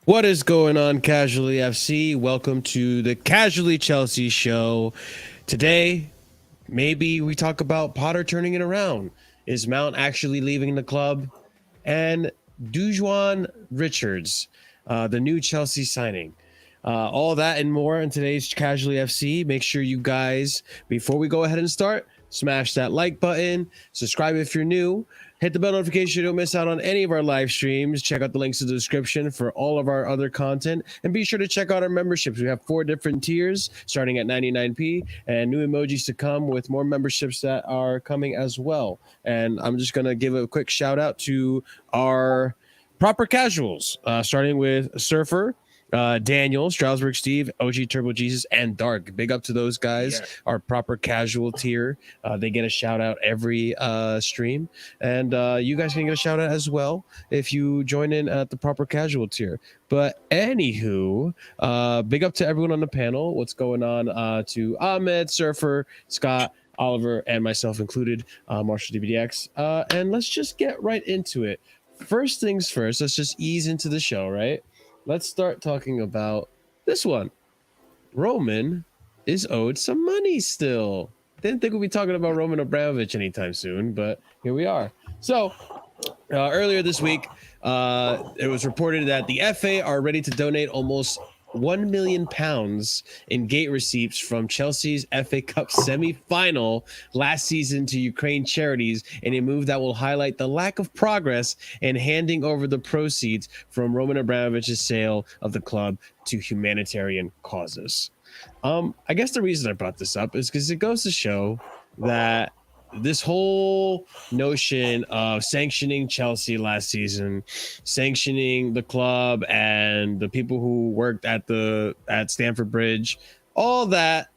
What is going on, Casually FC? Welcome to the Casually Chelsea show. Today, maybe we talk about Potter turning it around. Is Mount actually leaving the club? And Dujuan Richards, the new Chelsea signing. All that and more in today's Casually FC. Make sure you guys, before we go ahead and start, smash that like button, subscribe if you're new, hit the bell notification so you don't miss out on any of our live streams. Check out the links in the description for all of our other content, and be sure to check out our memberships. We have 4 different tiers starting at 99p, and new emojis to come with more memberships that are coming as well. And I'm just going to give a quick shout out to our proper casuals, starting with Surfer, Daniel, Strasburg Steve, OG Turbo Jesus, and Dark. Big up to those guys. Yeah. Our proper casual tier. They get a shout out every stream, and you guys can get a shout out as well if you join in at the proper casual tier. But anywho, big up to everyone on the panel. What's going on to Ahmed, Surfer, Scott, Oliver, and myself included, Marshalldbdx. And let's just get right into it. First things first, let's just ease into the show, right? Let's start talking about this one. Roman is owed some money still. Didn't think we'd be talking about Roman Abramovich anytime soon, but here we are. So earlier this week, it was reported that the FA are ready to donate almost £1 million in gate receipts from Chelsea's FA Cup semi-final last season to Ukraine charities, in a move that will highlight the lack of progress in handing over the proceeds from Roman Abramovich's sale of the club to humanitarian causes. I guess the reason I brought this up is because it goes to show that this whole notion of sanctioning Chelsea last season, sanctioning the club and the people who worked at Stamford Bridge, all that,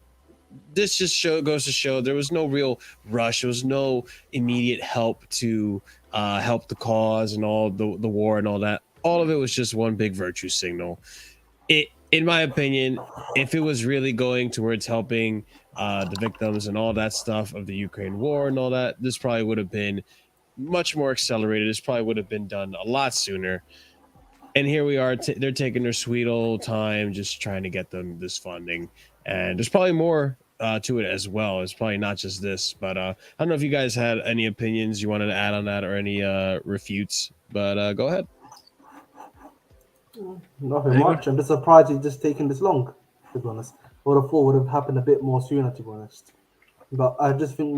this just goes to show there was no real rush. There was no immediate help to help the cause and all the war and all that. All of it was just one big virtue signal. In my opinion, if it was really going towards helping the victims and all that stuff of the Ukraine war and all that, this probably would have been much more accelerated. This probably would have been done a lot sooner. And here we are. They're taking their sweet old time just trying to get them this funding. And there's probably more to it as well. It's probably not just this. But I don't know if you guys had any opinions you wanted to add on that or any refutes. But go ahead. Nothing much. I'm just surprised it's just taken this long, to be honest. I would have thought would have happened a bit more sooner, to be honest. But I just think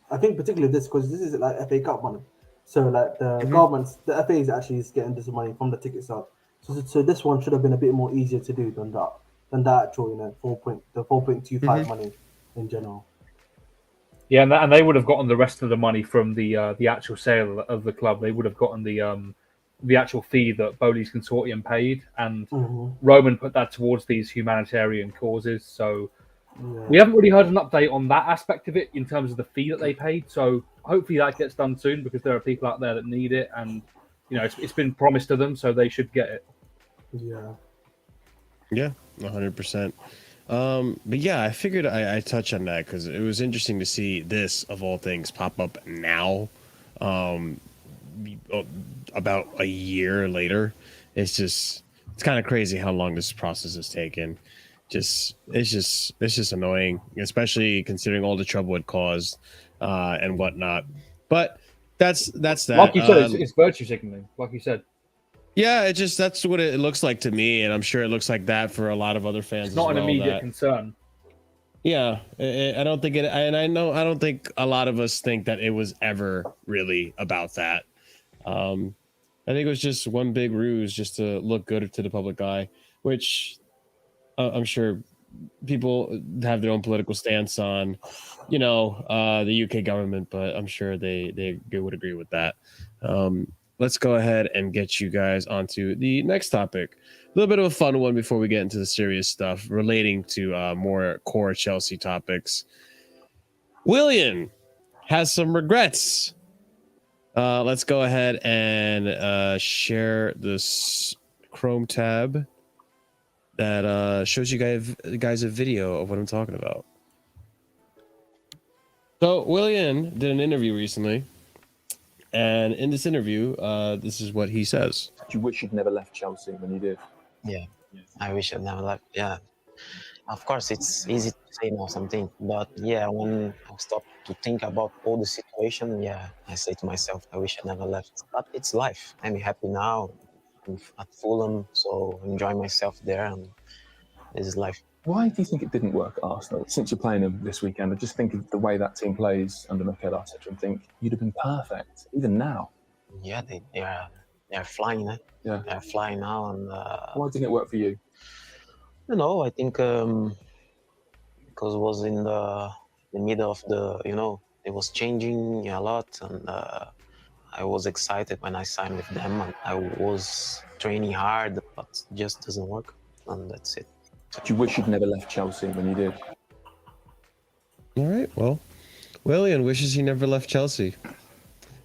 particularly this, because this is like FA Cup money. So like the governments, the FA is actually getting this money from the ticket sale. So this one should have been a bit more easier to do than that actual, 4.25 money in general. Yeah, and they would have gotten the rest of the money from the actual sale of the club. They would have gotten the actual fee that Bowley's consortium paid, and Roman put that towards these humanitarian causes. So we haven't really heard an update on that aspect of it in terms of the fee that they paid. So hopefully that gets done soon, because there are people out there that need it, and it's been promised to them, so they should get it. Yeah, 100%. But yeah, I figured I touch on that because it was interesting to see this, of all things, pop up now. About a year later. It's kind of crazy how long this process has taken. It's just annoying, especially considering all the trouble it caused and whatnot. But that's that. Like you said, it's virtue signaling, like you said. Yeah, that's what it looks like to me, and I'm sure it looks like that for a lot of other fans. It's not an immediate concern. Yeah, I don't think it, and I don't think a lot of us think that it was ever really about that. I think it was just one big ruse just to look good to the public eye, which I'm sure people have their own political stance on, the UK government, but I'm sure they would agree with that. Let's go ahead and get you guys onto the next topic. A little bit of a fun one before we get into the serious stuff relating to more core Chelsea topics. Willian has some regrets. Let's go ahead and share this Chrome tab that shows you guys a video of what I'm talking about. So Willian did an interview recently And in this interview, this is what he says. Do you wish you'd never left Chelsea when you did? Yeah, I wish I'd never left. Yeah, of course, it's easy to say now something, but yeah, when I stop to think about all the situation, yeah, I say to myself, I wish I never left. But it's life. I'm happy now. I'm at Fulham, so enjoy myself there, and this is life. Why do you think it didn't work at Arsenal? Since you're playing them this weekend, I just think of the way that team plays under Mikel Arteta and think you'd have been perfect, even now. Yeah, they're flying. Yeah. They're flying now, and Why didn't it work for you? you know, I think because it was in the middle of the, it was changing a lot, and I was excited when I signed with them, and I was training hard, but it just doesn't work, and that's it. Do you wish you'd never left Chelsea when you did? All right. Well, Willian wishes he never left Chelsea.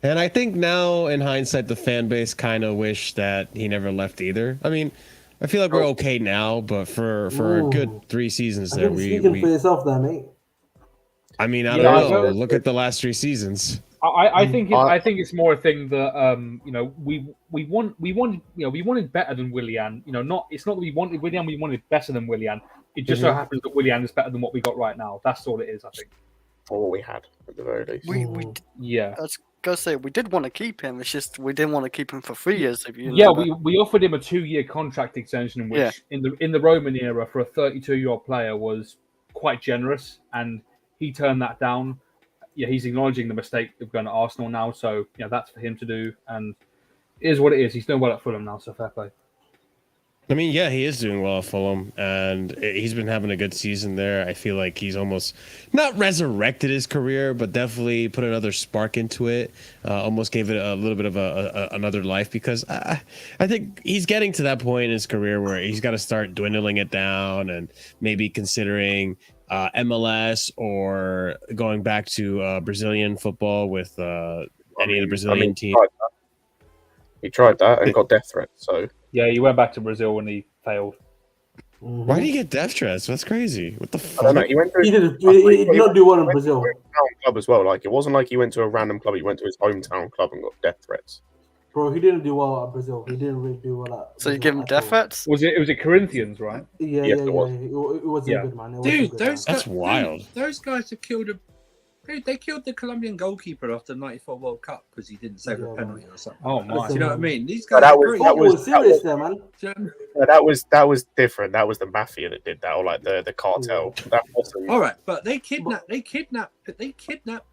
And I think now, in hindsight, the fan base kind of wish that he never left either. I mean, I feel like we're okay now, but for a good 3 seasons I there, think speaking for yourself there, mate. I mean, I Yeah, don't know. I- Look at the last 3 seasons. I think it's more a thing that we wanted better than Willian. It's not that we wanted Willian, we wanted better than Willian. It just so happens that Willian is better than what we got right now. That's all it is, I think. Or what we had at the very least. Yeah. I was gonna say we did want to keep him. It's just we didn't want to keep him for 3 years. If you Yeah, remember. we offered him a 2-year contract extension, which in the Roman era for a 32-year-old player was quite generous, and he turned that down. Yeah, he's acknowledging the mistake of going to Arsenal now, so that's for him to do, and it is what it is. He's doing well at Fulham now, so fair play. I mean, yeah, he is doing well at Fulham, and he's been having a good season there. I feel like he's almost not resurrected his career, but definitely put another spark into it. Almost gave it a little bit of another life, because I think he's getting to that point in his career where he's got to start dwindling it down and maybe considering MLS or going back to Brazilian football with any of the Brazilian teams. He tried that and got death threats. So Yeah, he went back to Brazil when he failed. Why did he get death threats? That's crazy. What the fuck? I don't know. He went to He did not do well in Brazil. town club as well. Like, it wasn't like he went to a random club. He went to his hometown club and got death threats. Bro, he didn't do well at Brazil. He didn't really do well at So you Brazil give him at death all. threats? Was it Corinthians, right? Yeah, Yes, yeah, it was. yeah. It wasn't Yeah. good, man. It wasn't Dude, good, those man. That's wild. Those guys have killed a. They killed the Colombian goalkeeper after the '94 World Cup because he didn't save a Yeah, penalty or something. Oh my! Listen, Do you know what I man. mean? These But guys that are was- great. that Football was serious was- there, man. Do you know what I mean? That was different. That was the mafia that did that, or like the cartel. That wasn't. All right, but they kidnap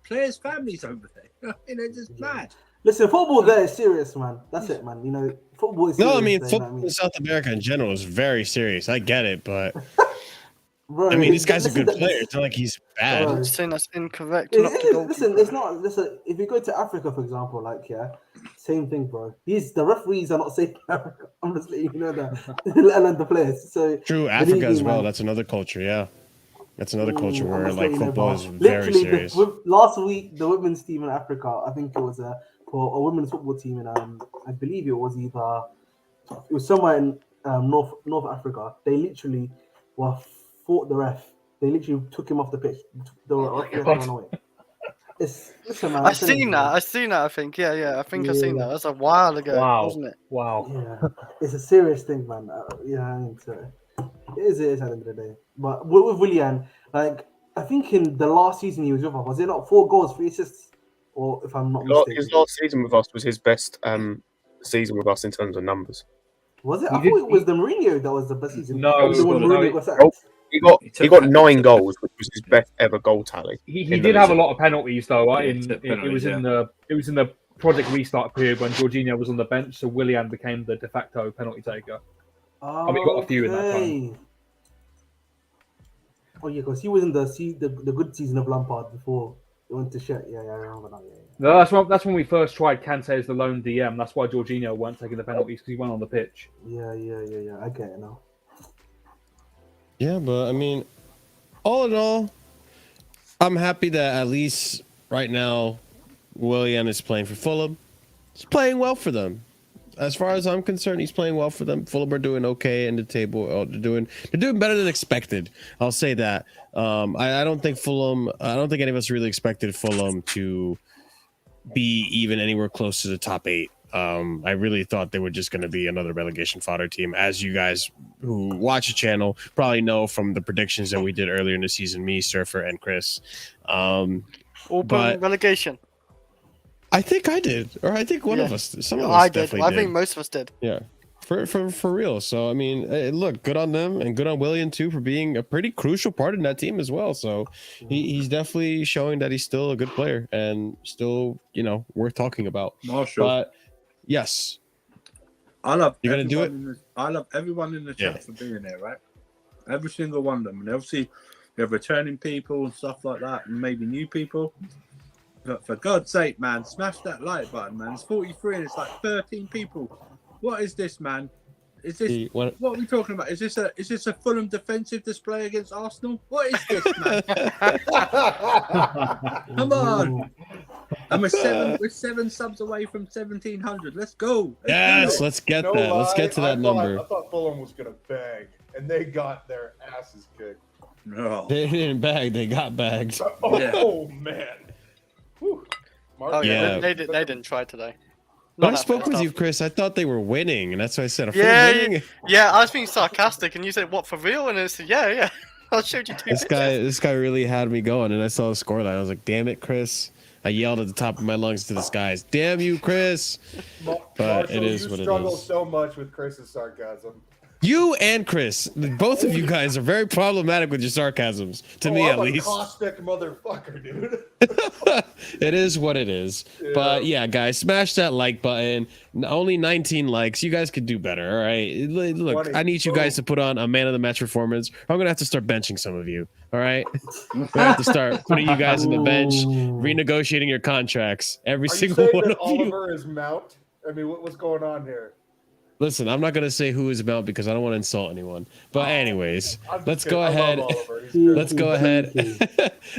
players' families over there. They're just mad. Listen, football there is serious, man. That's it, man. You know, football is serious. No, I mean, there, you know football what in South America in general is very serious. I get it, but Bro, I mean, this guy's a listen, good player. It's not like he's bad. Bro. I'm saying that's incorrect. It Not the is, goalkeeper. listen, it's not. Listen, if you go to Africa, for example, like same thing, bro. The referees are not safe in Africa. Honestly, you know that, let alone the players. So True, believe Africa me, as well. man. That's another culture. Yeah, that's another culture I'm where just like letting you know, football bro. is very Literally, serious. last week, the women's team in Africa, I think it was for a women's football team in I believe it was somewhere in North Africa. They literally fought the ref. They literally took him off the pitch. The ref had to run away. Listen, man. I seen that. I seen that. I think. Yeah. I think I seen that. That's a while ago, Wow. wasn't it? Wow. Yeah, it's a serious thing, man. I mean, so it is at the end of the day. But with Willian, like, I think in the last season he was with us, was it not 4 goals, 3 assists? Or if I'm not mistaken. His last season with us was his best season with us in terms of numbers. Was it? He I did- thought it was the Mourinho that was the best season. No, That was the one no, Mourinho got sacked. Oh, He took got that- 9 goals, which was his best ever goal tally. He In did the have a league. lot of penalties though. Right? Yeah, he took It was in the project restart period when Jorginho was on the bench, so Willian became the de facto penalty taker. Oh, we got a few in that time. okay. Oh yeah, because he was in the good season of Lampard before he went to shit. Yeah, I remember now. Yeah. No, that's when we first tried Kante as the lone DM. That's why Jorginho weren't taking the penalties because he went on the pitch. Yeah. I get it now. Yeah, but I mean, all in all, I'm happy that at least right now, Willian is playing for Fulham. He's playing well for them. As far as I'm concerned, he's playing well for them. Fulham are doing okay in the table. They're doing better than expected. I'll say that. I don't think any of us really expected Fulham to be even anywhere close to the top 8. I really thought they were just going to be another relegation fodder team, as you guys who watch the channel probably know from the predictions that we did earlier in the season, me, Surfer, and Chris. Open relegation. I think I did, or I think one of us, some of us I did. definitely I think most of us did. Yeah, for real. So I mean, look, good on them, and good on Willian too for being a pretty crucial part in that team as well. So he's definitely showing that he's still a good player and still, worth talking about. Marshall. But yes, I love you're gonna do it. I love everyone in the chat for being there, right? Every single one of them, and obviously we have returning people and stuff like that, and maybe new people. But for God's sake, man, smash that like button, man. It's 43 and it's like 13 people. What is this, man? Is this what are we talking about? Is this a Fulham defensive display against Arsenal? What is this, man? Come on. And we're seven subs away from 1,700. Let's go. Let's get that. Let's get to that number. I thought Fulham was gonna bag, and they got their asses kicked. No, they didn't bag. They got bagged. Oh man. Whew. Oh yeah, they didn't try today. When I spoke with you, Chris, I thought they were winning, and that's why I said, winning? Yeah, I was being sarcastic, and you said, what, for real? And I said, yeah. I showed you 2 pictures. This guy really had me going, and I saw the scoreline. I was like, damn it, Chris. I yelled at the top of my lungs to the skies, damn you, Chris. But Marshall, it is what it is. You struggle so much with Chris's sarcasm. You and Chris, both of you guys are very problematic with your sarcasms, to me at least. I'm a caustic motherfucker, dude. It is what it is. Yeah. But yeah, guys, smash that like button. Only 19 likes. You guys could do better, all right? Look, 20. I need you guys to put on a man of the match performance. I'm going to have to start benching some of you, all right? We're going to have to start putting you guys on the bench, renegotiating your contracts. Every single one of you. Oliver is Mount? I mean, what's going on here? Listen, I'm not going to say who is about because I don't want to insult anyone. But anyways, let's go ahead. Let's go ahead.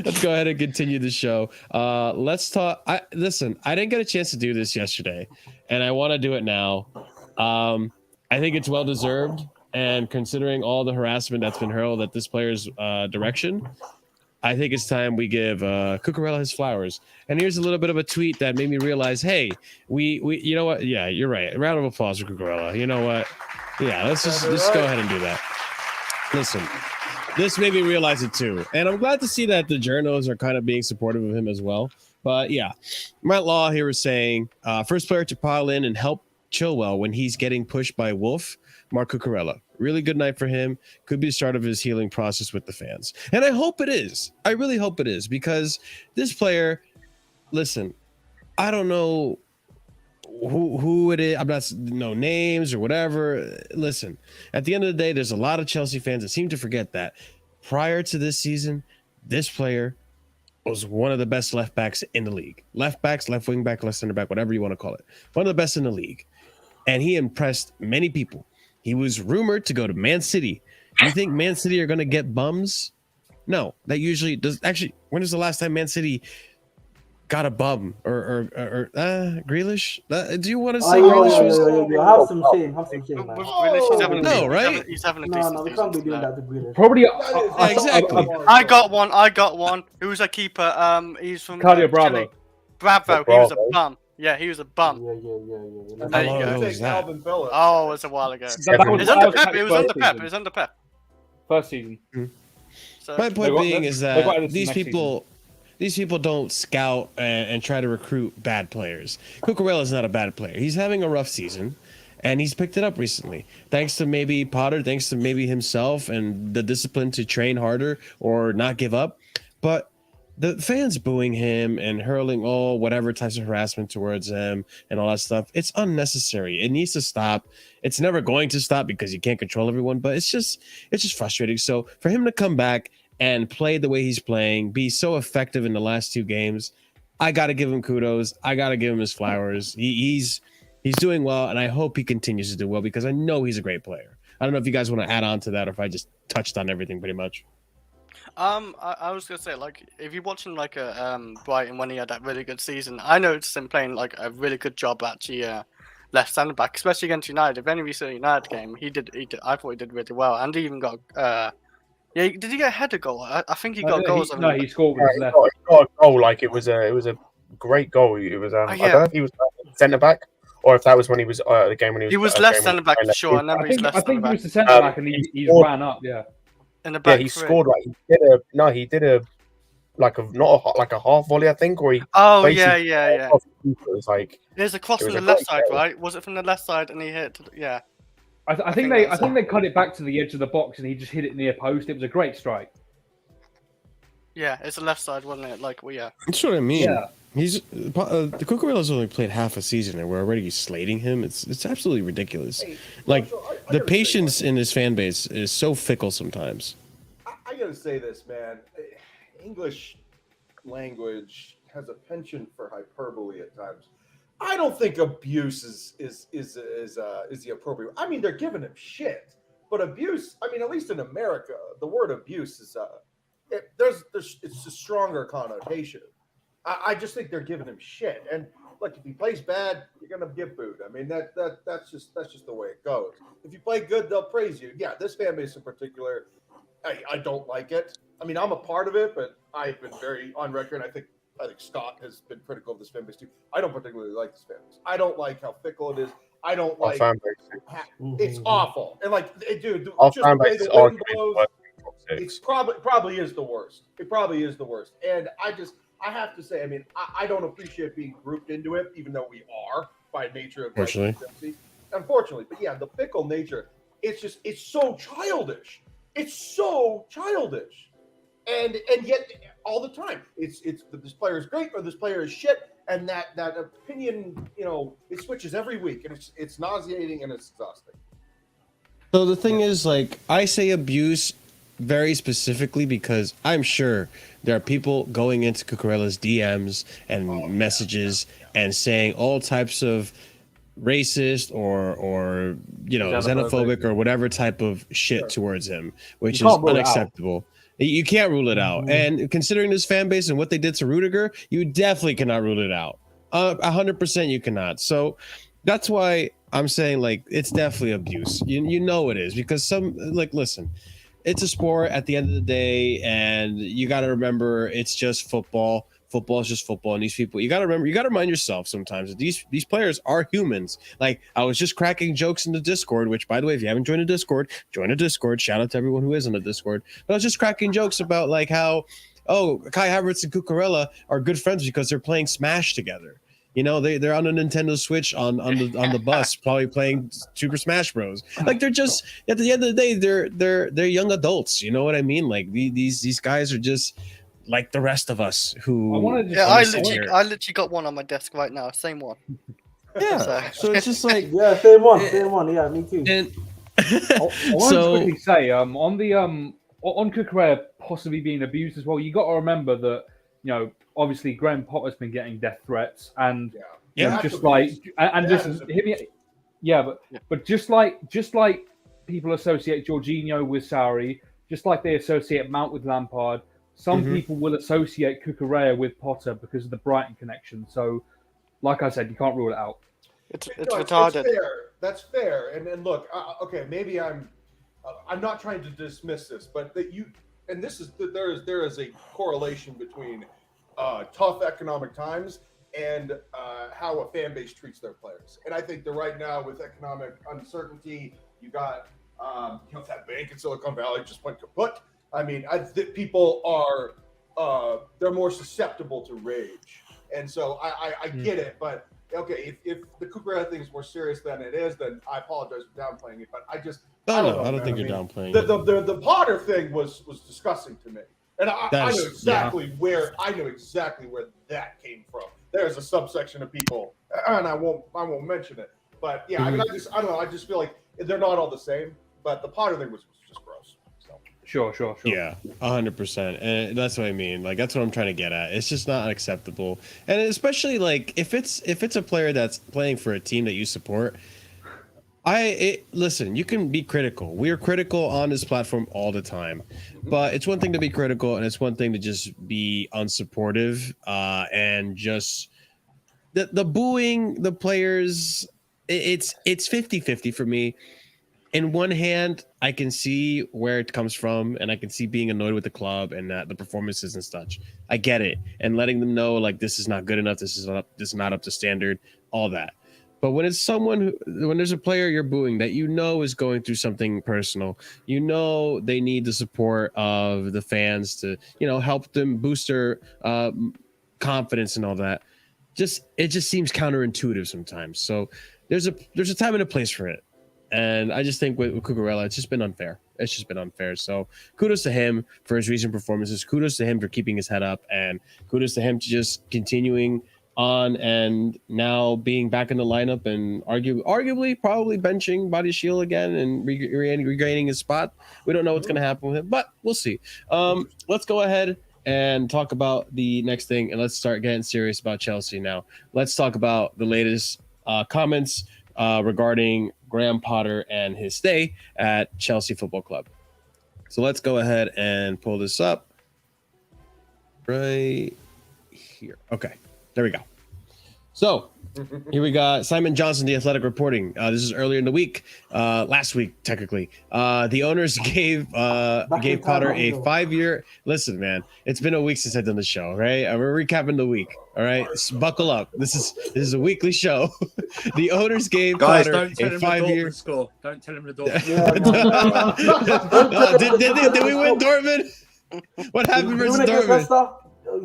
Let's go ahead and continue the show. Let's talk. Listen, I didn't get a chance to do this yesterday, and I want to do it now. I think it's well deserved, and considering all the harassment that's been hurled at this player's direction, I think it's time we give Cucurella his flowers. And here's a little bit of a tweet that made me realize, hey, we you know what? Yeah, you're right. A round of applause for Cucurella. You know what? Yeah, let's just go ahead and do that. Listen, this made me realize it too. And I'm glad to see that the journos are kind of being supportive of him as well. But yeah, Matt Law here was saying, first player to pile in and help Chilwell when he's getting pushed by Wolf, Marc Cucurella. Really good night for him. Could be the start of his healing process with the fans. And I hope it is. I really hope it is, because this player, listen, I don't know who it is. I'm not no names or whatever. Listen, at the end of the day, there's a lot of Chelsea fans that seem to forget that prior to this season, this player was one of the best left backs in the league. Left backs, left wing back, left center back, whatever you want to call it. One of the best in the league. And he impressed many people. He was rumored to go to Man City. Do you think Man City are going to get bums? No, that usually does. Actually, when was the last time Man City got a bum or Grealish? Do you want to say Grealish? Have some shame, man. No, right? He's having a No, we can't be doing that to Grealish. Probably exactly. I got one. Who's a keeper? He's from Bravo. Bravo. He was a bum. Yeah, he was a bum. Yeah. There you go. Oh, it was a while ago. It was under Pep. First season. So, my point being is that these people don't scout and try to recruit bad players. Cucurella is not a bad player. He's having a rough season, and he's picked it up recently. Thanks to maybe Potter, thanks to maybe himself and the discipline to train harder or not give up. But the fans booing him and hurling whatever types of harassment towards him and all that stuff, it's unnecessary. It needs to stop. It's never going to stop because you can't control everyone, but it's just frustrating. So for him to come back and play the way he's playing, be so effective in the last 2 games, I got to give him kudos. I got to give him his flowers. He's doing well, and I hope he continues to do well because I know he's a great player. I don't know if you guys want to add on to that or if I just touched on everything pretty much. I was gonna say, like, if you're watching like a Brighton when he had that really good season, I noticed him playing like a really good job actually left centre back, especially against United. If any recent United game, he did. I thought he did really well, and he even got did he get a header goal? I think he got goals. No, he scored with his left. He got a goal like it was a great goal. It was I yeah. don't know if he was centre back or if that was when he was the game when He was left centre back for sure. I remember he's left I centre think he back was the centre back and he ran up. Yeah. in the back. Yeah, he three. scored like he did a like a half volley, I think, or he. Oh basically- yeah. It was like There's a cross it from was the a left great side, goal. right? Was it from the left side and he hit? Yeah. I think they cut it back to the edge of the box and he just hit it near post. It was a great strike. Yeah, it's the left side, wasn't it? Like, well, yeah. That's what I mean. Yeah. He's the Cucurella's only played half a season, and we're already slating him. It's absolutely ridiculous. Like the patience in his fan base is so fickle sometimes. I gotta say this, man. English language has a penchant for hyperbole at times. I don't think abuse is the appropriate. I mean, they're giving him shit, but abuse. I mean, at least in America, the word abuse is it's a stronger connotation. I just think they're giving him shit. And look, if he plays bad, you're gonna get booed. I mean, that's just the way it goes. If you play good, they'll praise you. Yeah, this fan base in particular, I don't like it. I mean, I'm a part of it, but I've been very on record. I think Scott has been critical of this fan base too. I don't particularly like this fan base. I don't like how fickle it is. I don't like it's awful. And like, dude, just the way the wind blows, it's probably is the worst. It probably is the worst. And I have to say, I mean, I don't appreciate being grouped into it, even though we are by nature of unfortunately. But yeah, the fickle nature, it's so childish. It's so childish. And yet all the time it's this player is great or this player is shit, and that opinion, it switches every week, and it's nauseating and it's exhausting. So the thing is, like, I say abuse very specifically because I'm sure there are people going into Cucurella's DMs and messages and saying all types of racist or xenophobic or whatever type of shit towards him, which is unacceptable. You can't rule it out. And considering this fan base and what they did to Rudiger, you definitely cannot rule it out. 100% you cannot. So that's why I'm saying, like, it's definitely abuse. You know it is, because listen, it's a sport at the end of the day, and you got to remember it's just football. Football is just football, and these people, you got to remind yourself sometimes that these players are humans. Like, I was just cracking jokes in the Discord, which, by the way, if you haven't joined a Discord, join a Discord. Shout out to everyone who is on the Discord. But I was just cracking jokes about, like, how, Kai Havertz and Cucurella are good friends because they're playing Smash together. They're on a Nintendo Switch on the bus, probably playing Super Smash Bros. Like, they're just, at the end of the day, they're young adults. You know what I mean? Like, these guys are just like the rest of us who. I literally got one on my desk right now. Same one. Yeah. So it's just like same one. Yeah, me too. And I want to quickly say on Cucurella possibly being abused as well. You got to remember that obviously Graham Potter's been getting death threats, and just like people associate Jorginho with Sarri, just like they associate Mount with Lampard. Some people will associate Cucurella with Potter because of the Brighton connection. So, like I said, you can't rule it out. It's retarded. That's fair. And look, okay, maybe I'm not trying to dismiss this, but there is a correlation between tough economic times and how a fan base treats their players. And I think that right now, with economic uncertainty, you got that bank in Silicon Valley just went kaput. I mean, people are they're more susceptible to rage, and so I get it. But okay, if the Cucurella thing is more serious than it is, then I apologize for downplaying it. But I don't think you're downplaying it. The Potter thing was disgusting to me, and I know exactly where that came from. There's a subsection of people, and I won't mention it. But yeah, I mean, I don't know. I just feel like they're not all the same. But the Potter thing was just gross. So. Sure. Yeah, 100%, and that's what I mean. Like, that's what I'm trying to get at. It's just not acceptable, and especially like if it's a player that's playing for a team that you support. Listen, you can be critical. We are critical on this platform all the time, but it's one thing to be critical, and it's one thing to just be unsupportive, and just the booing the players. It's 50-50 for me. in one hand, I can see where it comes from, and I can see being annoyed with the club and the performances and such. I get it, and letting them know like this is not good enough, this is not up to standard, all that. But when it's when there's a player you're booing that you know is going through something personal, you know they need the support of the fans to help them boost their confidence and all that. It just seems counterintuitive sometimes. So there's a time and a place for it. And I just think with Cucurella, it's just been unfair. It's just been unfair. So kudos to him for his recent performances. Kudos to him for keeping his head up. And kudos to him to just continuing on and now being back in the lineup and arguably probably benching Body Shield again and regaining his spot. We don't know what's going to happen with him, but we'll see. Let's go ahead and talk about the next thing. And let's start getting serious about Chelsea now. Let's talk about the latest comments regarding Graham Potter and his stay at Chelsea Football Club. So let's go ahead and pull this up right here. Okay, there we go. So here we got Simon Johnson, The Athletic, reporting. This is earlier in the week, last week technically. The owners gave Potter a 5-year. Listen, man, it's been a week since I've done the show, right? We're recapping the week. All right, buckle up. This is a weekly show. The owners gave Potter a 5-year score. Don't tell him the Dortmund. Did we win Dortmund? What happened versus Dortmund?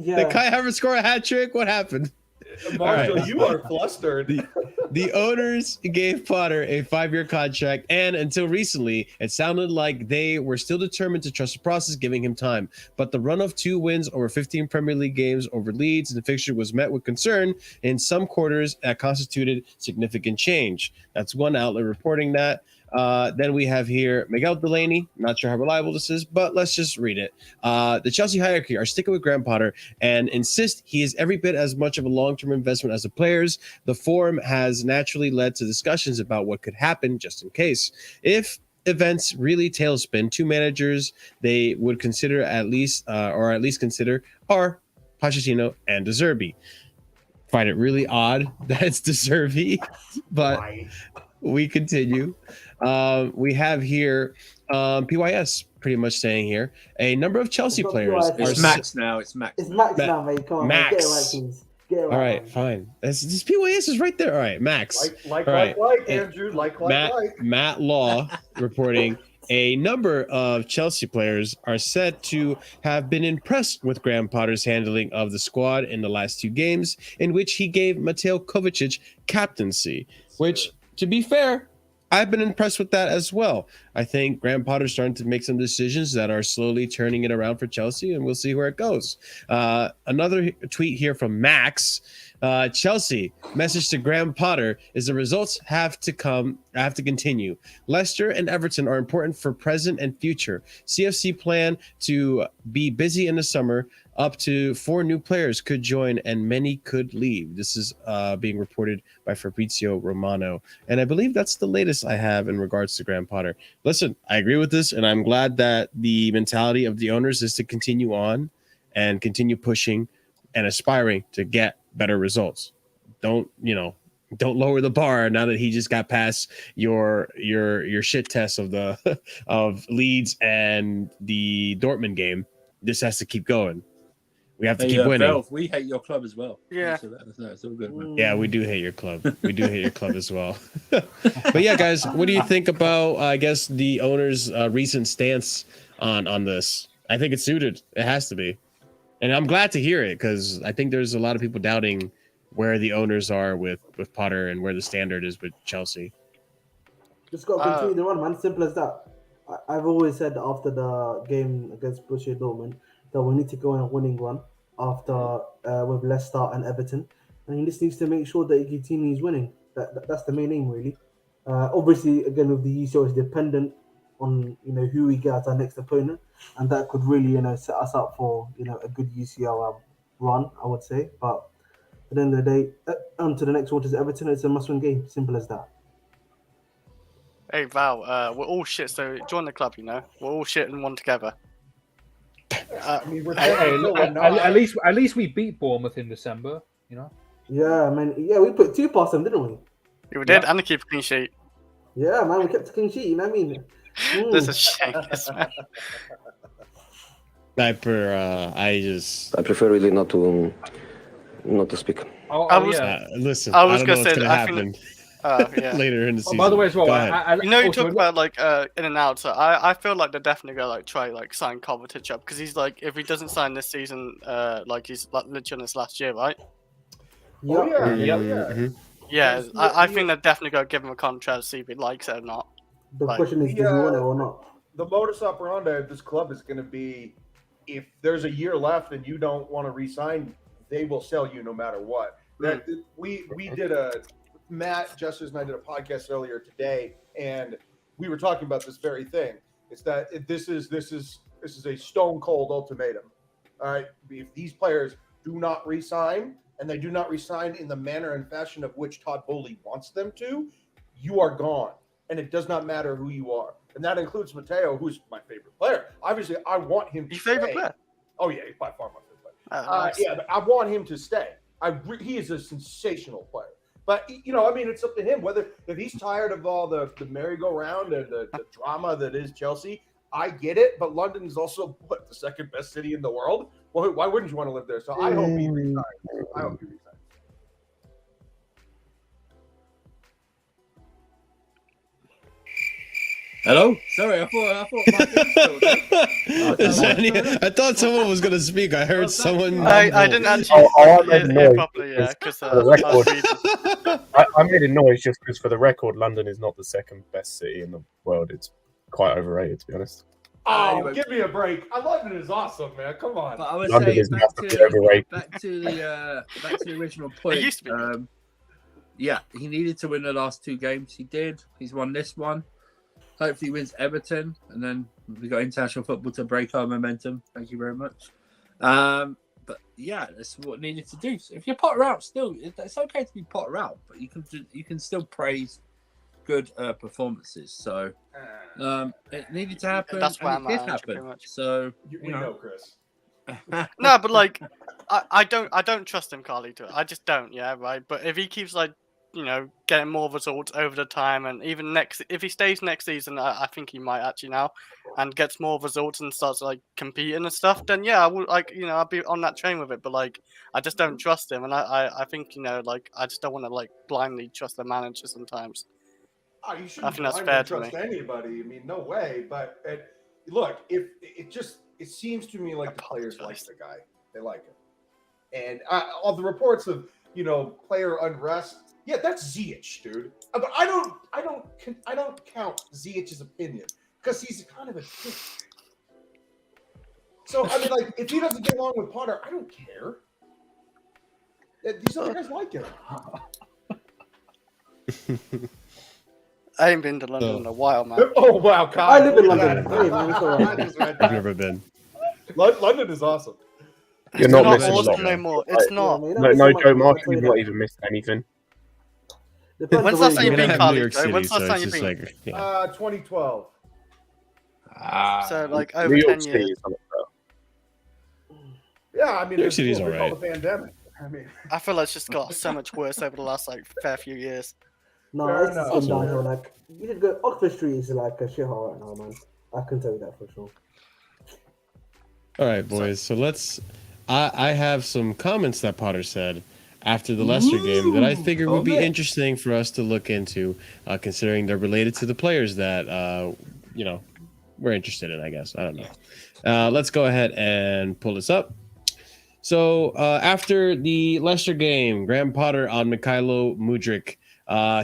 Did Kai Havertz score a hat trick? What happened? Marshall, you are flustered. The owners gave Potter a 5-year contract, and until recently, it sounded like they were still determined to trust the process, giving him time. But the run of 2 wins over 15 Premier League games over Leeds and the fixture was met with concern in some quarters that constituted significant change. That's one outlet reporting that. Then we have here Miguel Delaney. Not sure how reliable this is, but let's just read it. The Chelsea hierarchy are sticking with Graham Potter and insist he is every bit as much of a long-term investment as the players. The forum has naturally led to discussions about what could happen just in case. If events really tailspin, 2 managers they would consider at least consider are Pochettino and De Zerbi. Find it really odd that it's De Zerbi, but we continue. We have here PYS pretty much saying here a number of Chelsea players. It's Max now. It's Max. It's Max now, mate. Come on, Max. Get it right, please. Get it right, all right, man. fine. This PYS is right there. All right, Max. Like, Andrew. Matt Law reporting a number of Chelsea players are said to have been impressed with Graham Potter's handling of the squad in the last 2 games, in which he gave Mateo Kovacic captaincy, which, to be fair, I've been impressed with that as well. I think Graham Potter's starting to make some decisions that are slowly turning it around for Chelsea, and we'll see where it goes. Another tweet here from Max. Chelsea message to Graham Potter is the results have to continue. Leicester and Everton are important for present and future. CFC plan to be busy in the summer. Up to 4 new players could join and many could leave. This is being reported by Fabrizio Romano. And I believe that's the latest I have in regards to Graham Potter. Listen, I agree with this, and I'm glad that the mentality of the owners is to continue on and continue pushing and aspiring to get better results. Don't lower the bar now that he just got past your shit test of the of Leeds and the Dortmund game. This has to keep going. We have to keep winning. Velv, we hate your club as well. Yeah. So it's all good, man. Yeah, we do hate your club. We do hate your club as well. But yeah, guys, what do you think about, I guess, the owner's recent stance on this? I think it's suited. It has to be. And I'm glad to hear it because I think there's a lot of people doubting where the owners are with Potter and where the standard is with Chelsea. Just got to continue the run, man. Simple as that. I've always said after the game against Borussia Dortmund that we need to go on a winning run after with Leicester and Everton, and he just needs to make sure that he continues winning. That's the main aim, really. Obviously, again with the UCL, is dependent on who we get as our next opponent, and that could really set us up for a good UCL run, I would say. But at the end of the day, on to the next one, is Everton. It's a must-win game. Simple as that. Hey Val, we're all shit, so join the club. We're all shit and one together. At least we beat Bournemouth in December. Yeah, man. Yeah, we put 2 past them, didn't we? We did, and they keep a clean sheet. Yeah, man, we kept a clean sheet. You know what I mean? This is shameless, man. Sniper, I prefer really not to speak. listen, I I was don't know gonna what's say gonna that happen yeah. later in the season. By the way, as well, Go ahead. You know, you also, talk about like in and out. So I feel like they're definitely gonna like try like sign Kovacic up because he's like if he doesn't sign this season, like he's like literally on his last year, right? Oh yeah, Mhm. Yeah, I think they're definitely gonna give him a contract, see if he likes it or not. The Like, question is, does he want it or not? The modus operandi of this club is going to be, if there's a year left and you don't want to re-sign, they will sell you no matter what. That we did Matt Justice and I did a podcast earlier today, and we were talking about this very thing. It's that this is a stone cold ultimatum. All right, if these players do not re-sign, and they do not re-sign in the manner and fashion of which Todd Bowley wants them to, you are gone. And it does not matter who you are. And that includes Mateo, who's my favorite player. Obviously, I want him to your favorite stay. player? Oh, yeah, he's by far my favorite player. Nice. Yeah, but I want him to stay. He is a sensational player. But, you know, I mean, it's up to him. If he's tired of all the merry-go-round and the drama that is Chelsea, I get it. But London is also, the second best city in the world? Well, why wouldn't you want to live there? So I hope he resigns. I hope he resigns. Hello? Sorry, I thought my thing still. I thought someone was gonna speak. I heard someone. I didn't actually hear properly, yeah, because for the record, I made a noise just because, for the record, London is not the second best city in the world. It's quite overrated, to be honest. Oh, Anyway. give me a break. London is awesome, man. Come on. But I would London say is massively overrated. back to the original point. It used to be. Yeah, he needed to win the last two games. He did. He's won this one. Hopefully, he wins Everton, and then we got international football to break our momentum. Thank you very much. But yeah, that's what needed to do. So if you're Potter out, still, it's okay to be Potter out, but you can still praise good performances. So it needed to happen. That's why and I'm it at did happen. pretty much. So We know, Chris. No, but like, I don't trust him, Carly. To it. I just don't. Yeah, right. But if he keeps like, you know, getting more results over the time, and even if he stays next season, I think he might actually now, and gets more results and starts like competing and stuff. Then yeah, I would like, you know, I'll be on that train with it. But like, I just don't trust him, and I think, you know, like, I just don't want to like blindly trust the manager sometimes. Oh, you shouldn't I think that's blindly fair to trust me. anybody. I mean, no way. But look, if it seems to me like the players like the guy, they like him, and all the reports of, you know, player unrest. Yeah, that's Ziyech, dude. But I don't count Ziyech's opinion because he's kind of a dick. So I mean, like, if he doesn't get along with Potter, I don't care. These other guys like him. I ain't been to London in a while, man. Oh wow, Kyle. I live in London. Hey, man, it's all right. I've never been. London is awesome. You're It's not not missing awesome much. no more. It's not. No, Joe Mark, you've not even missed anything. When's last time You you've don't been, have New Carly? York City, When's so last time it's you've just been? like, yeah. 2012. So like over New 10 York City years. is something better. Yeah, I mean, New York it's City's what we alright. call the pandemic. I mean, I feel like it's just got so much worse over the last like fair few years. No, Fair it's enough. just gone downhill. Like, you should go. Oxford Street is like a shithole right now, man. I can tell you that for sure. All right, boys. So let's. I have some comments that Potter said after the Leicester game that I figured would be interesting for us to look into, considering they're related to the players that you know, we're interested in. I guess I don't know. Let's go ahead and pull this up. So after the Leicester game, Graham Potter on Mykhailo Mudryk.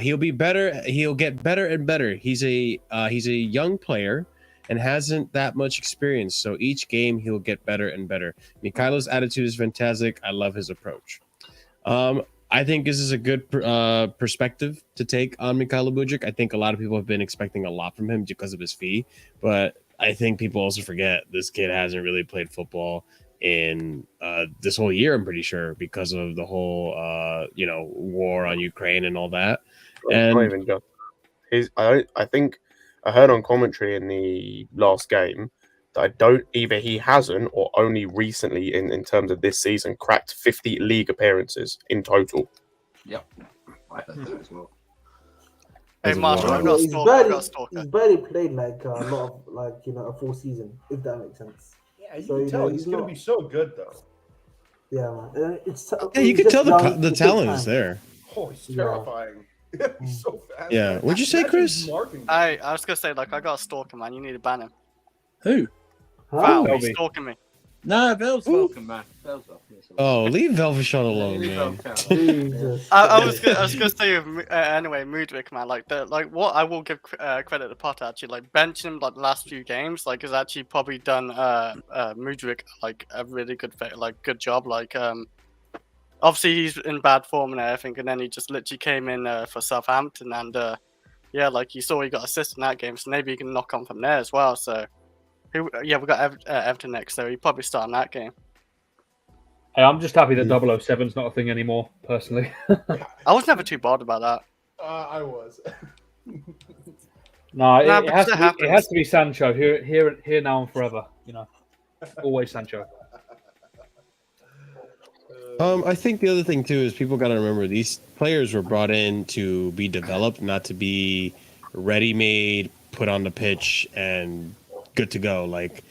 He'll be better. He'll get better and better. He's a young player and hasn't that much experience. So each game he'll get better and better. Mikhailo's attitude is fantastic. I love his approach. I think this is a good perspective to take on Mykhailo Mudryk. I think a lot of people have been expecting a lot from him because of his fee, but I think people also forget this kid hasn't really played football in this whole year, I'm pretty sure, because of the whole you know, war on Ukraine and all that. And Not even just I think I heard on commentary in the last game that either he hasn't or only recently in terms of this season cracked 50 league appearances in total. Yep, I heard that as well. Hey, As of Marshall, why. I've got a He's stalker. I've got a barely stalker. he's barely played like a lot of like a full season, if that makes sense. Yeah, you So, can you tell know, he's he's going to not- be so good, though. Yeah, man. And it's Yeah, you he's could just tell young, the it takes talent time. is there. Oh, he's Yeah. terrifying. He's so fast. Yeah. What'd you say, Imagine Chris? marking. I was gonna say, like, I got a stalker, man. You need to ban him. Who? Val, Huh? he's stalking me. No, Bell's welcome, man. Bell's welcome. Oh, leave Velvishon alone, Leave man. Bell alone. Jesus. I was gonna say anyway, Mudryk, man. Like what I will give credit to Potter actually, like benching him like the last few games, like has actually probably done Mudryk like a really good job. Like obviously he's in bad form and everything, and then he just literally came in for Southampton, and yeah, like you saw he got assist in that game, so maybe he can knock on from there as well. So yeah, we got Everton next, so he probably start in that game. Hey, I'm just happy that 007's not a thing anymore, personally. I was never too bothered about that. I was. No, Nah, it but has that to be. It happens. has to be Sancho here now and forever. You know, always Sancho. I think the other thing too is people got to remember these players were brought in to be developed, not to be ready-made, put on the pitch, and good to go. Like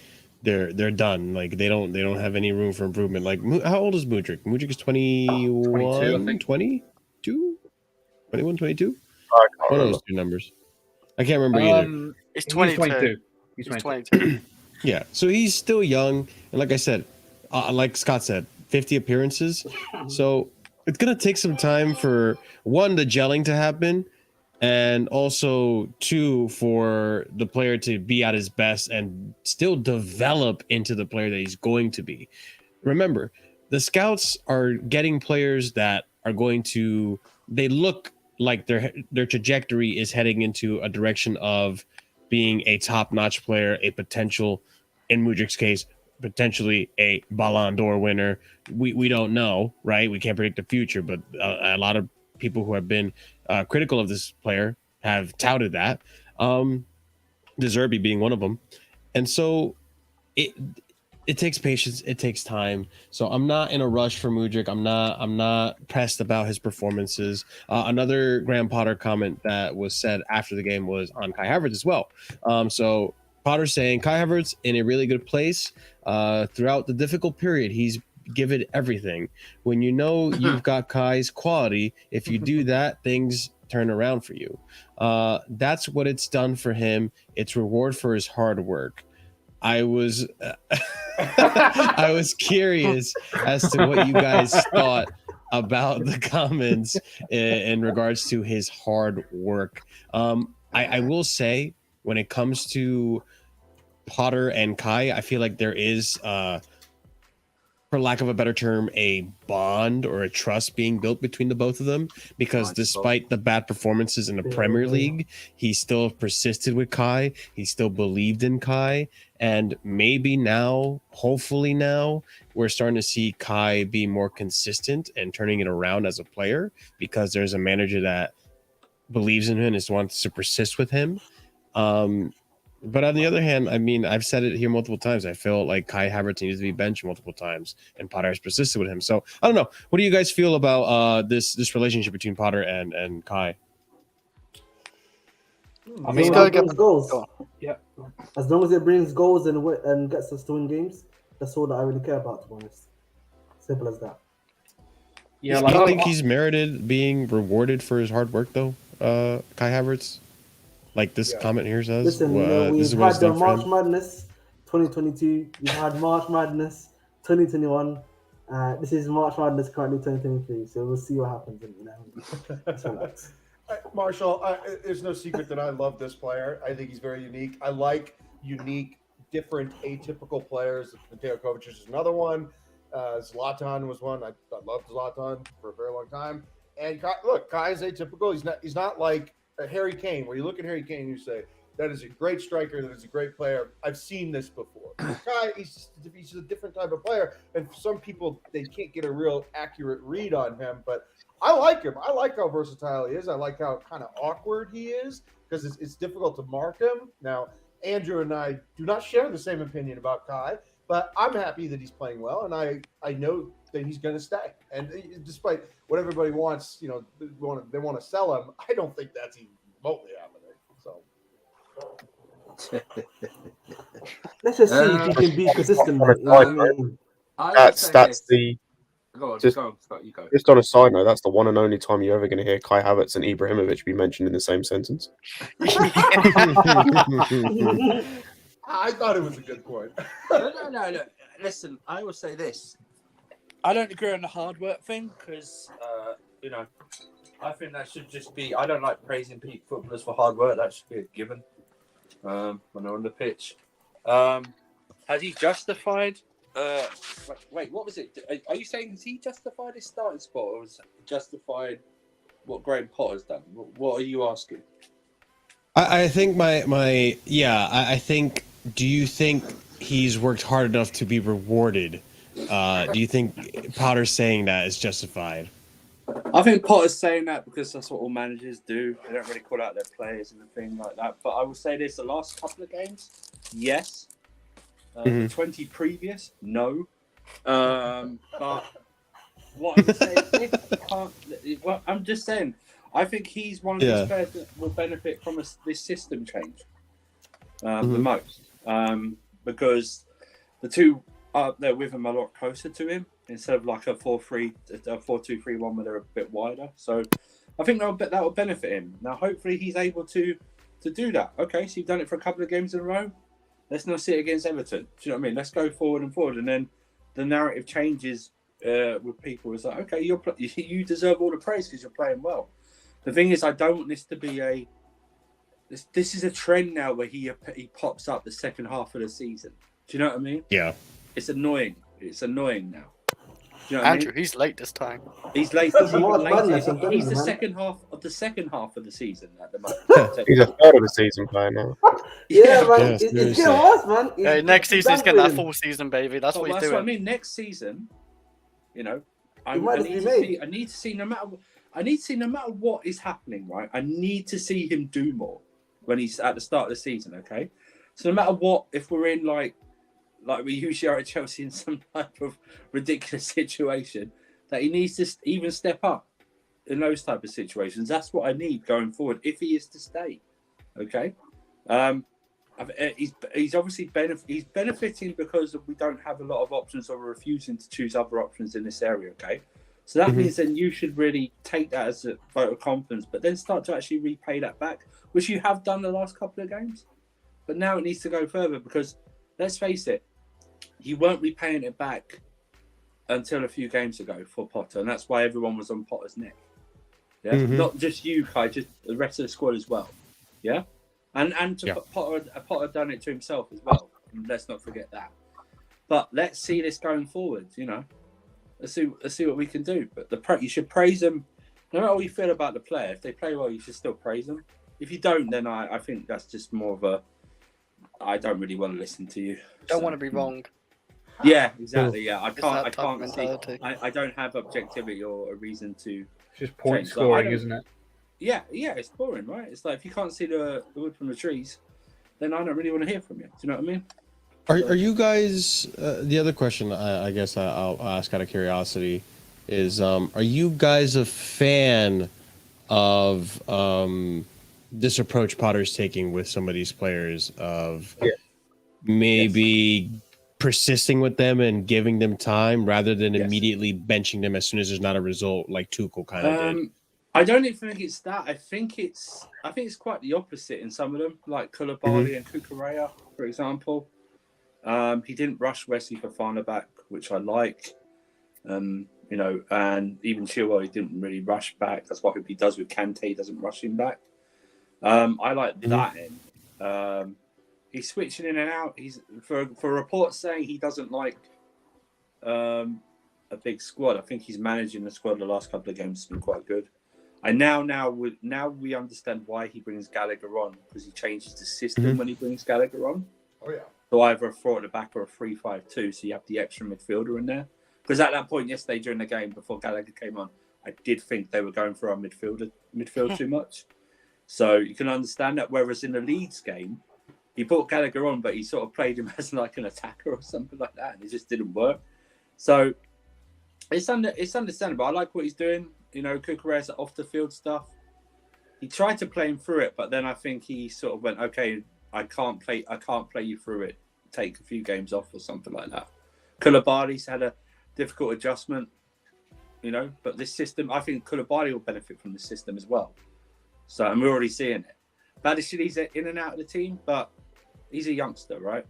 they're done. Like they don't have any room for improvement. Like how old is Mudryk? Mudryk is 21, 22, I think. 22, 21, 22. I can't One of remember. those two numbers. I can't remember either. He's He's 22. He's He's 22. 22. Yeah, so he's still young, and like I said, like Scott said, 50 appearances. So it's gonna take some time for one, the gelling to happen, and also two, for the player to be at his best and still develop into the player that he's going to be. Remember, the scouts are getting players that are going to. They look like their trajectory is heading into a direction of being a top-notch player, a potential, in Mudryk's case, potentially a Ballon d'Or winner. We don't know, right? We can't predict the future, but a lot of people who have been critical of this player have touted that. De Zerbi being one of them, and so it takes patience, it takes time. So I'm not in a rush for Mudryk. I'm not pressed about his performances. Another Graham Potter comment that was said after the game was on Kai Havertz as well. So Potter saying Kai Havertz in a really good place throughout the difficult period. He's given everything. When you know you've got Kai's quality, if you do that, things turn around for you. That's what it's done for him. It's reward for his hard work. I was I was curious as to what you guys thought about the comments in regards to his hard work. I will say, when it comes to Potter and Kai, I feel like there is, for lack of a better term, a bond or a trust being built between the both of them, because despite the bad performances in the Premier League, he still persisted with Kai. He still believed in Kai. And maybe now, hopefully now, we're starting to see Kai be more consistent and turning it around as a player, because there's a manager that believes in him and just wants to persist with him. But on the other hand, I mean, I've said it here multiple times. I feel like Kai Havertz needs to be benched multiple times, and Potter has persisted with him. So I don't know. What do you guys feel about this relationship between Potter and Kai? I He's mean, got to get goals. yeah. As long as it brings goals and gets us to win games, that's all that I really care about, to be honest. Simple as that. Yeah, Do like you think he's merited being rewarded for his hard work, though, Kai Havertz? Like this comment here says. Listen, This is we've what it's had the done for March him. Madness 2022. We've had March Madness 2021. This is March Madness currently 2023. So we'll see what happens. Let's relax. Marshall, there's no secret that I love this player. I think he's very unique. I like unique, different, atypical players. Mateo Kovacic is another one. Zlatan was one. I loved Zlatan for a very long time. And Kai is atypical. He's not like Harry Kane, where you look at Harry Kane and you say, that is a great striker, that is a great player. I've seen this before. Kai, he's a different type of player. And for some people, they can't get a real accurate read on him. But I like him. I like how versatile he is. I like how kind of awkward he is, because it's difficult to mark him. Now, Andrew and I do not share the same opinion about Kai, but I'm happy that he's playing well, and I know that he's going to stay. And despite what everybody wants, they want to sell him, I don't think that's even remotely happening. So Let's just see if he can be consistent. Mate. You know what I mean? That's the Go on, just, go on, Scott, you go. just on a side note, that's the one and only time you're ever going to hear Kai Havertz and Ibrahimovic be mentioned in the same sentence. I thought it was a good point. No. Listen, I will say this. I don't agree on the hard work thing because, I think that should just be. I don't like praising peak footballers for hard work. That should be a given when they're on the pitch. Has he justified? Wait, what was it? Are you saying has he justified his starting spot, or was he justified what Graham Potter's done? What are you asking? I think I think. Do you think he's worked hard enough to be rewarded? Do you think Potter's saying that is justified? I think Potter's saying that because that's what all managers do. They don't really call out their players and things like that. But I will say this: the last couple of games, yes. The 20 previous, no. But what I'm saying, I'm just saying, I think he's one of these players that will benefit from this system change the most. Because the two up there with him are a lot closer to him instead of like a 4-2-3-1 where they're a bit wider. So I think that will benefit him. Now, hopefully, he's able to do that. Okay, so you've done it for a couple of games in a row. Let's not sit against Everton. Do you know what I mean? Let's go forward, and then the narrative changes with people. It's like, okay, you deserve all the praise because you're playing well. The thing is, I don't want this to be this is a trend now where he pops up the second half of the season. Do you know what I mean? Yeah. It's annoying. It's annoying now. Do you know Andrew, what I mean? he's late this time. He's late. He's the second half of the season at the moment. He's a third of the season player now. Yeah, man. It's getting worse, man. Next season, he's getting that full season, baby. That's what he's doing. That's what I mean. Next season, I need to see no matter what is happening, right? I need to see him do more when he's at the start of the season. Okay, so no matter what, if we're in like we usually are at Chelsea in some type of ridiculous situation, that he needs to even step up in those type of situations. That's what I need going forward if he is to stay. Okay, he's obviously benefiting because we don't have a lot of options, or we're refusing to choose other options in this area. Okay, so that means then you should really take that as a vote of confidence, but then start to actually repay that back, which you have done the last couple of games. But now it needs to go further because let's face it, you weren't repaying it back until a few games ago for Potter, and that's why everyone was on Potter's neck. Yeah, not just you, Kai, just the rest of the squad as well. Yeah, and Potter done it to himself as well. And let's not forget that. But let's see this going forward. Let's see what we can do. But you should praise them. No matter what you feel about the player, if they play well, you should still praise them. If you don't, then I think that's just more of a. I don't really want to listen to you. Don't want to be wrong. Yeah, exactly. Yeah, I can't see. I don't have objectivity or a reason to. It's just point scoring, isn't it? Yeah, it's boring, right? It's like if you can't see the wood from the trees, then I don't really want to hear from you. Do you know what I mean? Are you guys? The other question I guess I'll ask out of curiosity is: are you guys a fan of this approach Potter's taking with some of these players of maybe persisting with them and giving them time rather than immediately benching them as soon as there's not a result, like Tuchel kind of did? I don't even think it's that. I think it's quite the opposite in some of them, like Koulibaly and Cucurella, for example. He didn't rush Wesley Fofana back, which I like. And even Chilwell, he didn't really rush back. That's what he does with Kante. He doesn't rush him back. I like that end. He's switching in and out. He's for reports saying he doesn't like a big squad. I think he's managing the squad the last couple of games has been quite good. And now we understand why he brings Gallagher on, because he changes the system when he brings Gallagher on. Oh yeah. So either a 4 at the back or a 3-5-2, so you have the extra midfielder in there. Because at that point yesterday during the game, before Gallagher came on, I did think they were going for our midfield too much. So you can understand that. Whereas in the Leeds game, he brought Gallagher on, but he sort of played him as like an attacker or something like that, and it just didn't work. So it's understandable. I like what he's doing. Cucurella's off the field stuff. he tried to play him through it, but then I think he sort of went, okay, I can't play you through it. Take a few games off or something like that. Koulibaly's had a difficult adjustment, but this system, I think Koulibaly will benefit from the system as well. So, and we're already seeing it. Badiashili's in and out of the team, but he's a youngster, right?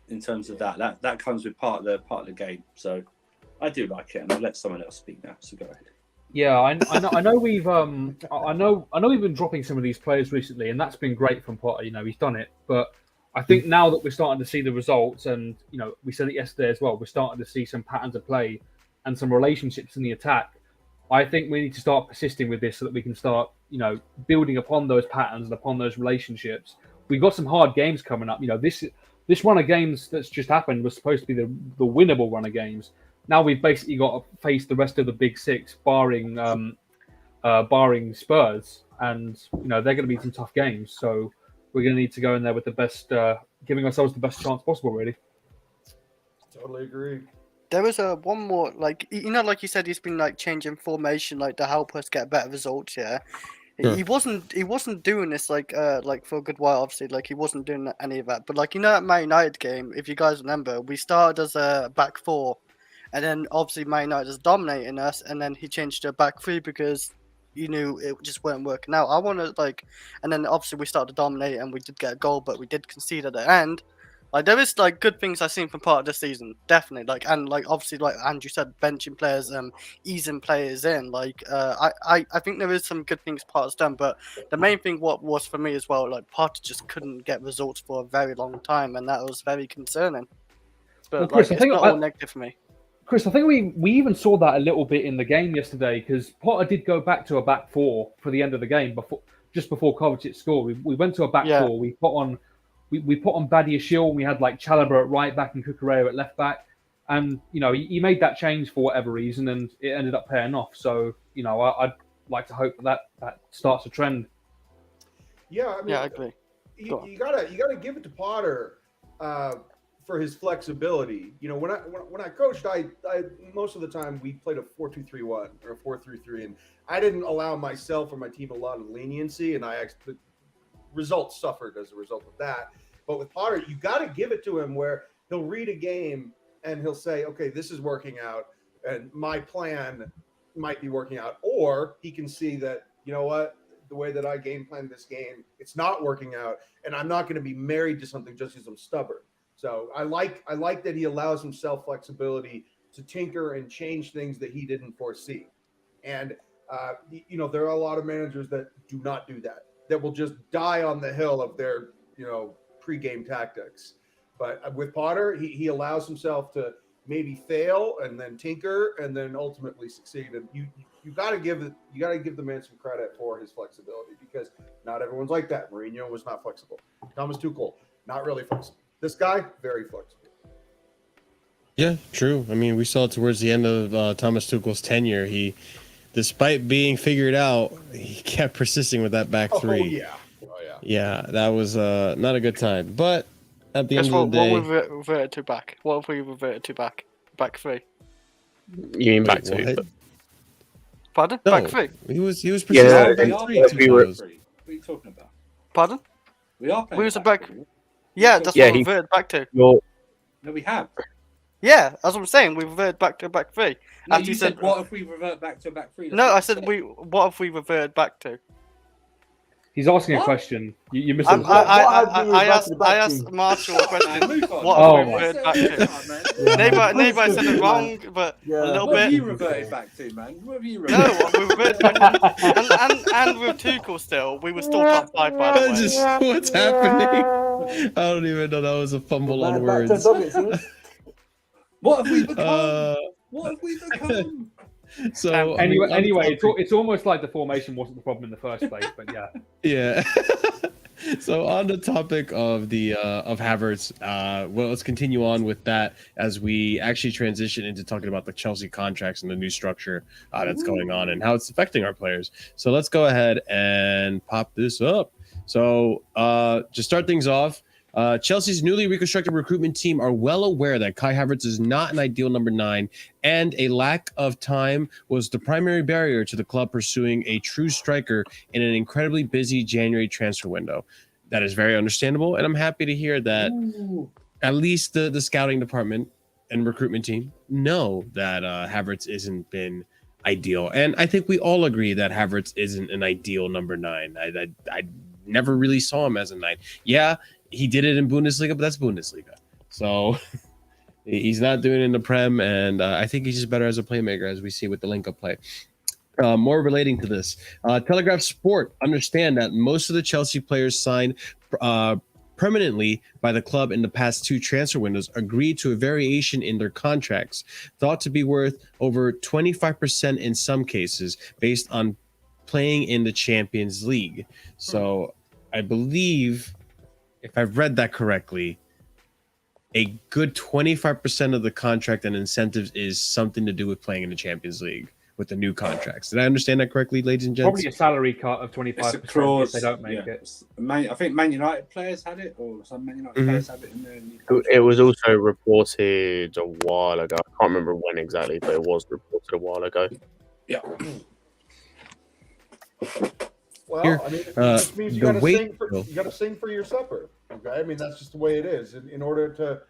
In terms of that comes with part of the game. So, I do like it, and I'll let someone else speak now. So go ahead. Yeah, I know we've been dropping some of these players recently, and that's been great from Potter. He's done it, but I think now that we're starting to see the results, and we said it yesterday as well, we're starting to see some patterns of play and some relationships in the attack. I think we need to start persisting with this so that we can start, building upon those patterns and upon those relationships. We've got some hard games coming up. This run of games that's just happened was supposed to be the winnable run of games. Now we've basically got to face the rest of the big six, barring Spurs, and they're going to be some tough games. So we're going to need to go in there with the best, giving ourselves the best chance possible. Really. Totally agree. There was one more, like you said, he's been changing formation, to help us get better results. Yeah, sure. He wasn't doing this for a good while. Obviously, he wasn't doing any of that. But that Man United game, if you guys remember, we started as a back four. And then obviously Man United is dominating us, and then he changed to a back three because he knew it just weren't working out. I want to and then obviously we started to dominate, and we did get a goal, but we did concede at the end. There is good things I've seen from part of this season, definitely. Obviously Andrew said, benching players, easing players in. I think there is some good things Potter's done, but the main thing what was for me as well, Potter just couldn't get results for a very long time, and that was very concerning. But Chris, it's not all negative for me. Chris, I think we even saw that a little bit in the game yesterday, because Potter did go back to a back four for the end of the game just before Kovacic scored. We went to a back four. We put on Badiashile, and we had Chalobah at right back and Cucurella at left back, and he made that change for whatever reason, and it ended up paying off. So I'd like to hope that starts a trend. Yeah, I mean, I agree. You gotta give it to Potter. For his flexibility, when I coached, I most of the time we played a 4-2-3-1 or a 4-3-3, and I didn't allow myself or my team a lot of leniency, and the results suffered as a result of that. But with Potter, you got to give it to him where he'll read a game and he'll say, okay, this is working out, and my plan might be working out, or he can see that the way that I game plan this game, it's not working out, and I'm not going to be married to something just because I'm stubborn. So I like that he allows himself flexibility to tinker and change things that he didn't foresee. And, there are a lot of managers that do not do that will just die on the hill of their, pre-game tactics. But with Potter, he allows himself to maybe fail and then tinker and then ultimately succeed. And you got to give the man some credit for his flexibility, because not everyone's like that. Mourinho was not flexible. Thomas Tuchel, not really flexible. This guy, very flexible. Yeah, true. I mean, we saw towards the end of Thomas Tuchel's tenure, he, despite being figured out, he kept persisting with that back three. Oh, yeah. Yeah, that was not a good time. But at the end of the day... What we reverted to back? What have we reverted to back? Back three? You mean back two? Pardon? No, back three? He was persisting back three. What are you talking about? Pardon? We are playing back. Yeah, that's what we reverted back to. No, we have. Yeah, that's what I'm saying. We reverted back to a back three. No, you said, what if we revert back to a back three? No, I said, what if we reverted back to? He's asking a question. You missed it. I asked Marshall a question. What have we reverted back to? Maybe I said it wrong, but a little bit. What have you reverted back to, man? What have you reverted back to? No, we reverted back to... and with Tuchel still, we were still top five, by the way. What's happening? I don't even know. That was a fumble on words. What have we become? What have we become? So anyway, it's almost like the formation wasn't the problem in the first place, but yeah. Yeah. So on the topic of the of Havertz, well, let's continue on with that as we actually transition into talking about the Chelsea contracts and the new structure that's going on and how it's affecting our players. So let's go ahead and pop this up. So to start things off, Chelsea's newly reconstructed recruitment team are well aware that Kai Havertz is not an ideal number 9, and a lack of time was the primary barrier to the club pursuing a true striker in an incredibly busy January transfer window. That is very understandable, and I'm happy to hear that at least the scouting department and recruitment team know that Havertz isn't been ideal. And I think we all agree that Havertz isn't an ideal number 9. I never really saw him as a 9. Yeah, he did it in Bundesliga, but that's Bundesliga. So he's not doing it in the Prem, and I think he's just better as a playmaker, as we see with the link-up play. More relating to this, Telegraph Sport understand that most of the Chelsea players signed permanently by the club in the past 2 transfer windows agreed to a variation in their contracts, thought to be worth over 25% in some cases, based on playing in the Champions League. So I believe, if I've read that correctly, a good 25% of the contract and incentives is something to do with playing in the Champions League with the new contracts. Did I understand that correctly, ladies and gents? Probably a salary cut of 25% if they don't make it. I think Man United players had it, or some Man United players had it in there. It was also reported a while ago. I can't remember when exactly, but it was reported a while ago. Yeah. Well, Here, I mean, it just means you the got weight- to sing for your supper. Okay, I mean that's just the way it is. In order to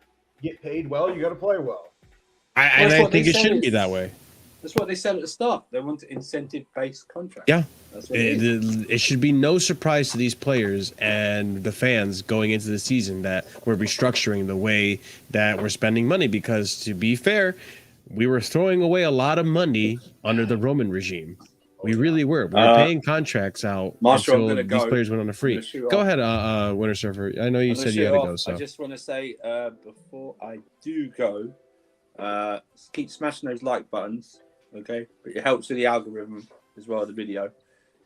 get paid well, you got to play well. I think it shouldn't be that way. That's what they said at the start. They want an incentive-based contract. Yeah. That's what it is. It should be no surprise to these players and the fans going into the season that we're restructuring the way that we're spending money, because, to be fair, we were throwing away a lot of money under the Roman regime. We really were. We were paying contracts out Marshall, until these players went on a free. Go ahead, Winter Surfer. I know you said you had to go. So I just want to say, before I do go, keep smashing those like buttons, okay? But it helps with the algorithm as well, the video.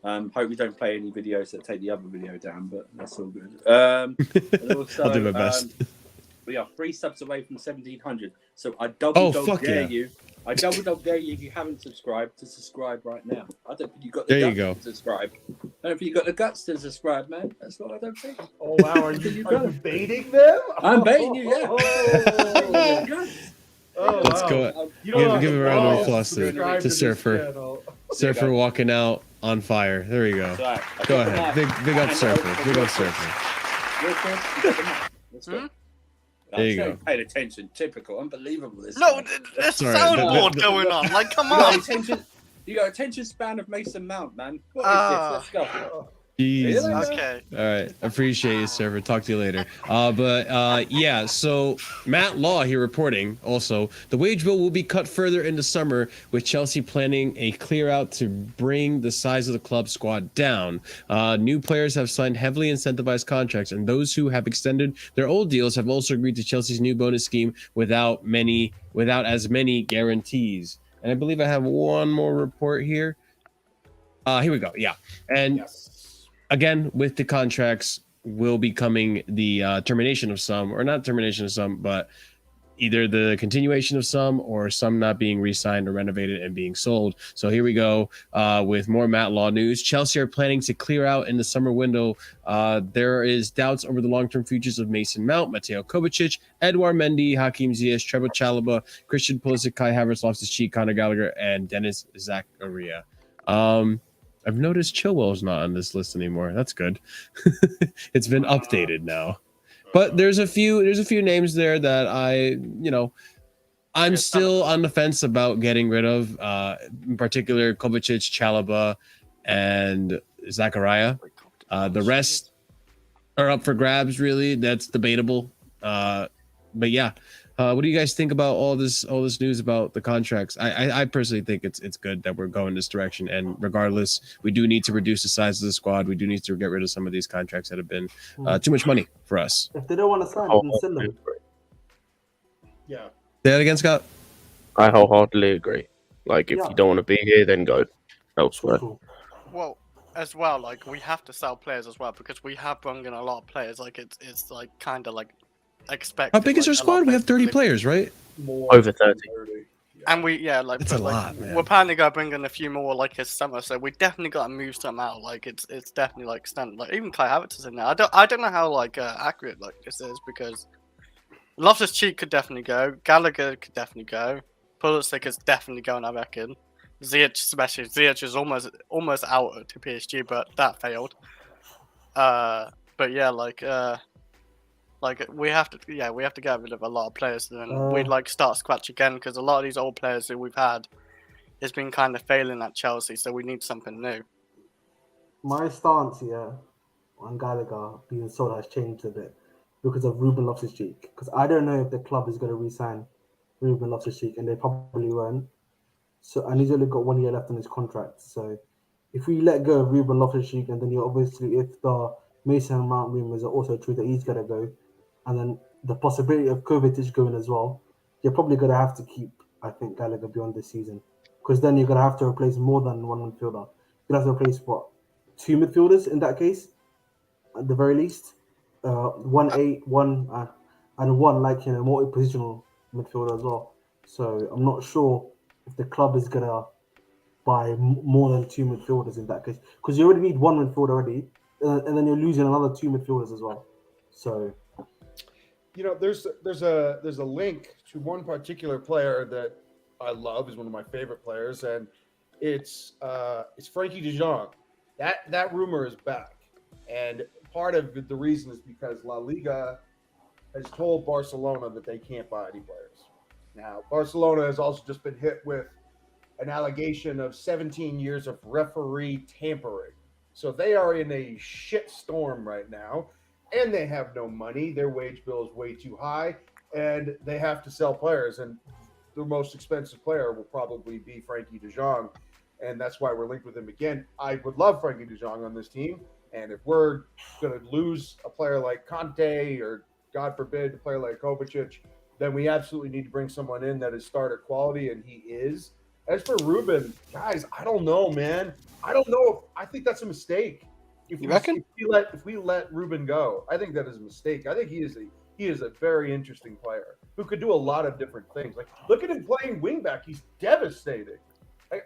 Hope we don't play any videos that take the other video down, but that's all good. And also, I'll do my best. We are 3 subs away from 1,700, so I double dare you. I double dare you if you haven't subscribed to subscribe right now. I don't think you got the guts to subscribe. I don't think you got the guts to subscribe, man. That's what I don't think. Oh wow, are you baiting them? I'm baiting you, yeah. Let's go. Give a round of applause to Surfer. Surfer walking out on fire. There we go. Go ahead. Big up Surfer. Big up Surfer. Let's go. There you go. Paid attention. Typical. Unbelievable. No, there's soundboard going on. Like, come on. You got attention span of Mason Mount, man. What is this? Let's go. Jesus. Okay. All right. Appreciate you, Server. Talk to you later. Yeah, so Matt Law here reporting also, the wage bill will be cut further in the summer, with Chelsea planning a clear out to bring the size of the club squad down. New players have signed heavily incentivized contracts, and those who have extended their old deals have also agreed to Chelsea's new bonus scheme without as many guarantees. And I believe I have one more report here. Here we go. Yeah. And again, with the contracts will be coming the termination of some, or not termination of some, but either the continuation of some, or some not being re-signed or renovated and being sold. So here we go with more Matt Law news. Chelsea are planning to clear out in the summer window. There is doubts over the long-term futures of Mason Mount, Mateo Kovacic, Edouard Mendy, Hakim Ziyech, Trevoh Chalobah, Christian Pulisic, Kai Havertz, Loftus-Cheek, Conor Gallagher, and Dennis Zakaria. I've noticed Chilwell's not on this list anymore. That's good. It's been updated now. But there's a few names there that I'm still on the fence about getting rid of. In particular, Kovacic, Chalobah, and Zakaria. The rest are up for grabs, really. That's debatable. But yeah. What do you guys think about all this news about the contracts? I personally think it's good that we're going this direction. And regardless, we do need to reduce the size of the squad. We do need to get rid of some of these contracts that have been too much money for us. If they don't want to sign, then send them. Yeah. Say that again, Scott? I wholeheartedly agree. Like, if you don't want to be here, then go elsewhere. Well, as well, like, we have to sell players as well, because we have brought in a lot of players. Like, it's like kind of like expected. How big is our squad? We have 30 players, right? Over 30. And like It's a lot, man. we're planning to bring in a few more like this summer, so we definitely got to move some out. Like it's definitely like standard. Like even Kai Havertz is in there. I don't know how like accurate like this is because Loftus-Cheek could definitely go. Gallagher could definitely go. Pulisic is definitely going, I reckon. Ziyech, especially Ziyech is almost out to PSG, but that failed. But yeah, like we have to get rid of a lot of players, and then we'd like start scratch again because a lot of these old players that we've had has been kind of failing at Chelsea, so we need something new. My stance here on Gallagher being sold has changed a bit because of Ruben Loftus-Cheek. Because I don't know if the club is going to re-sign Ruben Loftus-Cheek, and they probably won't. So, and he's only got 1 year left on his contract. So, if we let go of Ruben Loftus-Cheek, and then you obviously, if the Mason Mount rumors are also true that he's going to go, and then the possibility of Kovacic going as well, you're probably going to have to keep, I think, Gallagher beyond this season. Because then you're going to have to replace more than one midfielder. You're going to have to replace, what, 2 midfielders in that case, at the very least? 1-8, 1, and 1, like, multi-positional midfielder as well. So I'm not sure if the club is going to buy more than 2 midfielders in that case. Because you already need 1 midfielder already, and then you're losing another 2 midfielders as well. So... there's a link to one particular player that I love, is one of my favorite players, and it's Frankie de Jong. That rumor is back, and part of the reason is because La Liga has told Barcelona that they can't buy any players. Now, Barcelona has also just been hit with an allegation of 17 years of referee tampering, so they are in a shit storm right now. And they have no money. Their wage bill is way too high, and they have to sell players. And the most expensive player will probably be Frankie de Jong, and that's why we're linked with him again. I would love Frankie de Jong on this team, and if we're going to lose a player like Conte or, God forbid, a player like Kovacic, then we absolutely need to bring someone in that is starter quality, and he is. As for Ruben, guys, I don't know, man. I don't know. I think that's a mistake. If we let Ruben go, I think that is a mistake. I think he is a very interesting player who could do a lot of different things. Like, look at him playing wingback; he's devastating.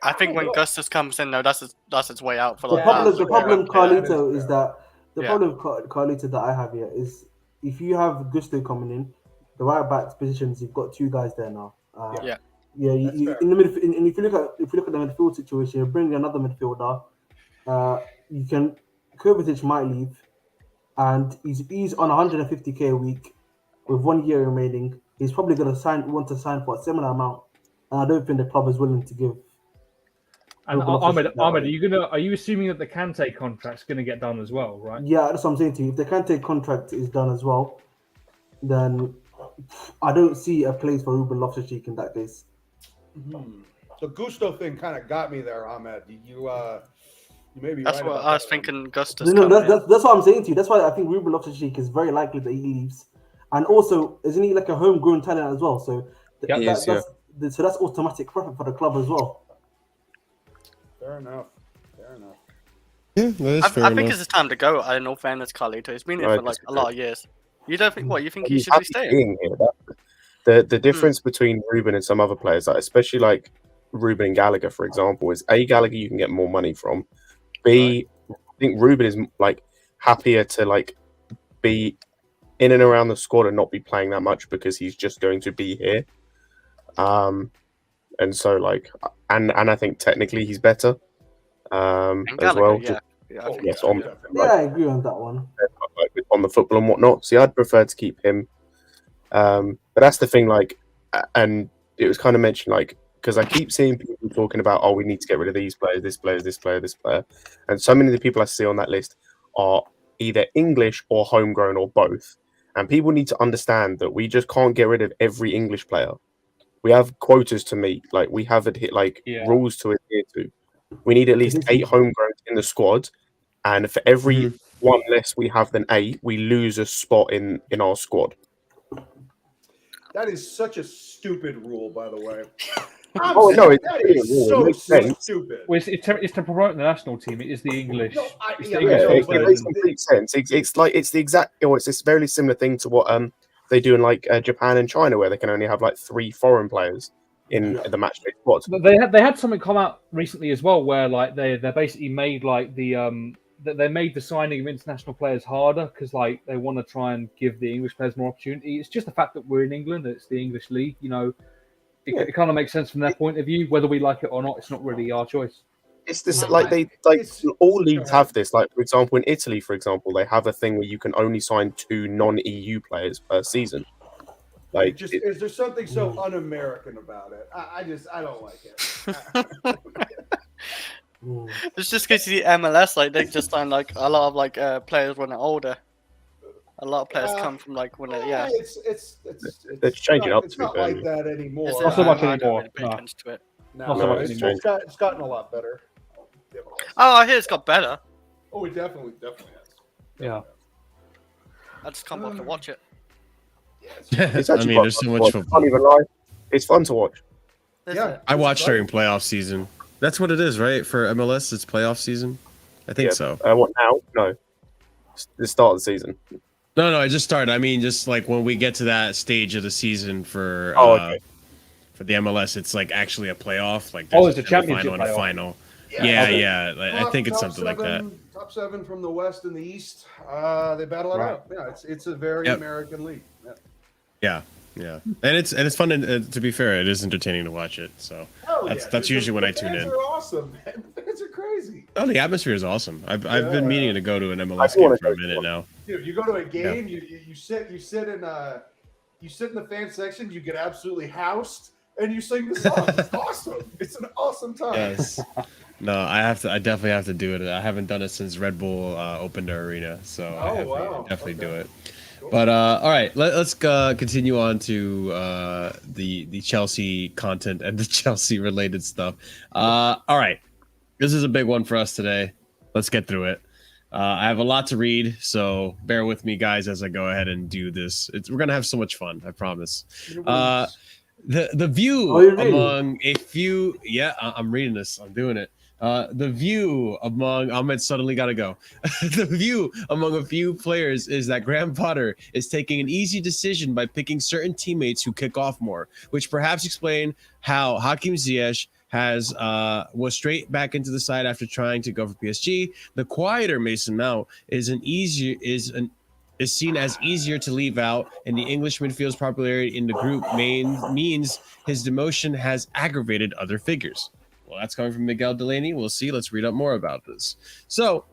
I think when Gustus comes in, though, that's his way out for the like problem. that. The problem, Carlito, is that problem, Carlito, that I have here is if you have Gusto coming in, the right back positions, you've got 2 guys there now. Yeah. You, in the midfield, and if you look at the midfield situation, you bring another midfielder. You can. Kovacic might leave, and he's on 150k a week with 1 year remaining. He's probably going to want to sign for a similar amount, and I don't think the club is willing to give. And Ahmed, are you assuming that the Kante contract's going to get done as well, right? Yeah, that's what I'm saying to you. If the Kante contract is done as well, then I don't see a place for Ruben Loftus-Cheek in that case. The Gusto thing kind of got me there, Ahmed. You may be that's right. What I was thinking. Gustus. That's what I'm saying to you. That's why I think Ruben Loftus-Cheek is very likely that he leaves, and also isn't he like a homegrown talent as well? So so that's automatic profit for the club as well. Fair enough. Yeah, that is fair I think it's time to go. In all fairness, Carlito, he's been here for like a lot of years. You don't think what? You think he should be staying? The difference between Ruben and some other players, like especially like Ruben and Gallagher, for example, is A, Gallagher you can get more money from. B, I think Ruben is like happier to like be in and around the squad and not be playing that much because he's just going to be here. And so like, and I think technically he's better as well. I agree on that one. On the football and whatnot. See, I'd prefer to keep him. But that's the thing, like, and it was kind of mentioned, like, because I keep seeing people talking about, oh, we need to get rid of these players, this player, this player, this player. And so many of the people I see on that list are either English or homegrown or both. And people need to understand that we just can't get rid of every English player. We have quotas to meet. Like, we have rules to adhere to. We need at least 8 homegrown in the squad. And for every one less we have than 8, we lose a spot in our squad. That is such a stupid rule, by the way. That is so stupid. Well, it's to promote the national team. It is the English. It makes complete sense. It's the exact. It's this very similar thing to what they do in like Japan and China, where they can only have like 3 foreign players. in the match day squad. But they had something come out recently as well, where like they basically made like that they made the signing of international players harder because like they want to try and give the English players more opportunity. It's just the fact that we're in England, it's the English league, you know. It kind of makes sense from their point of view, whether we like it or not. It's not really our choice. It's this like all leagues have this. Like for example, in Italy, for example, they have a thing where you can only sign 2 non-EU players per season. Like, is there something so un-American about it? I don't like it. It's just because the MLS, like they just sign like a lot of like players when they're older. A lot of players come from like when they're it's changing up. It's not like that anymore. It's not so much anymore. It's gotten a lot better. Oh, I hear it's got better. Oh, it definitely has. Yeah. I just can't bother to watch it. It's I mean, there's so much football. I can't even lie. It's fun to watch. I watch during playoff season. That's what it is, right? For MLS, it's playoff season. I think so. What now? No, it's the start of the season. No, I just started. I mean, just like when we get to that stage of the season for for the MLS, it's like actually a playoff. Like there's a championship final and a final. Yeah, yeah. I think it's something like that. Top 7 from the West and the East. They battle it out. Yeah, it's a very American league. Yeah, and it's fun. To be fair, it is entertaining to watch it. So that's usually when I tune in. Fans are awesome, man. Fans are crazy. Oh, the atmosphere is awesome. I've been meaning to go to an MLS game for a minute now. Dude, you go to a game, you sit in the fan section, you get absolutely housed, and you sing the song. It's awesome. It's an awesome time. Yes. No, I definitely have to do it. I haven't done it since Red Bull opened our arena, so I have to definitely do it. Cool. But all right, let's continue on to the Chelsea content and the Chelsea related stuff. All right, this is a big one for us today. Let's get through it. I have a lot to read, so bear with me, guys, as I go ahead and do this. We're gonna have so much fun, I promise. The View among a few, I'm reading this. I'm doing it. The View among Ahmed suddenly got to go. The View among a few players is that Graham Potter is taking an easy decision by picking certain teammates who kick off more, which perhaps explain how Hakim Ziyech was straight back into the side after trying to go for PSG. The quieter Mason Mount is seen as easier to leave out, and the English midfield's popularity in the group means his demotion has aggravated other figures. Well, that's coming from Miguel Delaney. We'll see. Let's read up more about this. So,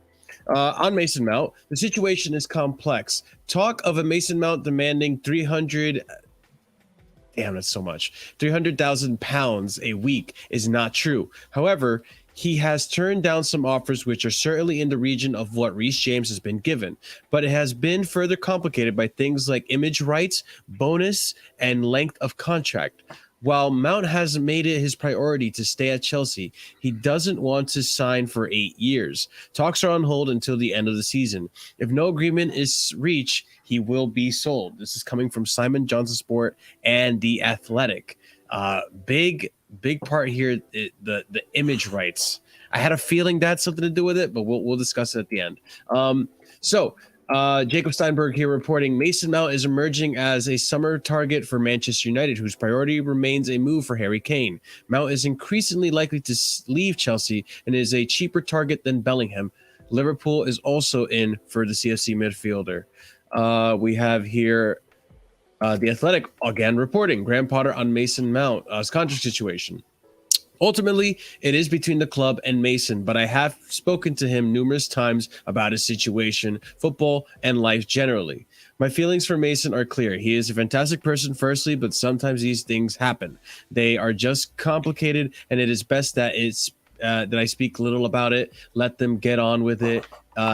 on Mason Mount, the situation is complex. Talk of a Mason Mount demanding 300,000 pounds a week is not true. However, he has turned down some offers which are certainly in the region of what Reece James has been given, but it has been further complicated by things like image rights, bonus, and length of contract. While Mount has made it his priority to stay at Chelsea, he doesn't want to sign for 8 years. Talks are on hold until the end of the season. If no agreement is reached, he will be sold. This is coming from Simon Johnson Sport and The Athletic. Big part here, the image rights. I had a feeling that's something to do with it, but we'll discuss it at the end. Jacob Steinberg here reporting Mason Mount is emerging as a summer target for Manchester United, whose priority remains a move for Harry Kane. Mount is increasingly likely to leave Chelsea and is a cheaper target than Bellingham. Liverpool is also in for the CFC midfielder. We have here The Athletic again reporting Graham Potter on Mason Mount's contract situation. Ultimately, it is between the club and Mason, but I have spoken to him numerous times about his situation, football, and life generally. My feelings for Mason are clear. He is a fantastic person, firstly, but sometimes these things happen. They are just complicated, and it is best that that I speak little about it. Let them get on with it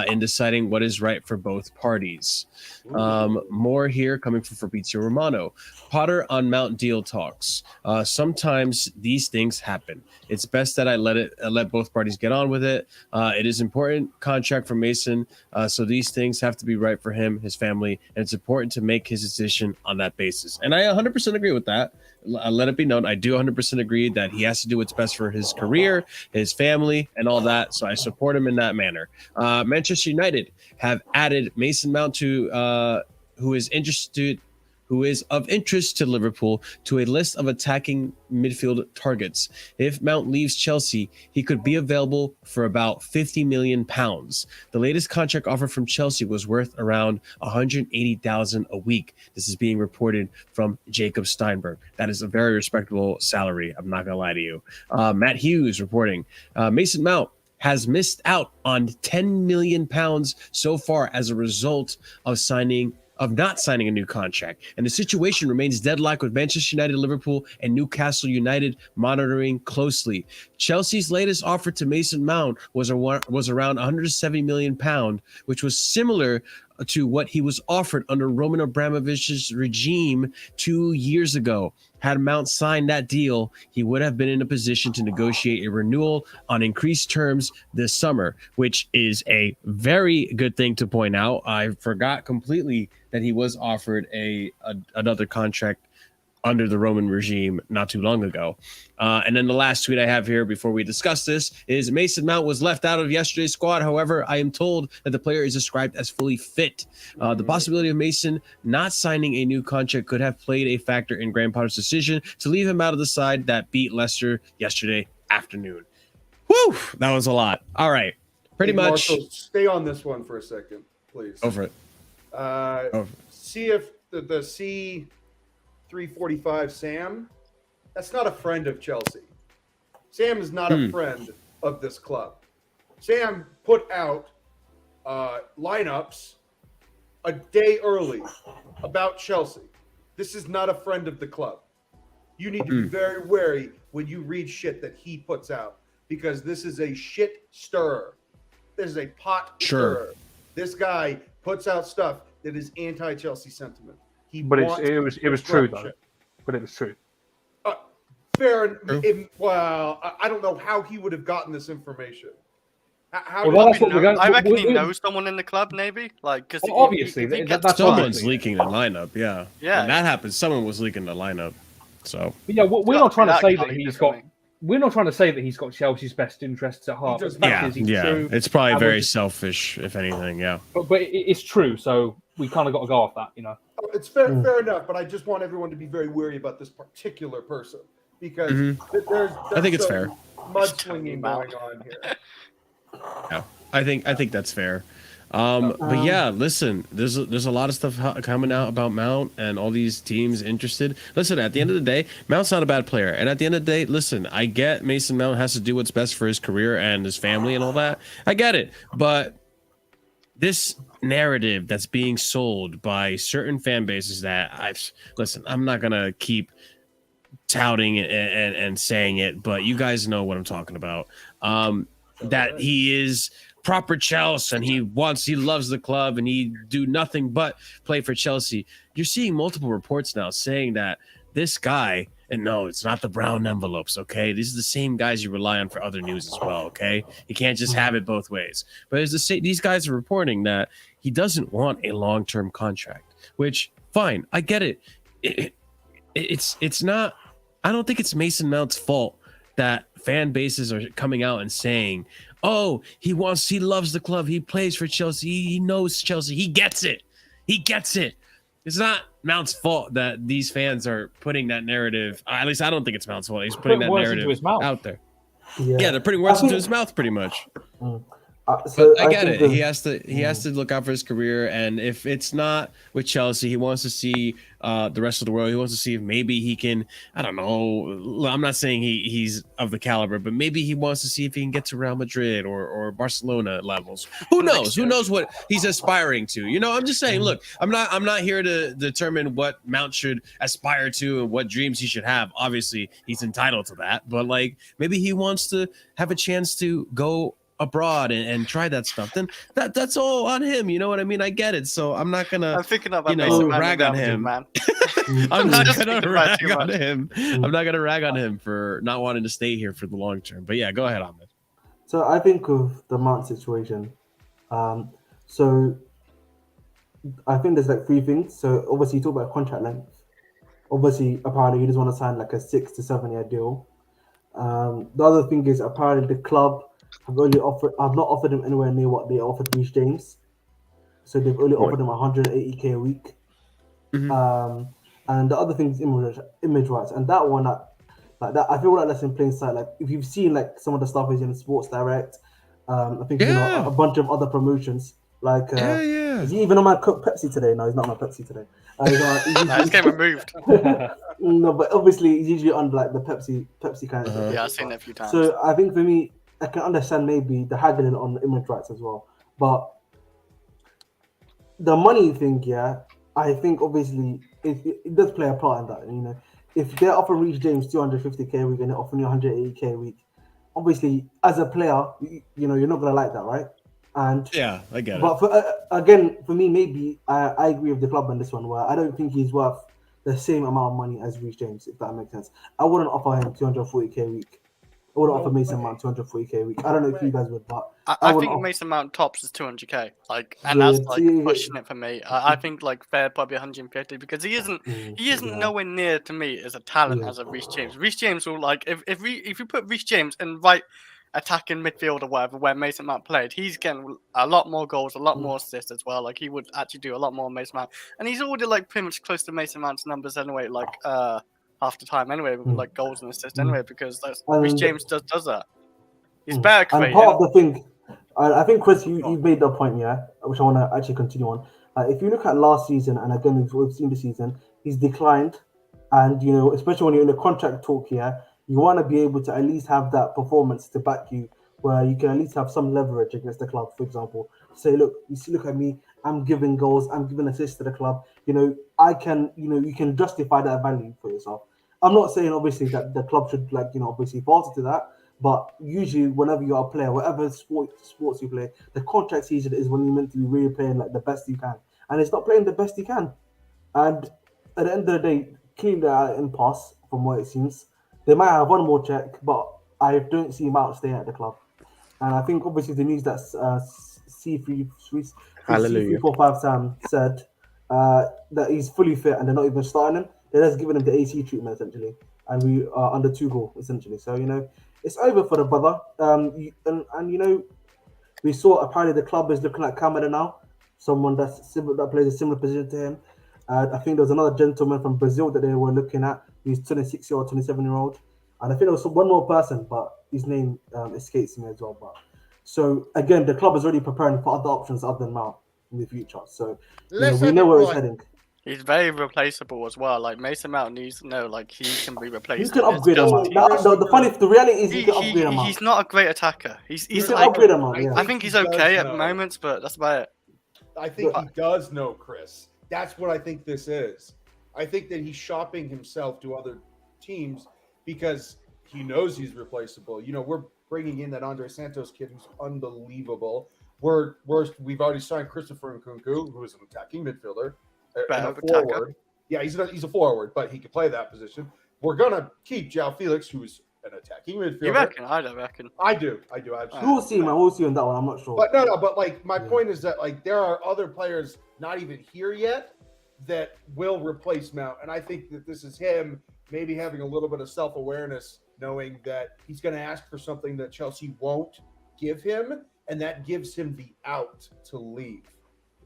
in deciding what is right for both parties. More here coming from Fabrizio Romano. Potter on Mount deal talks. Sometimes these things happen. It's best that I let both parties get on with it. It is important contract for Mason, so these things have to be right for him, his family, and it's important to make his decision on that basis. And I 100% agree with that. Let it be known, I do 100% agree that he has to do what's best for his career, his family, and all that. So I support him in that manner. Manchester United have added Mason Mount to who is interested who is of interest to Liverpool, to a list of attacking midfield targets. If Mount leaves Chelsea, he could be available for about £50 million. The latest contract offer from Chelsea was worth around $180,000 a week. This is being reported from Jacob Steinberg. That is a very respectable salary. I'm not going to lie to you. Matt Hughes reporting, Mason Mount has missed out on £10 million so far as a result of not signing a new contract. And the situation remains deadlocked with Manchester United, Liverpool, and Newcastle United monitoring closely. Chelsea's latest offer to Mason Mount was around £170 million, which was similar to what he was offered under Roman Abramovich's regime 2 years ago. Had Mount signed that deal, he would have been in a position to negotiate a renewal on increased terms this summer, which is a very good thing to point out. I forgot completely that he was offered another contract under the Roman regime not too long ago. And then the last tweet I have here before we discuss this is Mason Mount was left out of yesterday's squad. However, I am told that the player is described as fully fit. The possibility of Mason not signing a new contract could have played a factor in Graham Potter's decision to leave him out of the side that beat Leicester yesterday afternoon. Woo! That was a lot. All right. Pretty much. Marshall, stay on this one for a second, please. Over it. See if the C345 Sam, that's not a friend of Chelsea. Sam is not a friend of this club. Sam put out lineups a day early about Chelsea. This is not a friend of the club. You need to be very wary when you read shit that he puts out, because this is a shit stirrer. This is a pot stirrer. This guy puts out stuff that is anti-Chelsea sentiment. But it was true though. But it was true. Fair. Well, I don't know how he would have gotten this information. I reckon he knows someone in the club, maybe. Like, because obviously, someone's leaking the lineup. Yeah. When that happened, someone was leaking the lineup. So yeah, we're not trying to say that he's got. We're not trying to say that he's got Chelsea's best interests at heart. True. It's probably very selfish, if anything. Yeah. But it's true. So we kind of got to go off that, you know. It's fair enough, but I just want everyone to be very wary about this particular person, because there's I think it's fair. Mudslinging going on here. Yeah, I think that's fair. But yeah, listen, there's a lot of stuff coming out about Mount and all these teams interested. Listen, at the end of the day, Mount's not a bad player, and at the end of the day, listen, I get Mason Mount has to do what's best for his career and his family and all that. I get it, but this narrative that's being sold by certain fan bases I'm not gonna keep touting it and saying it, but you guys know what I'm talking about. That he is proper Chelsea and he loves the club and he do nothing but play for Chelsea. You're seeing multiple reports now saying that this guy, and no, it's not the brown envelopes, okay? These are the same guys you rely on for other news as well, okay? You can't just have it both ways. But these guys are reporting that he doesn't want a long-term contract, which, fine, I get it. It's not, I don't think it's Mason Mount's fault that fan bases are coming out and saying, oh, he loves the club, he plays for Chelsea, he knows Chelsea, he gets it. It's not Mount's fault that these fans are putting that narrative, at least I don't think it's Mount's fault, he's putting that narrative out there. Yeah, they're putting words into his mouth pretty much. But I get it. He has to look out for his career, and if it's not with Chelsea, he wants to see the rest of the world. He wants to see if maybe he can. I don't know. I'm not saying he's of the caliber, but maybe he wants to see if he can get to Real Madrid or Barcelona levels. Who knows? Who knows what he's aspiring to? You know, I'm just saying. Look, I'm not here to determine what Mount should aspire to and what dreams he should have. Obviously, he's entitled to that, but like maybe he wants to have a chance to go abroad and try that stuff, then that's all on him. You know what I mean? I get it. So I'm not gonna rag on him. Man. I'm not gonna rag on him. I'm not gonna rag on him for not wanting to stay here for the long term. But yeah, go ahead, Ahmed. So I think of the Mount situation. So I think there's like three things. So obviously you talk about contract length. Obviously, apparently he doesn't want to sign like a 6 to 7 year deal. The other thing is apparently the club have not offered him anywhere near what they offered Reece James. So they've only offered him 180k a week. and the other thing is image rights, and that one, like that, I feel like that's in plain sight. Like if you've seen like some of the stuff is in Sports Direct, I think a bunch of other promotions. Like is he even on my Pepsi today? No, he's not on my Pepsi today. He's getting removed. No, but obviously he's usually on like the Pepsi kind of thing. Yeah, I've seen it a few times. So I think for me, I can understand maybe the haggling on the image rights as well, but the money thing, yeah, I think obviously it does play a part in that. You know, if they're offering Reece James 250k a week and they're offering you 180k a week, obviously as a player, you know, you're not gonna like that, right? And yeah, I get it. But again, for me, maybe I agree with the club on this one, where I don't think he's worth the same amount of money as Reece James, if that makes sense. I wouldn't offer him 240k a week. I wouldn't offer Mason Mount 240k a week. I don't know if you guys would, but I think Mason Mount tops is 200k. Like, and that's like pushing it for me. I think like fair probably 150 because he isn't nowhere near to me as a talent as a Reece James. Reece James will like if you put Reece James in right attacking midfield or whatever where Mason Mount played, he's getting a lot more goals, a lot more assists as well. Like he would actually do a lot more Mason Mount, and he's already like pretty much close to Mason Mount's numbers anyway. Like half the time anyway, with like goals and assists anyway, because that's Reece James does that. He's better creating. And part of the thing, I think Chris, you made the point, yeah, which I want to actually continue on. If you look at last season, and again we've seen this season, he's declined, and you know, especially when you're in a contract talk here, you want to be able to at least have that performance to back you, where you can at least have some leverage against the club. For example, say, look, look at me, I'm giving goals, I'm giving assists to the club. You know, I can, you know, you can justify that value for yourself. I'm not saying obviously that the club should like, you know, obviously falter to that, but usually whenever you're a player, whatever sports you play, the contract season is when you're meant to be really playing like the best you can, and it's not playing the best you can. And at the end of the day, clearly they're at impasse from what it seems. They might have one more check, but I don't see Mount staying at the club. And I think obviously the news that C345 Sam said that he's fully fit and they're not even starting him. They're just giving him the AC treatment essentially, and we are under 2-goal essentially. So you know, it's over for the brother. And you know, we saw apparently the club is looking at Canada now, someone that plays a similar position to him. I think there was another gentleman from Brazil that they were looking at. He's 26-year-old, 27-year-old, and I think there was one more person, but his name escapes me as well. But so again, the club is already preparing for other options other than Mount in the future. So you know, we know where it's heading. He's very replaceable as well. Like Mason Mount needs to know, like he can be replaced. You can upgrade him. The reality is you can upgrade him. He's not a great attacker. He's like upgrade him. I think he's okay at moments, but that's about it. I think he does know, Chris. That's what I think this is. I think that he's shopping himself to other teams because he knows he's replaceable. You know, we're bringing in that Andre Santos kid who's unbelievable. We've already signed Christopher Nkunku, who is an attacking midfielder. And a forward. Yeah, he's a forward, but he can play that position. We're gonna keep João Felix, who's an attacking midfielder. You reckon? I don't reckon. I do. Absolutely. We'll see, man. We'll see on that one. I'm not sure. But no. But like, my point is that like there are other players not even here yet that will replace Mount, and I think that this is him maybe having a little bit of self-awareness, knowing that he's going to ask for something that Chelsea won't give him, and that gives him the out to leave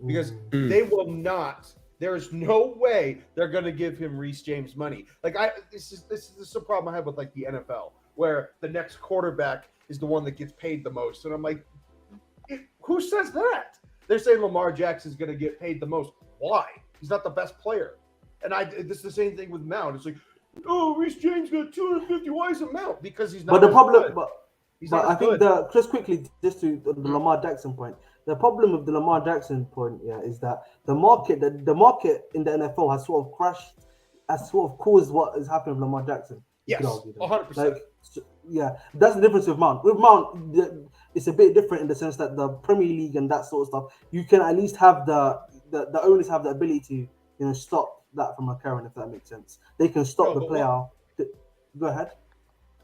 because they will not. There's no way they're going to give him Reece James money. Like this is a problem I have with like the NFL, where the next quarterback is the one that gets paid the most, and I'm like, who says that? They're saying Lamar Jackson's going to get paid the most. Why? He's not the best player. And this is the same thing with Mount. It's like, oh, Reece James got 250. Why is it Mount? Because he's not. But the problem, good. but I think just quickly, just to the Lamar Jackson point. The problem with the Lamar Jackson point, is that the market in the NFL has sort of crashed, has sort of caused what is happening with Lamar Jackson. Yes, 100%. Like, that's the difference with Mount. With Mount, it's a bit different in the sense that the Premier League and that sort of stuff, you can at least have the owners have the ability to, stop that from occurring, if that makes sense. They can stop the player. Go ahead.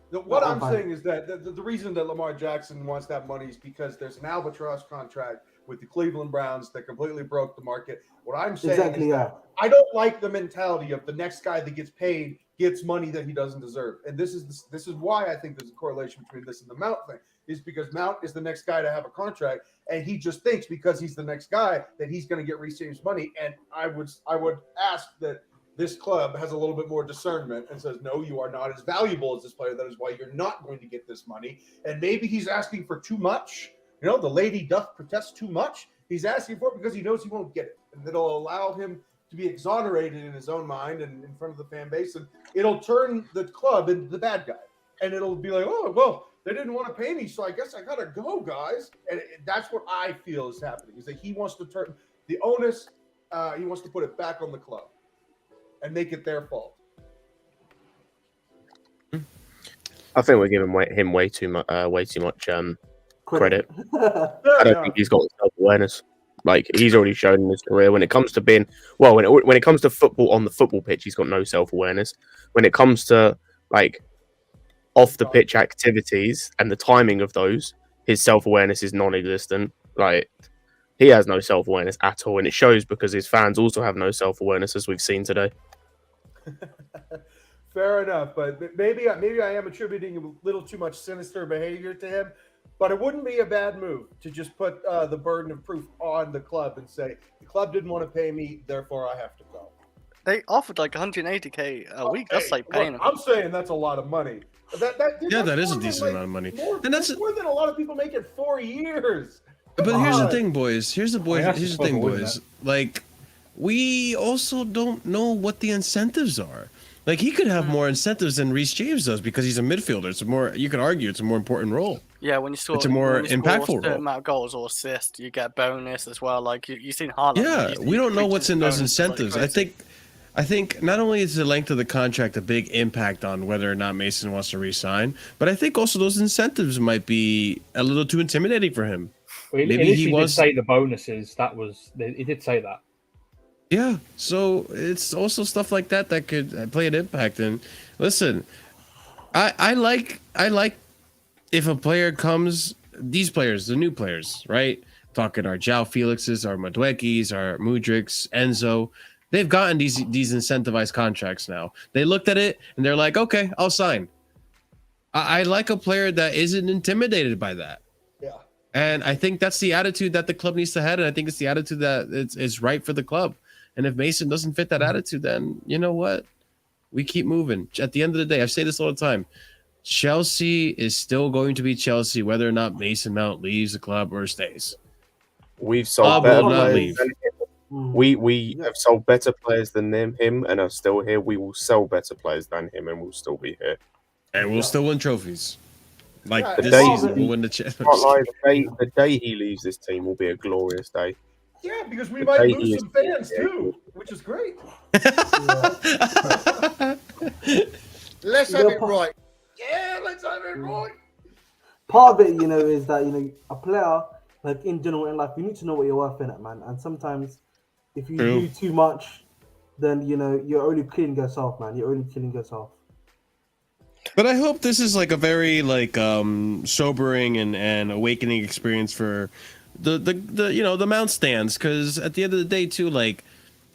What I'm saying is that the reason that Lamar Jackson wants that money is because there's an albatross contract with the Cleveland Browns that completely broke the market. What I'm saying is that I don't like the mentality of the next guy that gets paid gets money that he doesn't deserve. And this is why I think there's a correlation between this and the Mount thing, is because Mount is the next guy to have a contract, and he just thinks because he's the next guy that he's going to get Reece James money. And I would ask that this club has a little bit more discernment and says, no, you are not as valuable as this player. That is why you're not going to get this money. And maybe he's asking for too much. You know, the lady doth protest too much. He's asking for it because he knows he won't get it. And it'll allow him to be exonerated in his own mind and in front of the fan base. And it'll turn the club into the bad guy. And it'll be like, oh, well, they didn't want to pay me, so I guess I got to go, guys. And that's what I feel is happening, is that he wants to turn the onus, he wants to put it back on the club and make it their fault. I think we're giving him way too much credit. I don't think he's got self-awareness. Like, he's already shown in his career when it comes to being when it comes to football on the football pitch, he's got no self-awareness. When it comes to like off the pitch activities and the timing of those, his self-awareness is non-existent. Like, he has no self-awareness at all, and it shows because his fans also have no self-awareness, as we've seen today. Fair enough, but maybe I am attributing a little too much sinister behavior to him. But it wouldn't be a bad move to just put the burden of proof on the club and say, the club didn't want to pay me, therefore I have to go. They offered like 180K a week. That's like paying them. I'm saying that's a lot of money. That is a decent amount of money. And that's more than a lot of people make in 4 years. But here's the thing, boys. Here's the thing, boys. Like, we also don't know what the incentives are. Like, he could have more incentives than Reece James does because he's a midfielder. It's you could argue it's a more important role. Yeah, when you score, it's a more impactful a certain role. amount of goals or assists, you get bonus as well. Like you've seen Haaland. Yeah, we don't know what's in those incentives. I think not only is the length of the contract a big impact on whether or not Mason wants to re-sign, but I think also those incentives might be a little too intimidating for him. Well, Maybe he did say the bonuses. He did say that. Yeah, so it's also stuff like that that could play an impact. And listen, I like if a player comes, these players, the new players, right? Talking our João Felixes, our Maduekis, our Mudriks, Enzo, they've gotten these incentivized contracts now. They looked at it and they're like, okay, I'll sign. I like a player that isn't intimidated by that. Yeah. And I think that's the attitude that the club needs to have, and I think it's the attitude that it's right for the club. And if Mason doesn't fit that attitude, then you know what? We keep moving. At the end of the day, I say this all the time. Chelsea is still going to be Chelsea, whether or not Mason Mount leaves the club or stays. We've sold better players than him. We have sold better players than him and are still here. We will sell better players than him and we'll still be here. And we'll still win trophies. Like the this day, season, we'll win the championship. The day he leaves this team will be a glorious day. Yeah, because we might lose some fans too, which is great. Let's have it right. Yeah, let's have it right. Part of it, is that, a player, like in general in life, you need to know what you're worth in it, man. And sometimes if you do too much, then, you're only killing yourself, man. You're only killing yourself. But I hope this is like a very sobering and awakening experience for the Mount stands, because at the end of the day too, like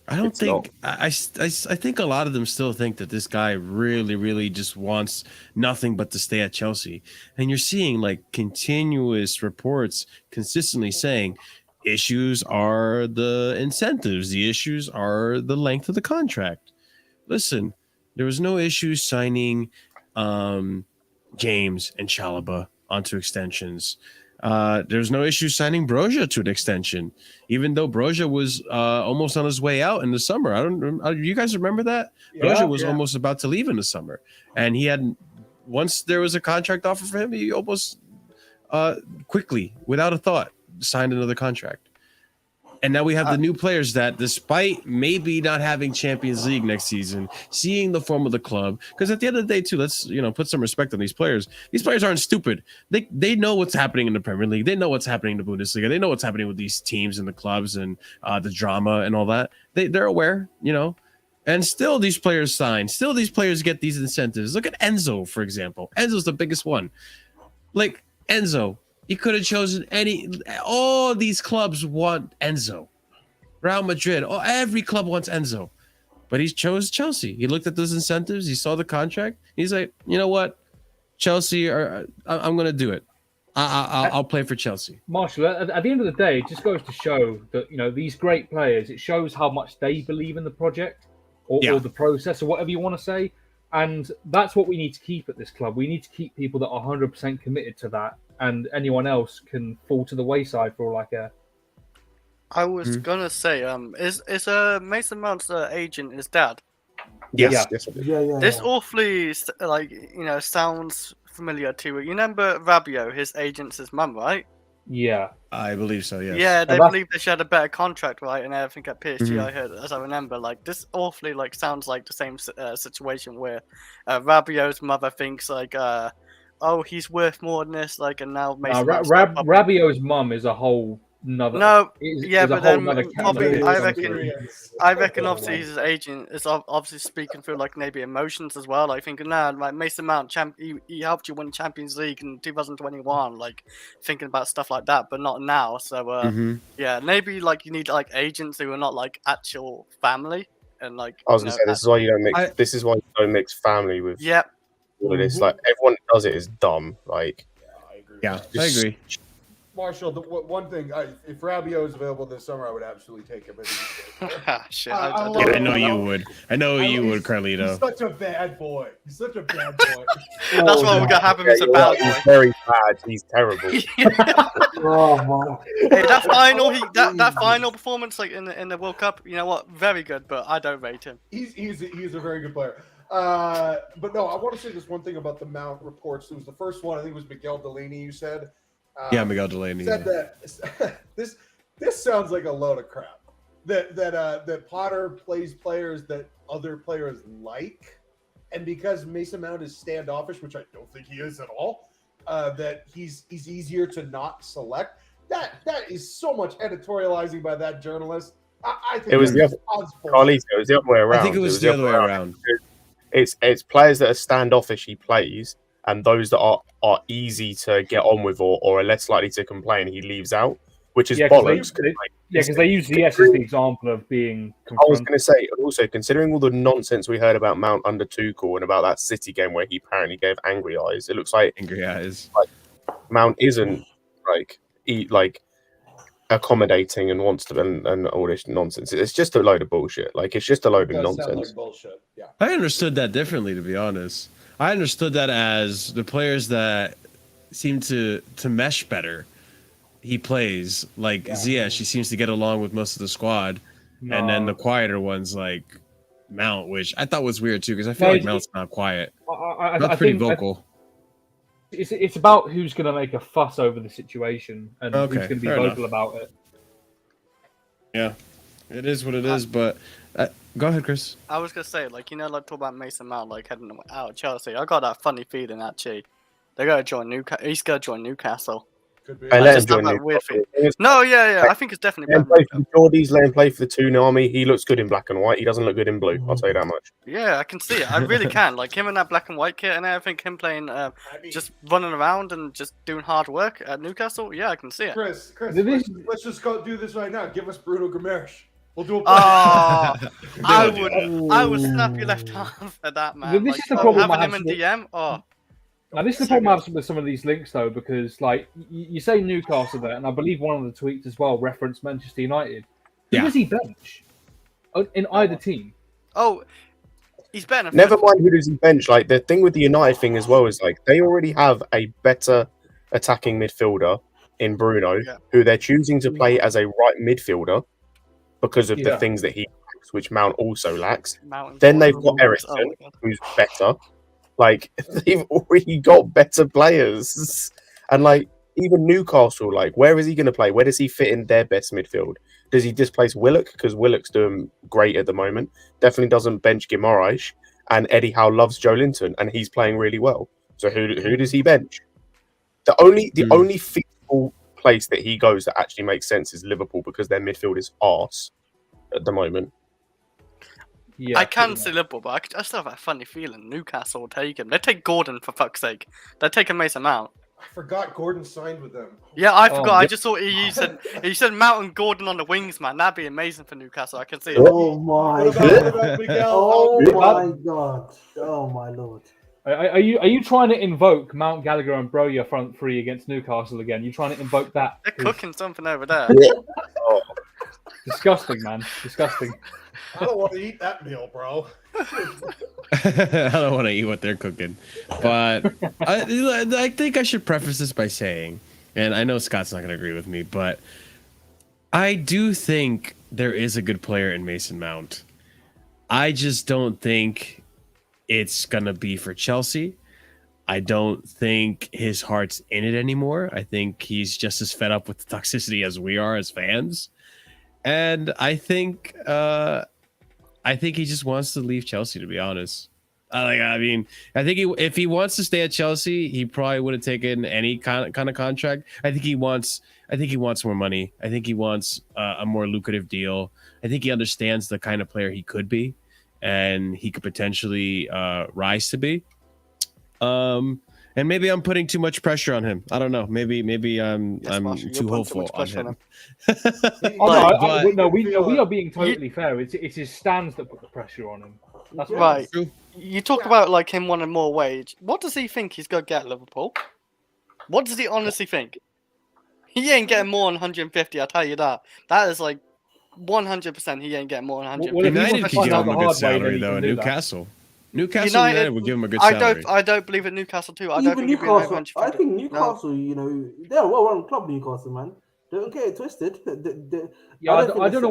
I think a lot of them still think that this guy really just wants nothing but to stay at Chelsea. And you're seeing like continuous reports consistently saying issues are the incentives, the issues are the length of the contract. Listen, there was no issue signing James and Chalobah onto extensions. There's no issue signing Broja to an extension, even though Broja was almost on his way out in the summer. You guys remember that? Yeah, Broja was almost about to leave in the summer, and he had, once there was a contract offer for him, he almost quickly, without a thought, signed another contract. And now we have the new players that, despite maybe not having Champions League next season, seeing the form of the club, because at the end of the day, too, let's put some respect on these players. These players aren't stupid. They know what's happening in the Premier League. They know what's happening in the Bundesliga. They know what's happening with these teams and the clubs and the drama and all that. They're aware, And still, these players sign. Still, these players get these incentives. Look at Enzo, for example. Enzo's the biggest one. Like Enzo. He could have chosen all these clubs want Enzo. Real Madrid, every club wants Enzo. But he chose Chelsea. He looked at those incentives. He saw the contract. He's like, you know what? Chelsea, I'm going to do it. I'll play for Chelsea. Marshall, at the end of the day, it just goes to show that, these great players, it shows how much they believe in the project or the process or whatever you want to say. And that's what we need to keep at this club. We need to keep people that are 100% committed to that, and anyone else can fall to the wayside for all I care. I was gonna say, is Mason Mount's agent his dad? Yes. Yeah. This awfully sounds familiar to you. You remember Rabiot, his agent's his mum, right? Yeah, I believe so. Yes. Yeah, they believe that she had a better contract, right? And everything at PSG, I heard, as I remember. Like this, awfully sounds like the same situation where Rabiot's mother thinks oh, he's worth more than this, and now Mason. Rabiot's mum is a whole nother. But then probably I reckon obviously his agent is obviously speaking through maybe emotions as well. Thinking Mason Mount, he helped you win Champions League in 2021, thinking about stuff like that, but not now. So maybe you need agents who are not actual family, and I was gonna say this is why you don't mix. This is why you don't mix family with. Yep. All of this, everyone that does it is dumb. I agree. Yeah, I agree. Marshall, one thing, if Rabiot is available this summer, I would absolutely take him. Shit, I know you would. I know you would, Carlito. He's such a bad boy. He's such a bad boy. That's what we're gonna have him as a bad boy. He's very bad. He's terrible. Hey, that final performance in the World Cup, you know what? Very good, but I don't rate him. He's a very good player. But no, I want to say this one thing about the Mount reports. It was the first one. I think it was Miguel Delaney. You said. Miguel Delaney said that this sounds like a load of crap. That Potter plays players that other players like, and because Mason Mount is standoffish, which I don't think he is at all, that he's easier to not select. That is so much editorializing by that journalist. I think it was the other. Carlito, it was the other way around. I think it was the other way around. It's players that are standoffish he plays, and those that are easy to get on with or are less likely to complain he leaves out, which is bollocks. Because they use the S as the example of being confronted. I was going to say, also, considering all the nonsense we heard about Mount under Tuchel and about that City game where he apparently gave angry eyes, it looks like angry eyes. Mount isn't accommodating and wants to and all this nonsense. It's just a load of bullshit. It's just a load of nonsense. Like bullshit. Yeah. I understood that differently, to be honest. I understood that as the players that seem to mesh better. He plays Ziyech. He seems to get along with most of the squad, and then the quieter ones like Mount, which I thought was weird too because I feel like Mount's not quiet. Mount's pretty vocal. It's about who's going to make a fuss over the situation and who's going to be vocal about it. Yeah, it is what it is. But go ahead, Chris. I was gonna say, talk about Mason Mount, heading out of Chelsea. I got that funny feeling actually. They're gonna join Newcastle. He's gonna join Newcastle. Could be. Let him join No, yeah. I think it's definitely better. Play for the Geordies, let him play for the Toon Army. He looks good in black and white. He doesn't look good in blue. I'll tell you that much. Yeah, I can see it. I really can. Him in that black and white kit and everything, him playing, just running around and just doing hard work at Newcastle. Yeah, I can see it. Chris, let's just go do this right now. Give us Bruno Gomes. We'll do a play. I would snap your left arm for that, man. This is the problem having him in DM. Now, this is the problem I have with some of these links, though, because you say Newcastle there, and I believe one of the tweets as well referenced Manchester United. Who does he bench in either team? Oh, he's better. Never mind who does he bench. The thing with the United thing as well is they already have a better attacking midfielder in Bruno, who they're choosing to play as a right midfielder because of the things that he lacks, which Mount also lacks. Then they've got Eriksen, who's better. They've already got better players. And even Newcastle, where is he going to play? Where does he fit in their best midfield? Does he displace Willock? Because Willock's doing great at the moment. Definitely doesn't bench Guimaraes. And Eddie Howe loves Joe Linton, and he's playing really well. So who does he bench? The only feasible place that he goes that actually makes sense is Liverpool because their midfield is arse at the moment. Yeah, I can see Liverpool, but I still have a funny feeling Newcastle will take him. They take Gordon for fuck's sake. They're taking Mason Mount. I forgot Gordon signed with them. Yeah, I forgot. I just thought he said Mount and Gordon on the wings, man. That'd be amazing for Newcastle. I can see it. Oh my god! Oh my god! Oh my lord! Are you trying to invoke Mount Gallagher and Broja front three against Newcastle again? You trying to invoke that? They're cooking something over there. Disgusting, man. Disgusting. I don't want to eat that meal, bro. I don't want to eat what they're cooking, but I think I should preface this by saying, and I know Scott's not going to agree with me, but I do think there is a good player in Mason Mount. I just don't think it's going to be for Chelsea. I don't think his heart's in it anymore. I think he's just as fed up with the toxicity as we are as fans. And I think he just wants to leave Chelsea, to be honest. I think if he wants to stay at Chelsea, he probably would have taken any kind of contract. I think he wants more money. I think he wants a more lucrative deal. I think he understands the kind of player he could be, and he could potentially rise to be. And maybe I'm putting too much pressure on him. I don't know. Maybe I'm too hopeful on him. We are being totally fair. It's his stands that put the pressure on him. That's right. You talk about like him wanting more wage. What does he think he's gonna get at Liverpool? What does he honestly think? He ain't getting more than 150. I'll tell you that. That is like 100%. He ain't getting more than 150. United could give him a good salary though. At Newcastle. United would give him a good salary. I don't believe in Newcastle too. I think Newcastle, you know, they're a well-run club, Newcastle, man. Don't get it twisted. I don't know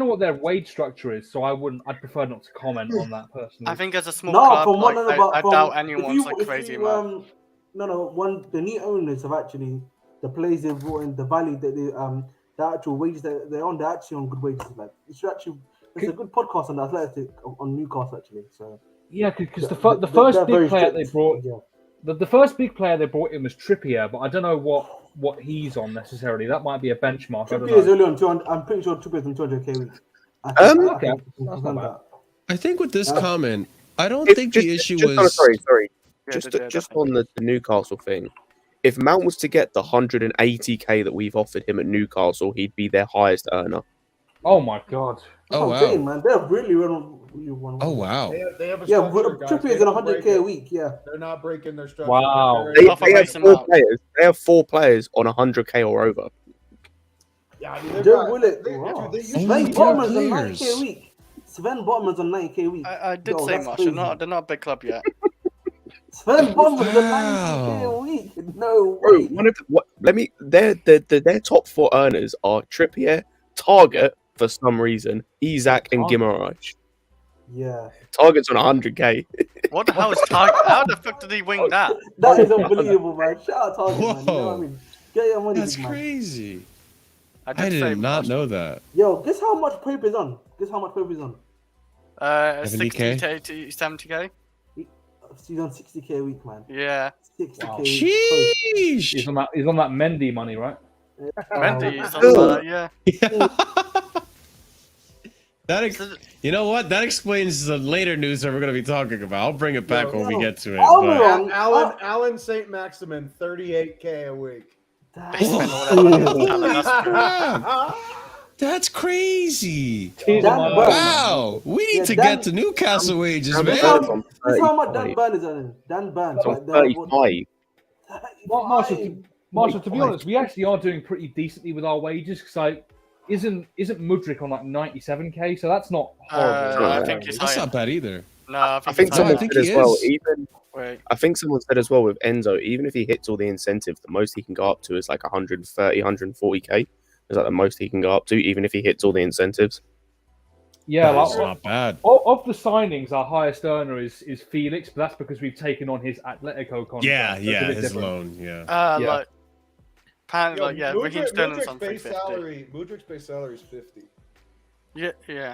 what their wage structure is, so I'd prefer not to comment on that personally. I think as a small club, I doubt anyone's crazy about. The new owners have actually the players they've brought in, the value that the actual wages that they're on, they're actually on good wages. Like it's a good podcast on Athletic on Newcastle actually. So yeah, because the first big player they brought, the first big player they brought in was Trippier, but I don't know what he's on necessarily. That might be a benchmark. Trippier is only on 200. I'm pretty sure Trippier's on 200k a week. I think with this comment, I don't think the issue was. Sorry. Just on the Newcastle thing. If Mount was to get the 180k that we've offered him at Newcastle, he'd be their highest earner. Oh my god! Oh wow, saying, man, they're really Oh wow! They have a Trippier's on 100k a week. Yeah, they're not breaking their structure. Wow, they have four players on 100k or over. Yeah, I mean, Sven Botman's on 90k a week. Sven Botman's on 90k a week. I did say Marshall. They're not a big club yet. Sven Botman's on 90k a week. No way. Their top four earners are Trippier, Target for some reason, Isak and Guimaraes. Yeah. Target's on 100k. What the hell is Target? How the fuck did he wing that? That is unbelievable, man. Shout out Target, man. You know what I mean? Get your money, that's man. crazy. I did not know that. Yo, guess how much Paper's on? 60k to 70k. He's on 60k a week, man. Yeah. 60k. Wow. Sheesh. He's on that Mendy money, right? Mendy is on that, yeah. You know what? That explains the later news that we're going to be talking about. I'll bring it back when we get to it. Alan St. Maximin, 38k a week. That's crazy. Wow. We need to get to Newcastle wages, man. That's how much Dan Burn is on. Dan Burn. 35. Marshall, to be honest, we actually are doing pretty decently with our wages because isn't Mudryk on like 97k, so that's not horrible. I think he's that's higher. not bad either. No, I think someone said as well. Wait. I think someone said as well with Enzo, even if he hits all the incentives, the most he can go up to is like 130, 140k. Is like the most he can go up to, even if he hits all the incentives. Yeah, that's not bad. Of the signings, our highest earner is Felix, but that's because we've taken on his Atletico contract. Yeah, his different. loan. Yeah. Raheem Sterling's on 350. Mudryk's base salary is 50. Yeah.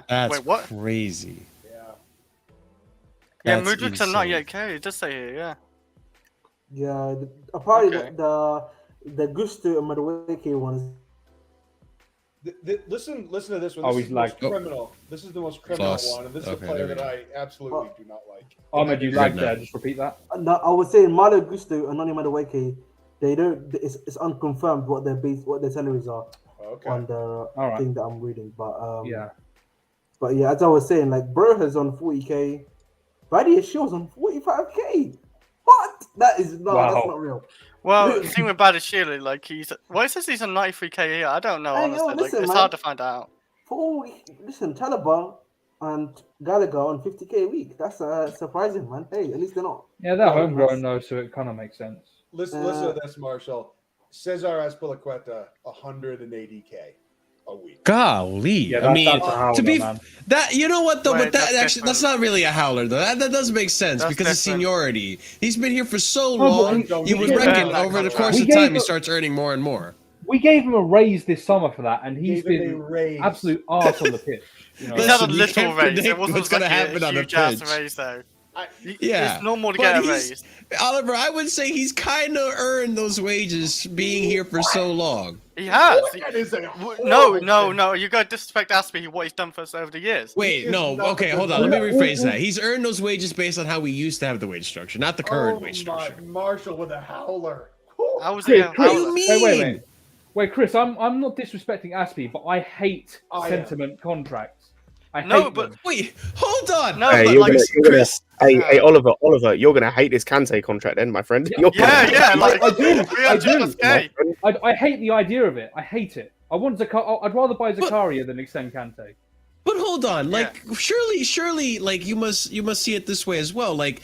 That's Wait, what? Crazy. Yeah, Mudryk's on 98k. It does say here, yeah. Yeah, apparently the Gusto and Madueke ones. Listen to this one. This is the most criminal. This is the most criminal one, and this is a player that I absolutely do not like. Ahmed, you lagged there. Just repeat that. No, I was saying Malo Gusto and Nani Madueke. They don't. It's unconfirmed what their salaries are on the thing that I'm reading. But as I was saying, like Broha's on 40k, Buddy Shaw's on 45k. What? That is no, Wow. that's not real. Well, the thing with Badiashile, like it says he's on 93k a year. I don't know, Hey, honestly. yo, listen, it's man. hard to find out. Listen, Chalobah and Gallagher on 50k a week. That's surprising, man. Hey, at least they're not. Yeah, they're homegrown though, so it kind of makes sense. Listen to this, Marshall. Cesar Azpilicueta, 180k a week. Golly, Yeah, I mean, that's a howler, to be man. that you know what though, Wait, but that that's actually that's not really a howler though. That does make sense That's because of different. seniority. He's been here for so but long. You would we- reckon Yeah, over the that course we of gave time he him- starts earning more and more. We gave him a raise this summer for that, and he's Gave him been a raise. absolute arse on the pitch. You know? He's had a Listen, you little can't raise. predict It wasn't what's gonna like a happen on the huge ass pitch. raise though. Yeah, It's normal to but get a he's- raise. Oliver, I would say he's kind of earned those wages being here for so long. He has. That is a No, horrible no, thing. no. You got to disrespect Aspie what he's done for us over the years. Wait, is no, not okay, the hold on. Let me good- rephrase that. He's earned those wages based on how we used to have the wage structure, not the current wage structure. Marshall with a howler. I was Chris, here. Chris, What do you mean? Wait, Chris, I'm not disrespecting Aspie, but I hate I am. sentiment contracts. I No, hate but them. Wait, hold on. No, Hey, but you're like gonna, you're gonna, Chris- hey, Oliver, you're gonna hate this Kante contract, then, my friend. You're yeah, like I do. 300+K. I hate the idea of it. I hate it. I'd rather buy Zakaria than extend Kante. But hold on, like surely, like you must see it this way as well. Like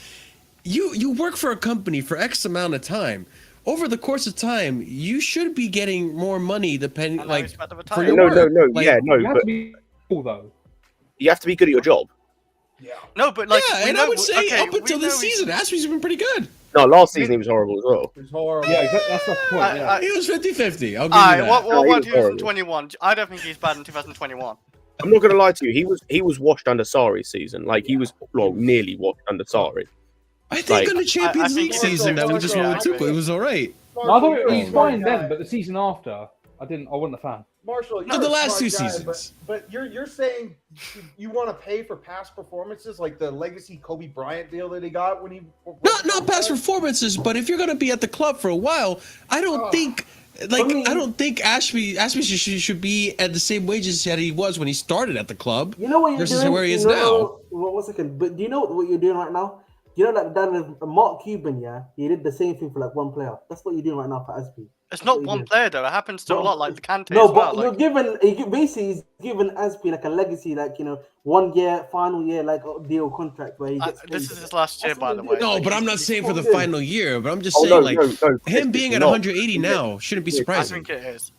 you work for a company for X amount of time. Over the course of time, you should be getting more money depending, And like now he's about to for retire. your No, work. no, Like, yeah, no, You have but to be cool though. you have to be good at your job. Yeah. No, but like yeah, we and know, I would say okay, up until we this know he's- season, Aspie's been pretty good. No, last season he was horrible as well. It's horrible. Yeah, that's the point. Yeah. He was 50-50. I'll give Alright, you that. what No, he was 2021? I don't think he's bad in 2021. I'm not gonna lie to you. He was washed under Sarri's season. Like he was nearly washed under Sarri. I think like- on the Champions I League think season that we just won with Marshall, Tuchel, it was all right. No, I thought it was Marshall, fine you're a then, smart but the season after, I wasn't a fan. Marshall, No, you're the a last smart two guy, seasons. But you're saying you want to pay for past performances like the legacy Kobe Bryant deal that he got when he Not past performances, but if you're gonna be at the club for a while, I don't think. Like I don't think Ashby should be at the same wages that he was when he started at the club. You know what you're versus doing? where he is You now. know, well, 1 second. But do you know what you're doing right now? You know that with Mark Cuban, yeah? He did the same thing for like one player. That's what you're doing right now for Aspie. It's not what you one do. player though. It happens to a lot, like the Kante No, as well. but you're Like, given basically he's given Aspie like a legacy, like 1 year, final year, like deal contract where he gets. this paid. is his last year, That's by what the he way. did. No, Like, but I'm not he's- saying for the good. final year. But I'm just Oh, saying, no, like no, him being at not. 180 now shouldn't be I surprising. think it is.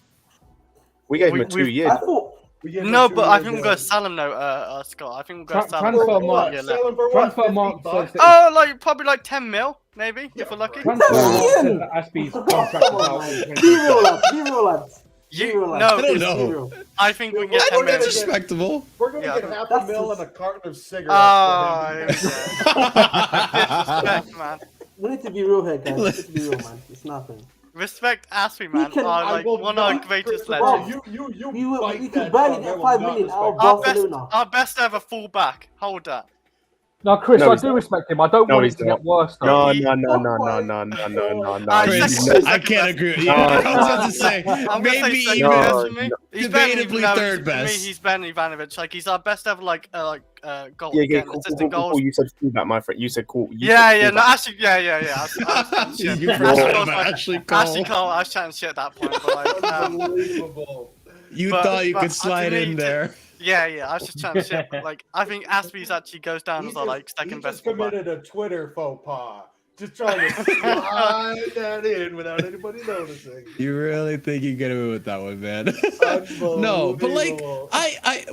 We gave him We- a 2 we've- years. I thought. We gave him No, 2 but I years think we'll there. go sell him though, Scott. I think we'll go Tra- sell him. transfer for mark- a year Sell left. him for what? Transfer 50 mark bucks? says Oh, like probably like 10 mil, maybe if we're lucky. Transfer Come mark says on. that Aspie's contract is out in Be real, 2025. lads. Be real, lads. Be real, lads. No, I don't Be know. real. I think we can I get 10 think mil. that's respectable. We're going to Yeah. get half That's a mil just- and a carton of cigarettes. Ah, for here him. we go. Disrespect, man. We need to be real here, guys. We need to be real, man. It's nothing. Respect Aspie, man. can- Are I like will one of our not- greatest Bro, legends. You bite We that could barely tongue. I get will 5 not million out of respect Our best, Barcelona. our best ever fullback. Hold that. No, Chris, No, I he's do not. respect him. I don't No, want it he's to not. get worse. Though. No, He- no, no, no, no, no, no, no, no, Ah, no. he's Chris, second I best. can't agree. No, I was about to say I'm gonna say maybe second even best No, for me. no. He's better than Debatably no, third for best. me, he's Ben Ivanovic. Like he's our best ever goal, Yeah, getting cool, assistant cool, goals. cool. You said fullback, my friend. You said cool. You Yeah, said yeah, no, fullback. actually, yeah. I was chatting shit. You Ashley forgot Cole's about my- Ashley Cole. Ashley Cole, I was chatting shit at that point. But like, Unbelievable. You But- thought you but could slide to me, in there. yeah, I was just chatting shit. But like, I think Aspie's actually goes down as our like He second best just fullback. committed a Twitter faux pas. Just trying to slide that in without anybody noticing. You really think you get away with that one, man? No, but like, Unbelievable.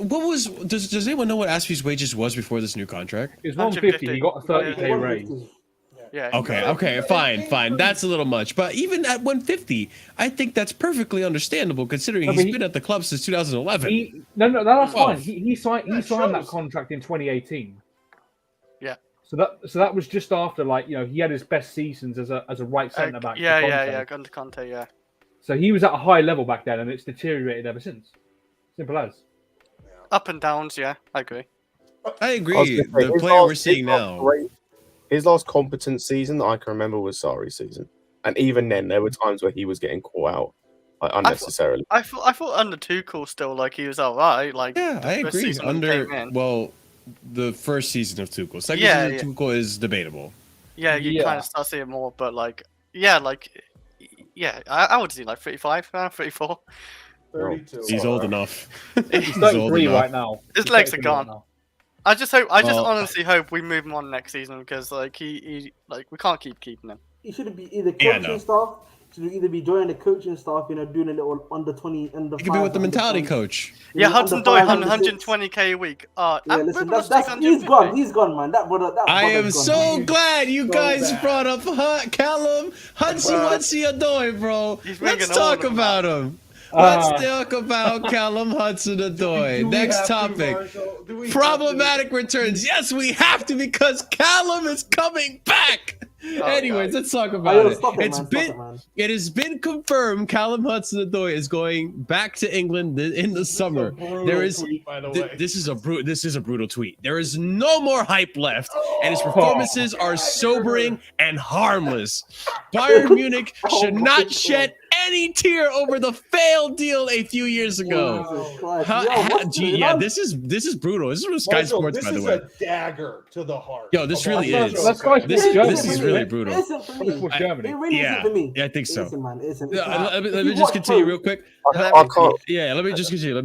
what was? Does anyone know what Aspie's wages was before this new contract? It was 150. He got a 30k 150. raise. Yeah. Okay, fine. That's a little much, but even at 150, I think that's perfectly understandable considering No, but he's he- been at the club since 2011. No, that's Oh. fine. He signed that shows. contract in 2018. Yeah. So that was just after he had his best seasons as a right centre back. for Yeah, Conte. Under Conte, yeah. So he was at a high level back then, and it's deteriorated ever since. Simple as. Up and downs, yeah, I agree. I I was agree. gonna say, The his player last- we're seeing now. His last competent season that I can remember was Sarri's season, and even then, there were times where he was getting caught out unnecessarily. I thought under Tuchel still like he was alright. Like Yeah, the I first agree. season when he came in. The first season of Tuchel. Second Yeah, season of Tuchel is debatable. Yeah, you kind of start seeing more, but like, I would see like 35, 34. 32. He's old enough. He's 33 right now. His He's legs are 33 right gone. now. I just honestly hope we move him on next season because like he we can't keep keeping him. He should be either coaching staff. Should either be joining the coaching staff, doing a little under 20, under 5. He could be with the mentality coach. Yeah, Hudson-Odoi on 120k a week. Listen, he's gone. He's gone, man. That brother. I am so glad you guys brought up Callum Hudson-Odoi, bro. Let's talk about him. Let's talk about Callum Hudson-Odoi. Next topic. Problematic returns. Yes, we have to because Callum is coming back. Anyways, let's talk about it. It has been confirmed Callum Hudson-Odoi is going back to England in the summer. This is a brutal tweet. There is no more hype left, and his performances are sobering and harmless. Bayern Munich should not shed any tear over the failed deal a few years ago. This is brutal. This is from Sky Sports, by the way. This is a dagger to the heart. Yo, this really is. This is really brutal. Germany. I think so. Let me just continue real quick. Let me just continue real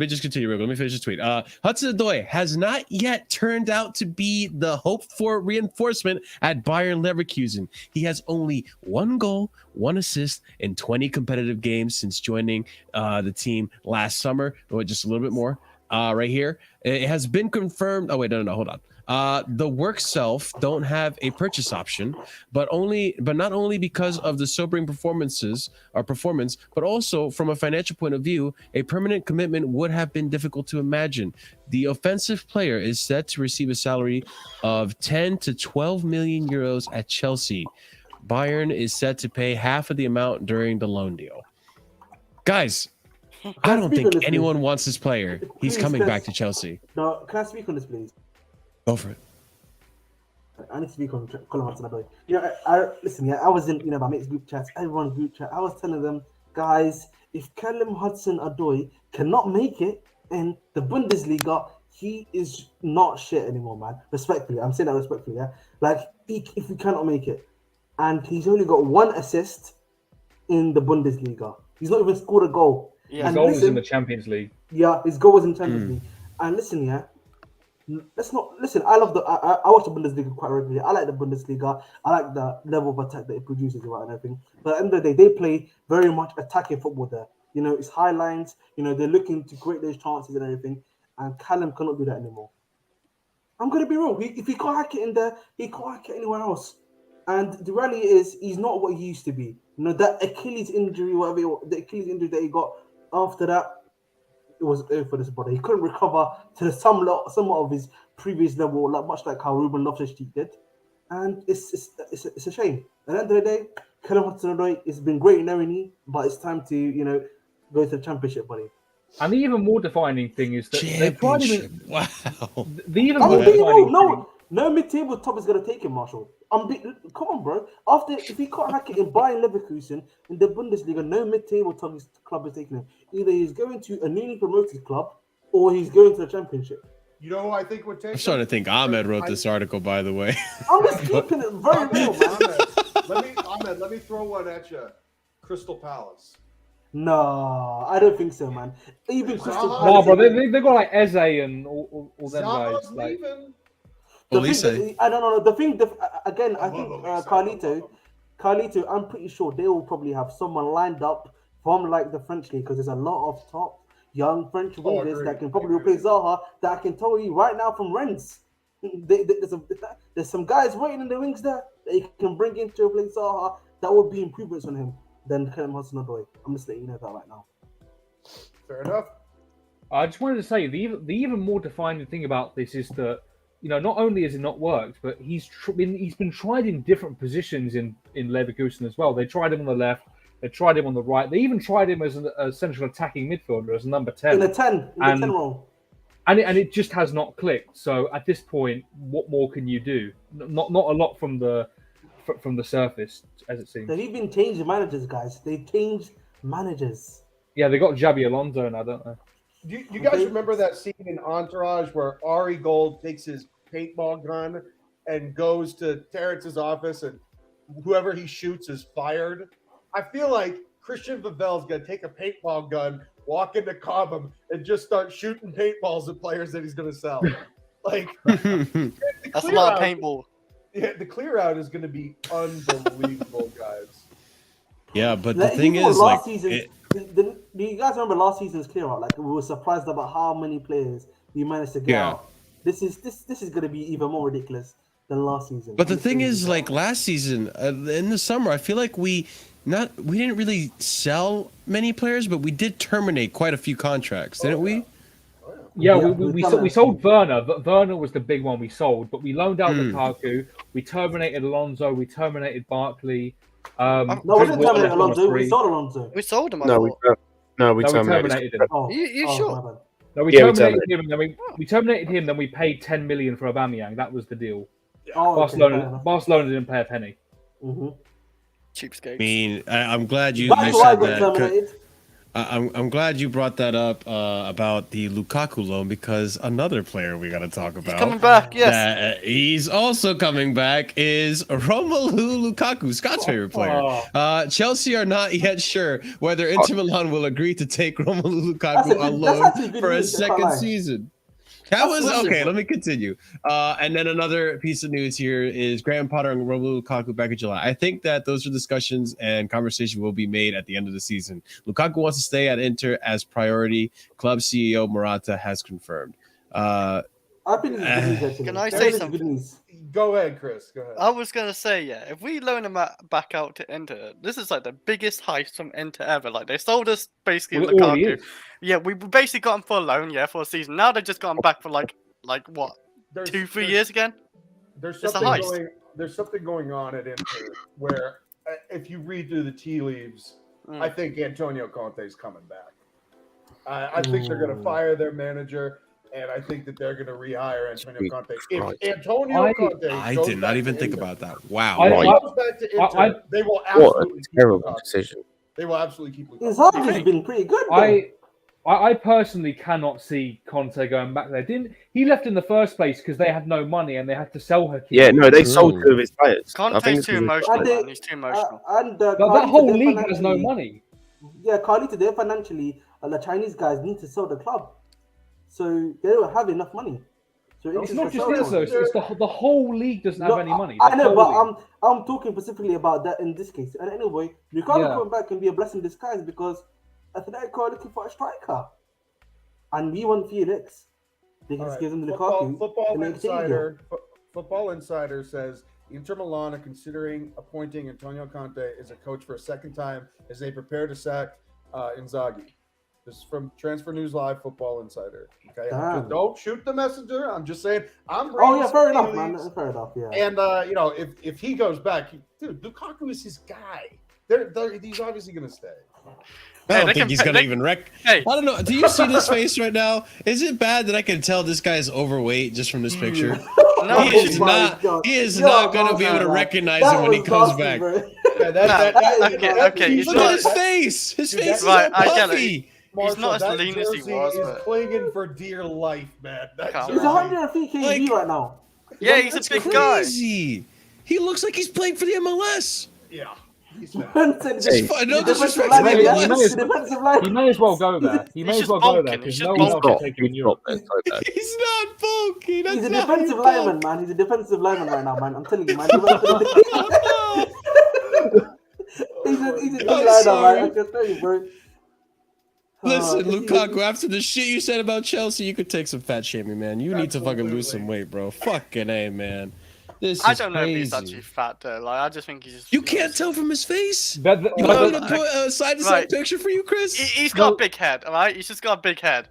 quick. Let me finish this tweet. Hudson-Odoi has not yet turned out to be the hoped-for reinforcement at Bayern Leverkusen. He has only 1 goal, 1 assist in 20 competitive games since joining the team last summer. Just a little bit more right here. It has been confirmed. Oh, wait, no, hold on. The work self don't have a purchase option, but not only because of the sobering performance, but also from a financial point of view, a permanent commitment would have been difficult to imagine. The offensive player is set to receive a salary of 10 to 12 million euros at Chelsea. Bayern is set to pay half of the amount during the loan deal. Guys, I don't think anyone wants this player. He's coming back to Chelsea. No, can I speak on this, please? Go for it. I need to speak on Callum Hudson-Odoi. I was in my mates' group chats, everyone's group chat. I was telling them, guys, if Callum Hudson-Odoi cannot make it in the Bundesliga, he is not shit anymore, man. Respectfully, I'm saying that respectfully. Yeah, like if he cannot make it, and he's only got 1 assist in the Bundesliga. He's not even scored a goal. Yeah, his goal was in the Champions League. Yeah, his goal was in Champions League. And listen, let's not listen. I watch the Bundesliga quite regularly. I like the Bundesliga. I like the level of attack that it produces, right, and everything. But at the end of the day, they play very much attacking football there. It's high lines. They're looking to create those chances and everything. And Callum cannot do that anymore. I'm gonna be real. If he can't hack it in there, he can't hack it anywhere else. And the reality is, he's not what he used to be. That Achilles injury, the Achilles injury that he got after that, it was over for this brother. He couldn't recover to somewhat of his previous level, much like how Ruben Loftus-Cheek did. And it's a shame. At the end of the day, Callum Hudson-Odoi has been great in Ernie, but it's time to go to the Championship, buddy. And the even more defining thing is that they've tried him. Wow. The even more defining thing. No mid-table top is gonna take him, Marshall. Come on, bro. If he can't hack it in Bayern Leverkusen in the Bundesliga, no mid-table top club is taking him. Either he's going to a newly promoted club or he's going to the Championship. I think would take. I'm starting to think Ahmed wrote this article, by the way. I'm just keeping it very real, man. Ahmed, let me throw one at you. Crystal Palace. No, I don't think so, man. Even Crystal Palace. No, bro, they got like Eze and all them guys. Like, I don't know. I think Carlito, I'm pretty sure they will probably have someone lined up from the French league because there's a lot of top young French wingers that can probably replace Zaha that I can tell you right now from Rennes. There's some guys waiting in the wings there that you can bring in to replace Zaha that would be improvements on him than Callum Hudson-Odoi. I'm just letting you know that right now. Fair enough. I just wanted to say the even more defining thing about this is that not only has it not worked, but he's been tried in different positions in Leverkusen as well. They tried him on the left, they tried him on the right, they even tried him as a central attacking midfielder, as a number 10. In the 10 role. And it just has not clicked. So at this point, what more can you do? Not a lot from the surface, as it seems. They've even changed managers, guys. They've changed managers. Yeah, they got Xabi Alonso now, don't they? You guys remember that scene in Entourage where Ari Gold takes his paintball gun and goes to Terrence's office and whoever he shoots is fired. I feel like Christian Pavel's going to take a paintball gun, walk into Cobham, and just start shooting paintballs at players that he's going to sell. Like, That's a lot of paintball. Yeah, the clear out is going to be unbelievable, guys. Yeah, but the thing is, like, do you guys remember last season's clear out? Like, we were surprised about how many players we managed to get out. This is going to be even more ridiculous than last season. But the thing is, like, last season in the summer, I feel like we didn't really sell many players, but we did terminate quite a few contracts, didn't we? Yeah, we sold Werner. Werner was the big one we sold, but we loaned out Lukaku. We terminated Alonso. We terminated Barkley. No, we didn't terminate Alonso. We sold Alonso. We sold him. We terminated him. Oh, you sure? No, we terminated him, and then we terminated him. Then we paid 10 million for Aubameyang. That was the deal. Oh, Barcelona didn't pay a penny. Cheapskate. I mean, I'm glad you That's why I got terminated. I'm glad you brought that up about the Lukaku loan, because another player we got to talk about. He's coming back, yes. That he's also coming back is Romelu Lukaku, Scott's favorite player. Chelsea are not yet sure whether Inter Milan will agree to take Romelu Lukaku on loan for a second season. That was okay. Let me continue. And then another piece of news here is Graham Potter and Romelu Lukaku back in July. I think that those are discussions and conversation will be made at the end of the season. Lukaku wants to stay at Inter as priority. Club CEO Morata has confirmed. Can I say something? Go ahead, Chris. Go ahead. I was going to say, yeah, if we loan him back out to Inter, this is like the biggest heist from Inter ever. Like, they sold us basically Lukaku. Yeah, we basically got him for a loan, for a season. Now they just got him back for like what, 2-3 years again? There's something going on at Inter where, if you read through the tea leaves, I think Antonio Conte's coming back. I think they're going to fire their manager. And I think that they're going to rehire Antonio Conte. If Antonio Conte I did not even think about that. Wow. Goes back to Inter, they will absolutely what a terrible decision. They will absolutely keep His has been pretty good, though. I personally cannot see Conte going back there. He left in the first place because they had no money and they had to sell her. Yeah, no, they sold 2 of his players. Conte's too emotional, man. He's too emotional. That whole league has no money. Yeah, Carlito, they financially, the Chinese guys need to sell the club. So they don't have enough money. So it's not just this, though. It's the whole league doesn't have any money. I know, but I'm talking specifically about that in this case. And anyway, Lukaku coming back can be a blessing in disguise, because Atletico are looking for a striker. And we want Felix. They can just give them Lukaku. Football Insider says Inter Milan are considering appointing Antonio Conte as a coach for a second time as they prepare to sack Inzaghi. This is from Transfer News Live, Football Insider. Okay, don't shoot the messenger. I'm just saying. Fair enough, man. Fair enough, yeah. And if he goes back, dude, Lukaku is his guy. He's obviously going to stay. I don't think he's going to even I don't know. Do you see this face right now? Is it bad that I can tell this guy is overweight just from this picture? No, he is not going to be able to recognize him when he comes back. Okay. Look at his face. His face is all puffy. He's not as lean as he was. He's clinging for dear life, man. He's 103 kg right now. Yeah, he's a big guy. He looks like he's playing for the MLS. Yeah. He may as well go there. He may as well go there because no one else can take him in Europe. He's not bulky. He's a defensive lineman, man. He's a defensive lineman right now, man. I'm telling you, man. He's a D-liner, man. I can tell you, bro. Listen, Lukaku, after the shit you said about Chelsea, you could take some fat shaming, man. You need to fucking lose some weight, bro. Fucking A, man. I don't know if he's actually fat, though. Like, I just think he's just... You can't tell from his face? You want me to put a side-to-side picture for you, Chris? He's got a big head, all right? He's just got a big head.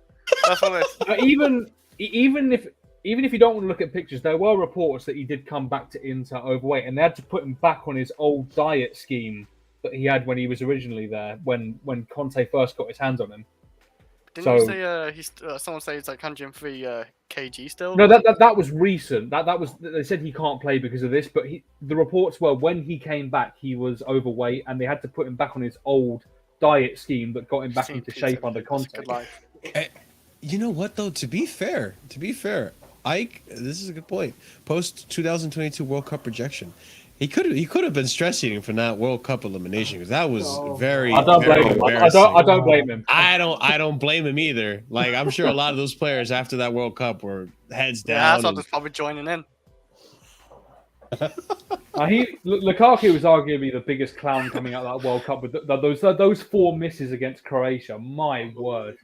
That's what it is. Even if you don't want to look at pictures, there were reports that he did come back to Inter overweight, and they had to put him back on his old diet scheme that he had when he was originally there, when Conte first got his hands on him. Didn't you say someone say it's like 103 kg still? No, that was recent. That was, they said he can't play because of this, but the reports were when he came back he was overweight and they had to put him back on his old diet scheme that got him back into shape under Conte. You know what though? To be fair, Ike, this is a good point. Post 2022 World Cup rejection. He could have been stress eating from that World Cup elimination because that was very. I don't very blame him. I embarrassing. don't blame him. I don't blame him either. Like I'm sure a lot of those players after that World Cup were heads down. Yeah, Hazard probably joining in. Lukaku was arguably the biggest clown coming out of that World Cup with those 4 misses against Croatia. My word,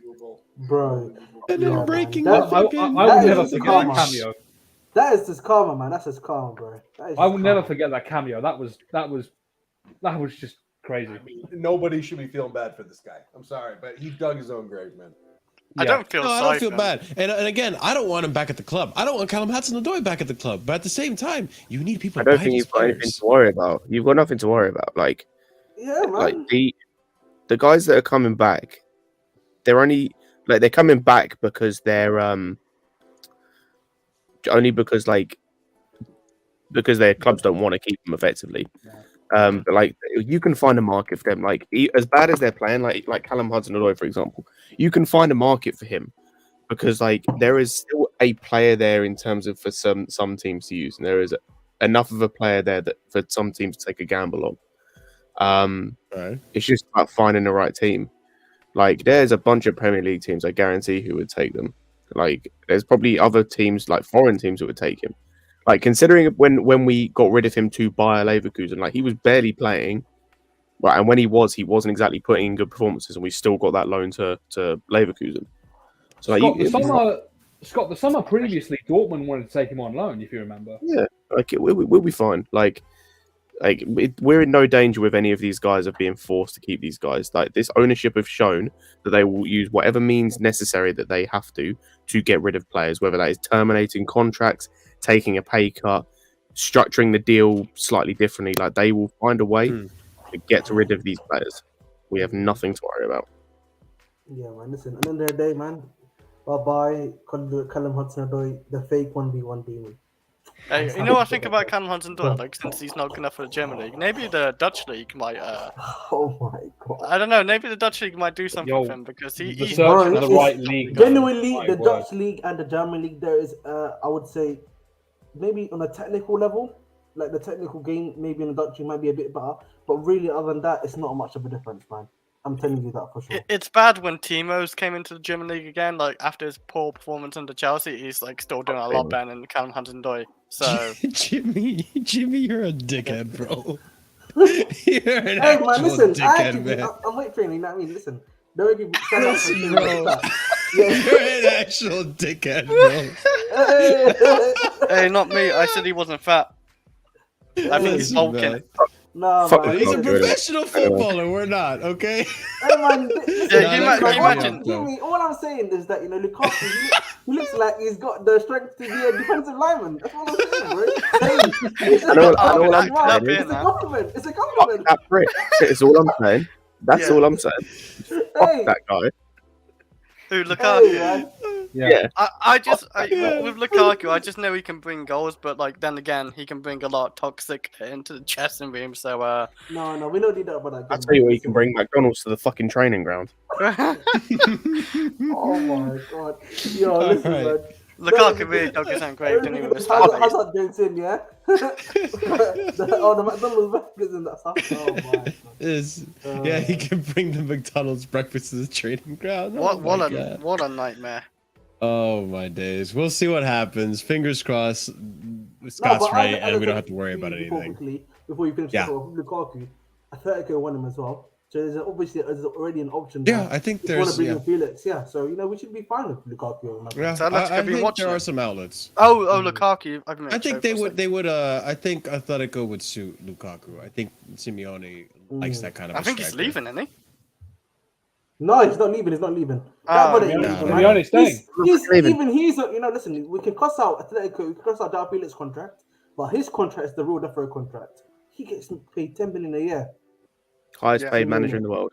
bro. And then breaking I will never forget that cameo. That is just karma, man. That's just karma, bro. I will never forget that cameo. That was just crazy. Nobody should be feeling bad for this guy. I'm sorry, but he dug his own grave, man. I don't feel I don't feel bad. And again, I don't want him back at the club. I don't want Callum Hudson-Odoi back at the club. But at the same time, you need people. I don't think you've got anything to worry about. You've got nothing to worry about. Like, yeah, man. Like the guys that are coming back, they're only like they're coming back because they're only because their clubs don't want to keep them effectively. But like you can find a market for them. Like as bad as they're playing, like Callum Hudson-Odoi, for example, you can find a market for him because like there is still a player there in terms of for some teams to use, and there is enough of a player there that for some teams to take a gamble on. Right. It's just about finding the right team. Like there's a bunch of Premier League teams, I guarantee, who would take them. Like there's probably other teams, like foreign teams, who would take him. Like considering when we got rid of him to Bayer Leverkusen, like he was barely playing, right? And when he wasn't exactly putting in good performances, and we still got that loan to Leverkusen. So Scott, the summer previously, Dortmund wanted to take him on loan, if you remember. Yeah, like we'll be fine. Like we're in no danger with any of these guys of being forced to keep these guys. Like this ownership have shown that they will use whatever means necessary that they have to get rid of players, whether that is terminating contracts, taking a pay cut, structuring the deal slightly differently. Like they will find a way to get rid of these players. We have nothing to worry about. Yeah, man. Listen, at the end of the day, man. Bye, Callum Hudson-Odoi, the fake 1B1B, man. Hey, you know what I think about Callum Hudson-Odoi? Like, since he's not good enough for the German league, maybe the Dutch league might. Oh my god! I don't know. Maybe the Dutch league might do something for him because he's search for the right league. Genuinely, the Dutch league and the German league, there is, I would say, maybe on a technical level, like the technical game, maybe in the Dutch league might be a bit better. But really, other than that, it's not much of a difference, man. I'm telling you that for sure. It's bad when Timo's came into the German league again. Like after his poor performance under Chelsea, he's like still doing a lot better than Callum Hudson-Odoi. So Jimmy, you're a dickhead, bro. You're an hey man, listen, dickhead, man. I'm weight training. You know what I mean? Listen, don't be Listen, bro. You're an actual dickhead, bro. Hey, not me. I said he wasn't fat. I think he's bulking. No, man. He's a professional footballer. We're not, okay? Hey, man. Yeah, you imagine. Jimmy, all I'm saying is that, Lukaku, he looks like he's got the strength to be a defensive lineman. That's what I'm saying, bro. It's a compliment. It's a compliment. It's all I'm saying. That's all I'm saying. Fuck that guy. Who, Lukaku? Hey, yeah. With Lukaku, I just know he can bring goals, but like then again, he can bring a lot of toxic into the dressing room. So no, we don't need that about that. I'll tell you what, you can bring McDonald's to the fucking training ground. Oh my god. Yo, listen, man. Lukaku really dug his own grave, didn't even respect it. Hazard jokes in, yeah? The McDonald's breakfast and that stuff. Oh my god. Yeah, he can bring the McDonald's breakfast to the training ground. What a nightmare. Oh my days. We'll see what happens. Fingers crossed Scott's right and we don't have to worry about anything. Before you finish Lukaku, Atletico won him as well. So there's already an option. Yeah, I think there's. Want to bring in Felix? Yeah, so we should be fine with Lukaku. Yeah, I think there are some outlets. Lukaku. I think they would. I think Atletico would suit Lukaku. I think Simeone likes that kind of. I think he's leaving, isn't he? No, he's not leaving. He's not leaving. Listen, we can cuss out Atletico. We can cuss out João Felix's contract, but his contract is the real Defo contract. He gets paid 10 million a year. Highest paid manager in the world.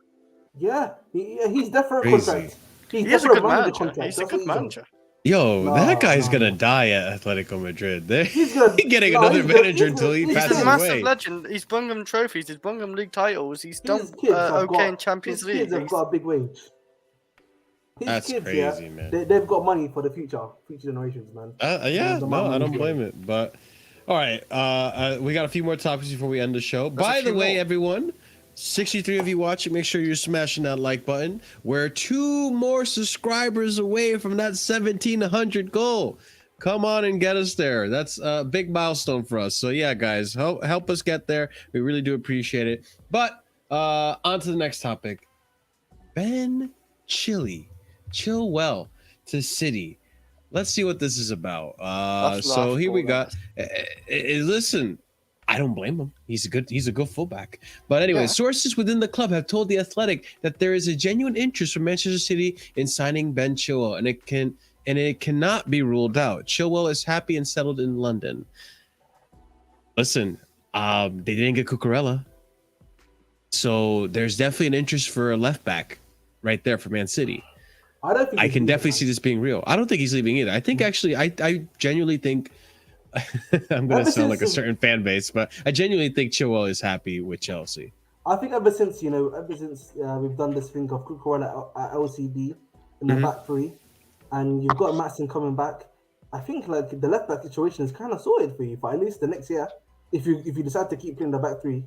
Yeah, he's definitely contract. He's a good manager. He's a good manager. Yo, that guy's gonna die at Atletico Madrid. He's getting another manager until he passes away. He's a massive legend. He's won them trophies. He's won them league titles. He's done okay in Champions League. His kids have got a big wage. His That's kids, crazy, man. They've got money for the future generations, man. Yeah, The no, amount of I money don't he's blame getting. it. But all right, we got a few more topics before we end the show. There's a By the few way, more. everyone, 63 of you watching, make sure you're smashing that like button. We're 2 more subscribers away from that 1,700 goal. Come on and get us there. That's a big milestone for us. So yeah, guys, help us get there. We really do appreciate it. But on to the next topic. Ben Chilwell to City. Let's see what this is about. So here we got. Listen, I don't blame him. He's a good fullback. But anyway, sources within the club have told The Athletic that there is a genuine interest from Manchester City in signing Ben Chilwell, and it cannot be ruled out. Chilwell is happy and settled in London. Listen, they didn't get Cucurella, so there's definitely an interest for a left back right there for Man City. I can definitely see this being real. I don't think he's leaving either. I think actually, I genuinely think I'm going to sound like a certain fan base, but I genuinely think Chilwell is happy with Chelsea. I think ever since we've done this thing of Cucurella at LCB in the back three, and you've got Matson coming back, I think like the left back situation is kind of sorted for you for at least the next year. If you decide to keep playing the back three,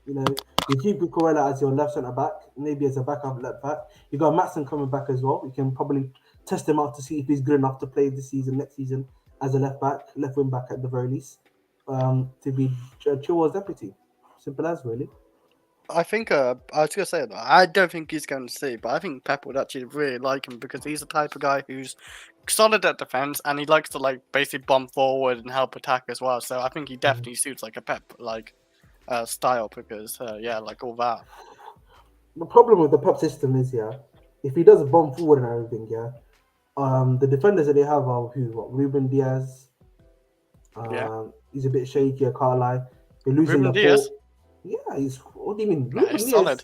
you keep Cucurella as your left centre back, maybe as a backup left back. You got Matson coming back as well. You can probably test him out to see if he's good enough to play this season, next season, as a left wing back at the very least, to be Chilwell's deputy. Simple as, really. I think I was gonna say that I don't think he's going to see, but I think Pep would actually really like him because he's the type of guy who's solid at defense and he likes to like basically bomb forward and help attack as well. So I think he definitely suits like a Pep style because like all that. The problem with the Pep system is if he does bomb forward and everything, the defenders that they have are Ruben Diaz. He's a bit shaky. I can't lie. They're losing Ruben Diaz. Yeah, he's. What do you mean? Nah, he's solid.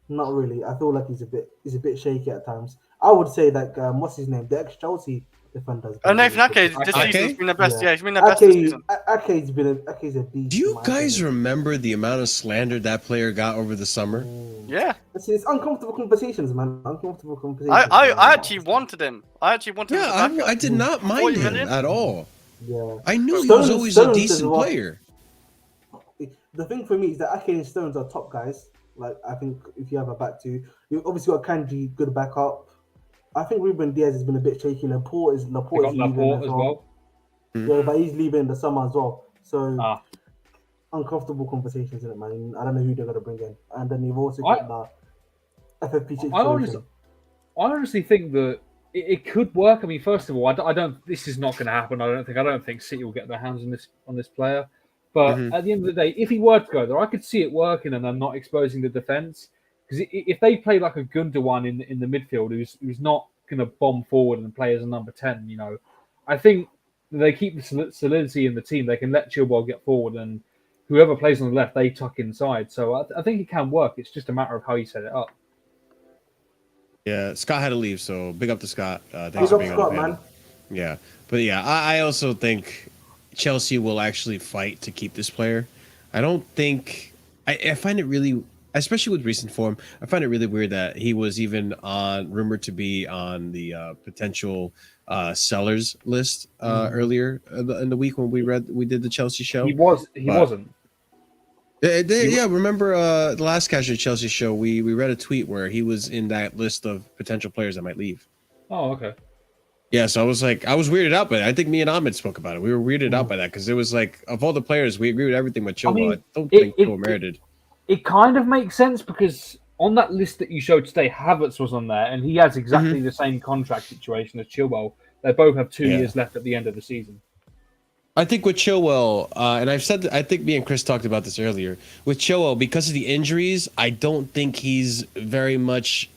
Not really. I feel like he's a bit shaky at times. I would say like what's his name? The ex-Chelsea defenders. Nathan Ake. This season's been the best. Yeah, he's been the best this season. Ake's a beast. Do you guys remember the amount of slander that player got over the summer? Yeah. It's uncomfortable conversations, man. Uncomfortable conversations. I actually wanted him. I did not mind him at all. Yeah. I knew he was always a decent player. The thing for me is that Ake and Stones are top guys. Like, I think if you have a back two, you obviously got Kanji, good backup. I think Ruben Diaz has been a bit shaky. Laporte is leaving as well. Yeah, but he's leaving in the summer as well. So uncomfortable conversations, isn't it, man? I don't know who they're gonna bring in. And then you've also got the FFP situation. I honestly think that it could work. I mean, first of all, I don't. This is not going to happen. I don't think City will get their hands on this player. But at the end of the day, if he were to go there, I could see it working and them not exposing the defense. Because if they play like a Gundogan in the midfield, who's not going to bomb forward and play as a number 10, I think they keep the solidity in the team. They can let Chilwell get forward, and whoever plays on the left, they tuck inside. So I think it can work. It's just a matter of how you set it up. Yeah, Scott had to leave, so big up to Scott. Thanks for being on the panel, man. Yeah, but yeah, I also think Chelsea will actually fight to keep this player. I don't think I find it really, especially with recent form, I find it really weird that he was even rumored to be on the potential sellers list earlier in the week when we did the Chelsea show. He wasn't. Remember the last Casually Chelsea show, we read a tweet where he was in that list of potential players that might leave. Oh, okay. Yeah, so I was weirded out by that. I think me and Ahmed spoke about it. We were weirded out by that because it was like, of all the players, we agree with everything but Chilwell. I don't think Chilwell merited. It kind of makes sense because on that list that you showed today, Havertz was on there, and he has exactly the same contract situation as Chilwell. They both have 2 years left at the end of the season. I think with Chilwell, and I've said, I think me and Chris talked about this earlier. With Chilwell, because of the injuries, I don't think he's very much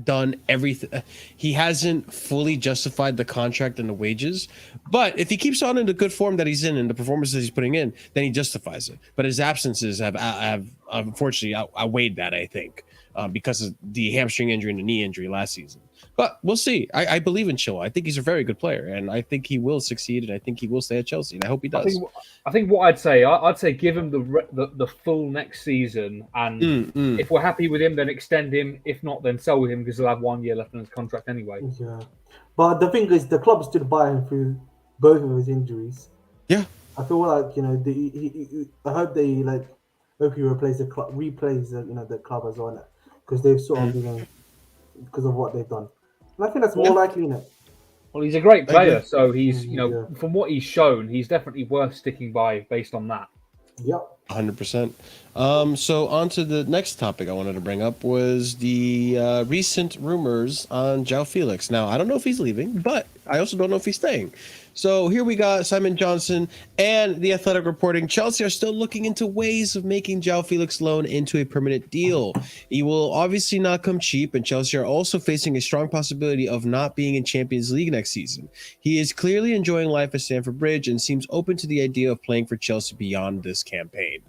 done everything. He hasn't fully justified the contract and the wages. But if he keeps on in the good form that he's in and the performances he's putting in, then he justifies it. But his absences have unfortunately outweighed that, I think. because of the hamstring injury and the knee injury last season. But we'll see. I believe in Chilwell. I think he's a very good player, and I think he will succeed, and I think he will stay at Chelsea, and I hope he does. I think what I'd say give him the full next season, and if we're happy with him, then extend him. If not, then sell him because he'll have 1 year left on his contract anyway. Yeah, but the thing is, the club stood by him through both of his injuries. Yeah, I feel like I hope they hope he replays the club as well, because they've sort of because of what they've done. And I think that's more likely, Well, he's a great player, so he's from what he's shown, he's definitely worth sticking by based on that. Yep. 100%. So on to the next topic I wanted to bring up was the recent rumors on João Felix. Now, I don't know if he's leaving, but I also don't know if he's staying. So here we got Simon Johnson and The Athletic reporting Chelsea are still looking into ways of making João Felix loan into a permanent deal. He will obviously not come cheap, and Chelsea are also facing a strong possibility of not being in Champions League next season. He is clearly enjoying life at Stamford Bridge and seems open to the idea of playing for Chelsea beyond this campaign.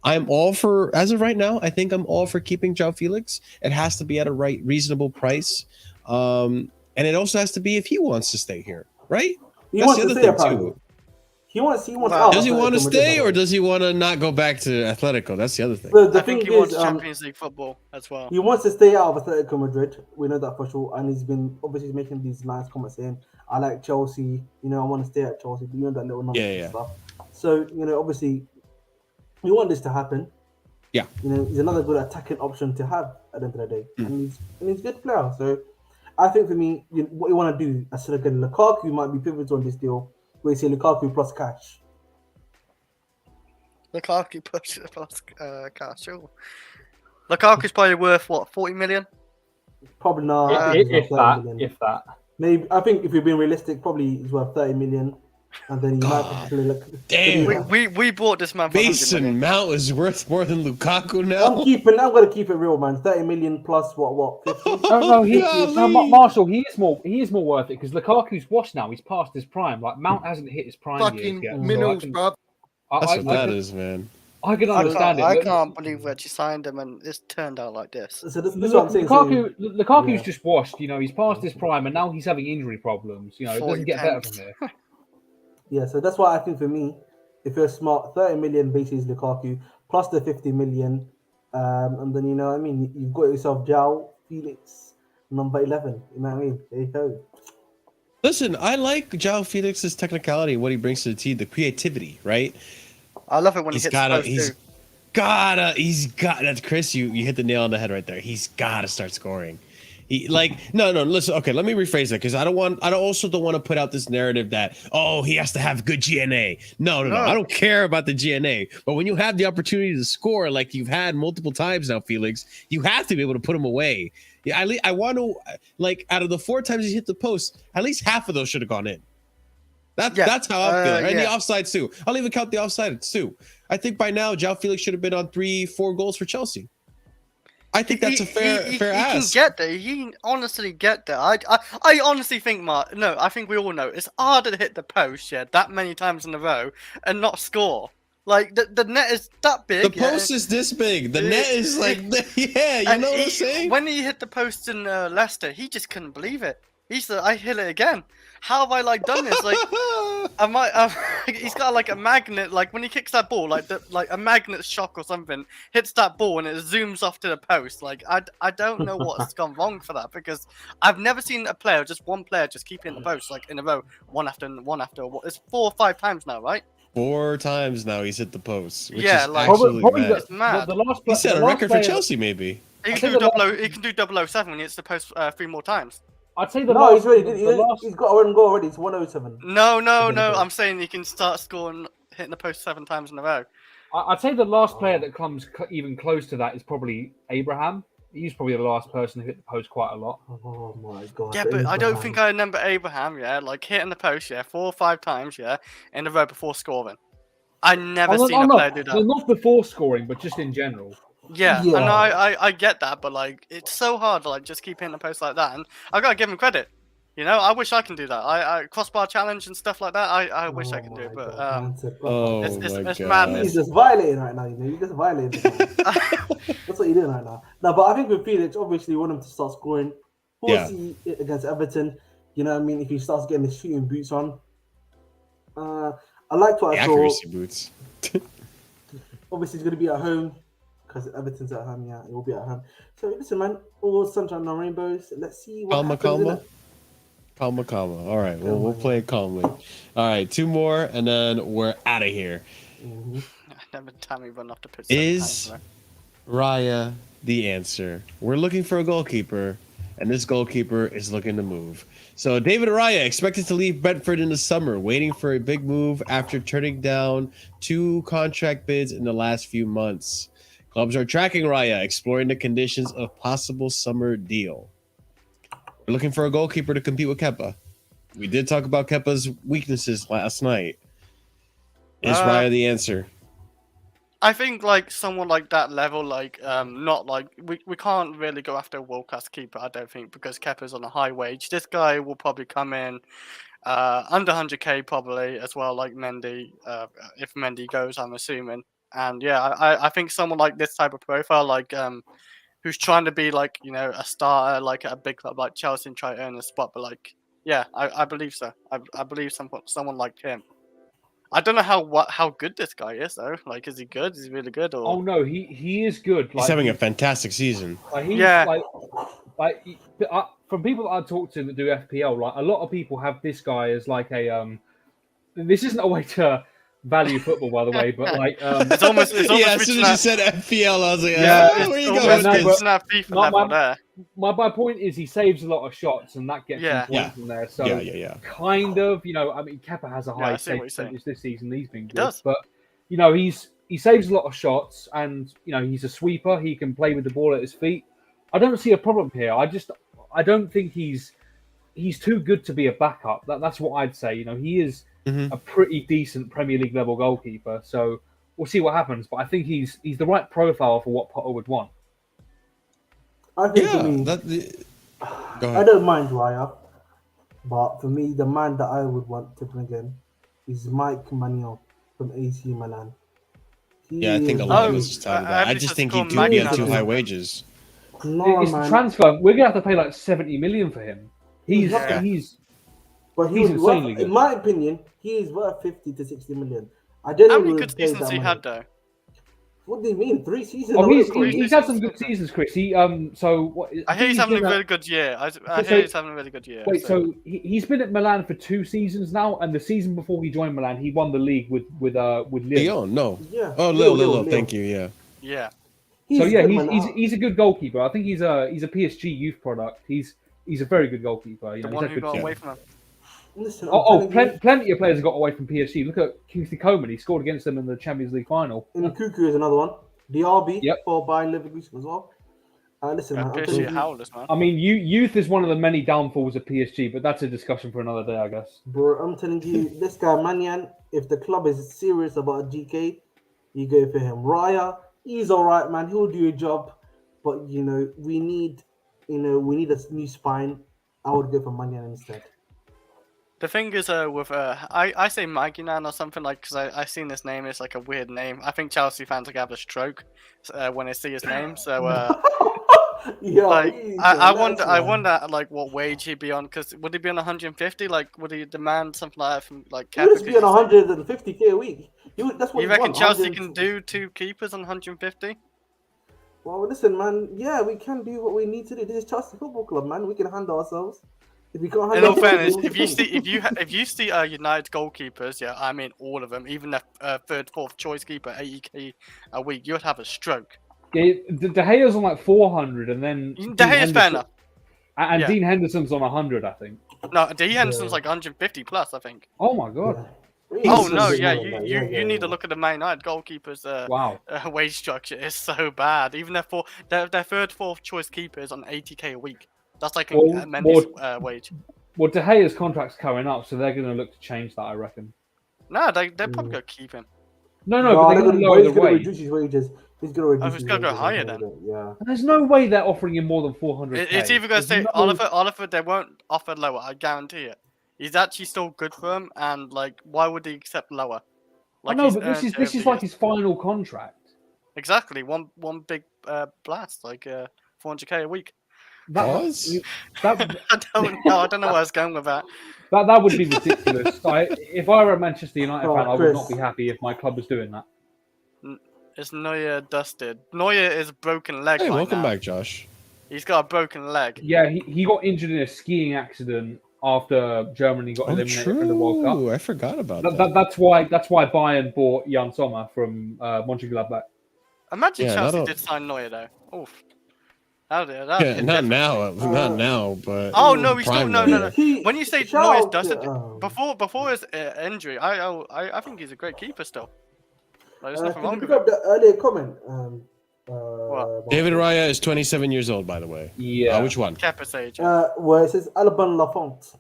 I'm all for, as of right now, I think I'm all for keeping João Felix. It has to be at a reasonable price. And it also has to be if he wants to stay here, right? He wants to stay too. He wants out. Does he want to stay or does he want to not go back to Atletico? That's the other thing. The I think he wants Champions League football as well. He wants to stay out of Atletico Madrid. We know that for sure. And he's been obviously making these nice comments saying, I like Chelsea. I want to stay at Chelsea. But that little nonsense and stuff. So, obviously, we want this to happen. Yeah. He's another good attacking option to have at the end of the day. And he's a good player. So, I think for me, what you want to do, I said again, Lukaku might be pivotal on this deal. Where you say Lukaku plus cash. Lukaku plus cash. Sure. Lukaku's probably worth what, 40 million? Probably not. If that. Maybe I think if you're being realistic, probably he's worth 30 million. And then you might play damn. We bought this man for Mason Mount is worth more than Lukaku now. I'm going to keep it real, man. 30 million plus what 50? Marshall, he is more worth it because Lukaku's washed now. He's past his prime. Like Mount hasn't hit his prime fucking yet. minnows, bro. That's what that is, man. I can understand it. I can't believe that you signed him and it's turned out like this. So this is what I'm saying. Lukaku's just washed. He's past his prime and now he's having injury problems. It doesn't get better from here. Yeah, so that's why I think for me, if you're smart, 30 million basically is Lukaku plus the 50 million, and then you've got yourself João Felix, number 11. You know what I mean? There you go. Listen, I like João Felix's technicality, what he brings to the team, the creativity, right? I love it when he hits he's got Chris. You hit the nail on the head right there. He's got to start scoring. No. Listen, okay. Let me rephrase that because I also don't want to put out this narrative that he has to have good GNA. No. I don't care about the GNA. But when you have the opportunity to score, like you've had multiple times now, Felix, you have to be able to put him away. Yeah, I want to out of the 4 times he hit the post, at least half of those should have gone in. That's how I'm feeling. And the offsides too. I'll even count the offsides too. I think by now João Felix should have been on 3-4 goals for Chelsea. I think that's a fair ask. He can get there. He can honestly get there. I honestly think, Mark. No, I think we all know it's harder to hit the post, that many times in a row and not score. Like the net is that big. The post is this big. The net is like, you know what I'm saying? When he hit the post in Leicester, he just couldn't believe it. He said, "I hit it again. How have I done this? He's got a magnet. Like when he kicks that ball, like a magnet shock or something hits that ball and it zooms off to the post. Like I don't know what's gone wrong for that because I've never seen one player just keep hitting the post in a row, one after. It's 4 or 5 times now, right? 4 times now he's hit the post. Which is absolutely mad. It's mad. He set a record for Chelsea, maybe. He can do 007 when he hits the post 3 more times. I'd say he's got a run goal already. It's 107. No. I'm saying he can start scoring, hitting the post 7 times in a row. I'd say the last player that comes even close to that is probably Abraham. He's probably the last person who hit the post quite a lot. Oh my god! Yeah, but Abraham. I don't think I remember Abraham. Hitting the post 4 or 5 times in a row before scoring. I never seen a player do that. Well, not before scoring, but just in general. Yeah. And I get that, but it's so hard to just keep hitting the post like that, and I gotta give him credit. You know, I wish I can do that. I crossbar challenge and stuff like that. I wish I could do it, but Oh it's my it's god. madness. He's just violating right now. You know, you're just violating. That's what you're doing right now. No, but I think with Felix, obviously, we want him to start scoring. We'll see it against Everton. You know what I mean? If he starts getting his shooting boots on. I liked what I saw. Accuracy boots. Obviously, he's going to be at home because Everton's at home. Yeah, it will be at home. So listen, man, all sunshine and rainbows. Let's see what happens. Calma. All right, we'll play it calmly. All right, 2 more, and then we're out of here. Never time we run off the pitch. Is Raya the answer? We're looking for a goalkeeper, and this goalkeeper is looking to move. So David Raya expected to leave Brentford in the summer, waiting for a big move after turning down 2 contract bids in the last few months. Clubs are tracking Raya, exploring the conditions of possible summer deal. We're looking for a goalkeeper to compete with Kepa. We did talk about Kepa's weaknesses last night. Is Raya the answer? I think like someone like that level, like not like we can't really go after a world class keeper. I don't think, because Kepa's on a high wage. This guy will probably come in under 100k probably as well, like Mendy. If Mendy goes, I'm assuming. And yeah, I think someone like this type of profile, like who's trying to be like, you know, a starter like at a big club like Chelsea and try to earn a spot, but like yeah, I believe so. I believe someone like him. I don't know how good this guy is though. Like, is he good? Is he really good? Or Oh no, he is good. He's having a fantastic season. Like, from people that I talk to that do FPL, like a lot of people have this guy as like a This isn't a way to value football, by the way, but like it's almost yeah. As soon as you said FPL, I was like, where you going? My point is he saves a lot of shots, and that gets him points from there. So kind of, you know, I mean, Kepa has a high save percentage this season. He's been good, but you know, he saves a lot of shots, and you know, he's a sweeper. He can play with the ball at his feet. I don't see a problem here. I don't think he's too good to be a backup. That's what I'd say. You know, he is a pretty decent Premier League level goalkeeper. So we'll see what happens. But I think he's the right profile for what Potter would want. I think for me, I don't mind Raya, but for me, the man that I would want to bring in is Mike Manuel from AC Milan. I think a lot of us just talking about. I just think he'd be on too high wages. No, it's the transfer. We're gonna have to pay like 70 million for him. He's insanely good. In my opinion, he is worth 50 to 60 million. How many good seasons he had though? What do you mean? 3 seasons? Oh, he's had some good seasons, Chris. I hear he's having a really good year. I hear he's having a really good year. Wait, so he's been at Milan for 2 seasons now, and the season before he joined Milan, he won the league with Lyon. No. Yeah. Oh, Lille. Thank you. Yeah. Yeah. He's a good goalkeeper. I think he's a PSG youth product. He's a very good goalkeeper. You know, the one who got away from him. Listen, plenty of players have got away from PSG. Look at Kingsley Coman. He scored against them in the Champions League final. And Cucurella is another one. Diaby for Bayern Leverkusen as well. Listen, man, I mean, youth is one of the many downfalls of PSG, but that's a discussion for another day, I guess. Bro, I'm telling you, this guy Manyan, if the club is serious about a GK, you go for him. Raya, he's all right, man. He'll do a job, but you know, we need a new spine. I would go for Manyan instead. The thing is, with I say Maginan or something, like, because I seen this name, it's like a weird name. I think Chelsea fans are gonna have a stroke when they see his name. So, I wonder, like, what wage he'd be on. Because would he be on 150? Like, would he demand something like that from like? He would be on 150k a week. That's what you reckon Chelsea can do 2 keepers on 150? Well, listen, man. Yeah, we can do what we need to do. This is Chelsea Football Club, man. We can handle ourselves. If we can't in all fairness, if you see United goalkeepers, yeah, I mean all of them, even the third, fourth choice keeper, 80k a week, you'd have a stroke. Yeah, De Gea's on like 400, and then De Gea's fair enough. And Dean Henderson's on 100, I think. No, Dean Henderson's like 150 plus, I think. Oh my god. Yeah. Oh no, you need to look at the Man United goalkeepers' wage structure. It's so bad. Even their third, fourth choice keepers on 80k a week. That's like Mendy's wage. Well, De Gea's contract's coming up, so they're going to look to change that, I reckon. No, they're probably going to keep him. No, but they're going to lower the wage. Reduce his wages. He's gonna reduce. He's gonna go higher then. Yeah. There's no way they're offering him more than 400. It's either gonna say Oliver. They won't offer lower. I guarantee it. He's actually still good for him, and like, why would he accept lower? I know, but this is like his final contract. Exactly, one big blast, like 400k a week. I don't know. I don't know where I was going with that. That would be ridiculous. If I were a Manchester United fan, I would Chris. not be happy if my club was doing that. It's Neuer dusted. Neuer is a broken leg. Hey, right welcome now. back, Josh. He's got a broken leg. Yeah, he got injured in a skiing accident after Germany got eliminated from the World Cup. I forgot about that. That's why Bayern bought Jan Sommer from Mönchengladbach. Imagine Chelsea did sign Neuer though. Oof. Not now, but oh no, he's still no. When you say Neuer's dusted, out, before his injury, I think he's a great keeper still. Like, there's nothing wrong Can with you pick it. up the earlier comment? David Raya is 27 years old, by the way. Yeah. Which one? Kepa's age. Where it says Alban Lafont.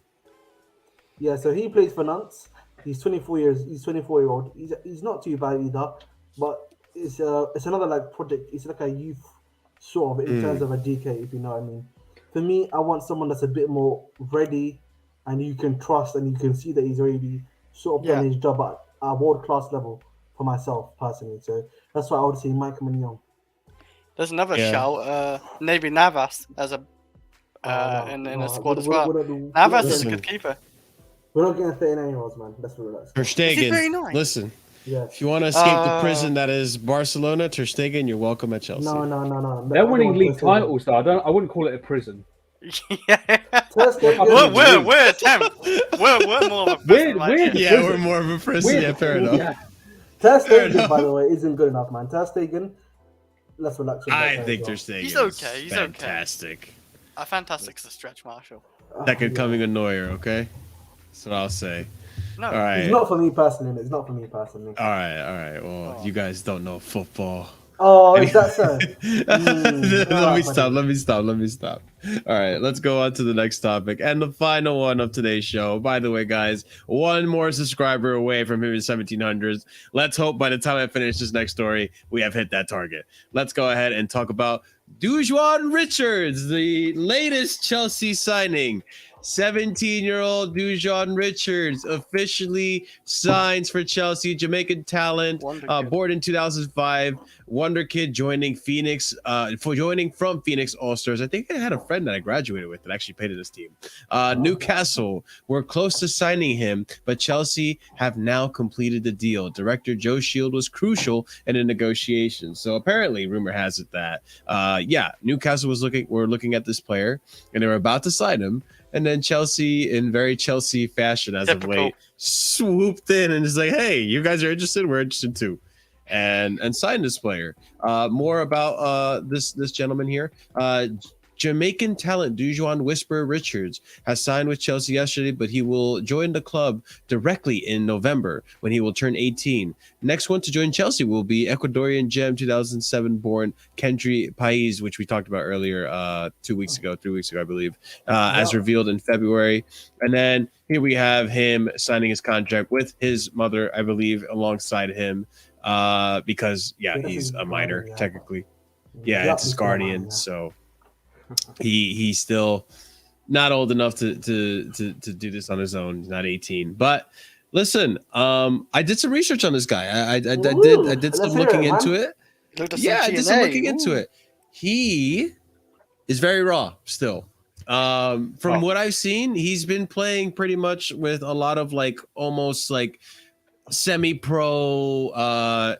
Yeah, so he plays for Nantes. He's 24-year-old. He's not too bad either, but it's another like project. It's like a youth sort of in terms of a DK, if you know what I mean. For me, I want someone that's a bit more ready, and you can trust, and you can see that he's already sort of done his job at a world-class level for myself personally. So that's why I would say Mike Mignon. There's another shout. Maybe Navas as a in the squad as well. Navas is a good keeper. We're not getting 39-year-olds, man. Let's relax. Ter Stegen, listen. Yes. If you want to escape the prison that is Barcelona, Ter Stegen, you're welcome at Chelsea. No. They're winning league titles, though. I wouldn't call it a prison. Yeah. We're a temp. We're more of a prison. We're more of a prison. Yeah, fair enough. Yeah. Ter Stegen, by the way, isn't good enough, man. Ter Stegen, let's relax. I think Ter Stegen. He's okay. He's fantastic. Okay. Fantastic's a stretch, Marshall. Second coming of Neuer, okay? That's what I'll say. No, all right. It's not for me personally. It's not for me personally. All right. Well, you guys don't know football. Oh, is that so? Let me stop. All right, let's go on to the next topic and the final one of today's show. By the way, guys, one more subscriber away from hitting 1700s. Let's hope by the time I finish this next story, we have hit that target. Let's go ahead and talk about Dujuan Richards, the latest Chelsea signing. 17-year-old Dujuan Richards officially signs for Chelsea. Jamaican talent, born in 2005. Wonder Kid joining Phoenix, from Phoenix All-Stars. I think I had a friend that I graduated with that actually played in this team. Newcastle were close to signing him, but Chelsea have now completed the deal. Director Joe Shield was crucial in the negotiations. So apparently, rumor has it that, Newcastle were looking at this player, and they were about to sign him. And then Chelsea, in very Chelsea fashion as of late, swooped in and is like, hey, you guys are interested? We're interested too. And signed this player. More about this gentleman here. Jamaican talent Dujuan Whisper Richards has signed with Chelsea yesterday, but he will join the club directly in November when he will turn 18. Next one to join Chelsea will be Ecuadorian gem 2007 born Kendry Pais, which we talked about earlier 3 weeks ago, I believe, as revealed in February. And then here we have him signing his contract with his mother, I believe, alongside him because, he's a minor, technically. Yeah, it's his guardian, so... He's still not old enough to do this on his own. He's not 18. But listen, I did some research on this guy. I did some looking into it. I did some looking into it. He is very raw still. From what I've seen, he's been playing pretty much with a lot of like almost like semi-pro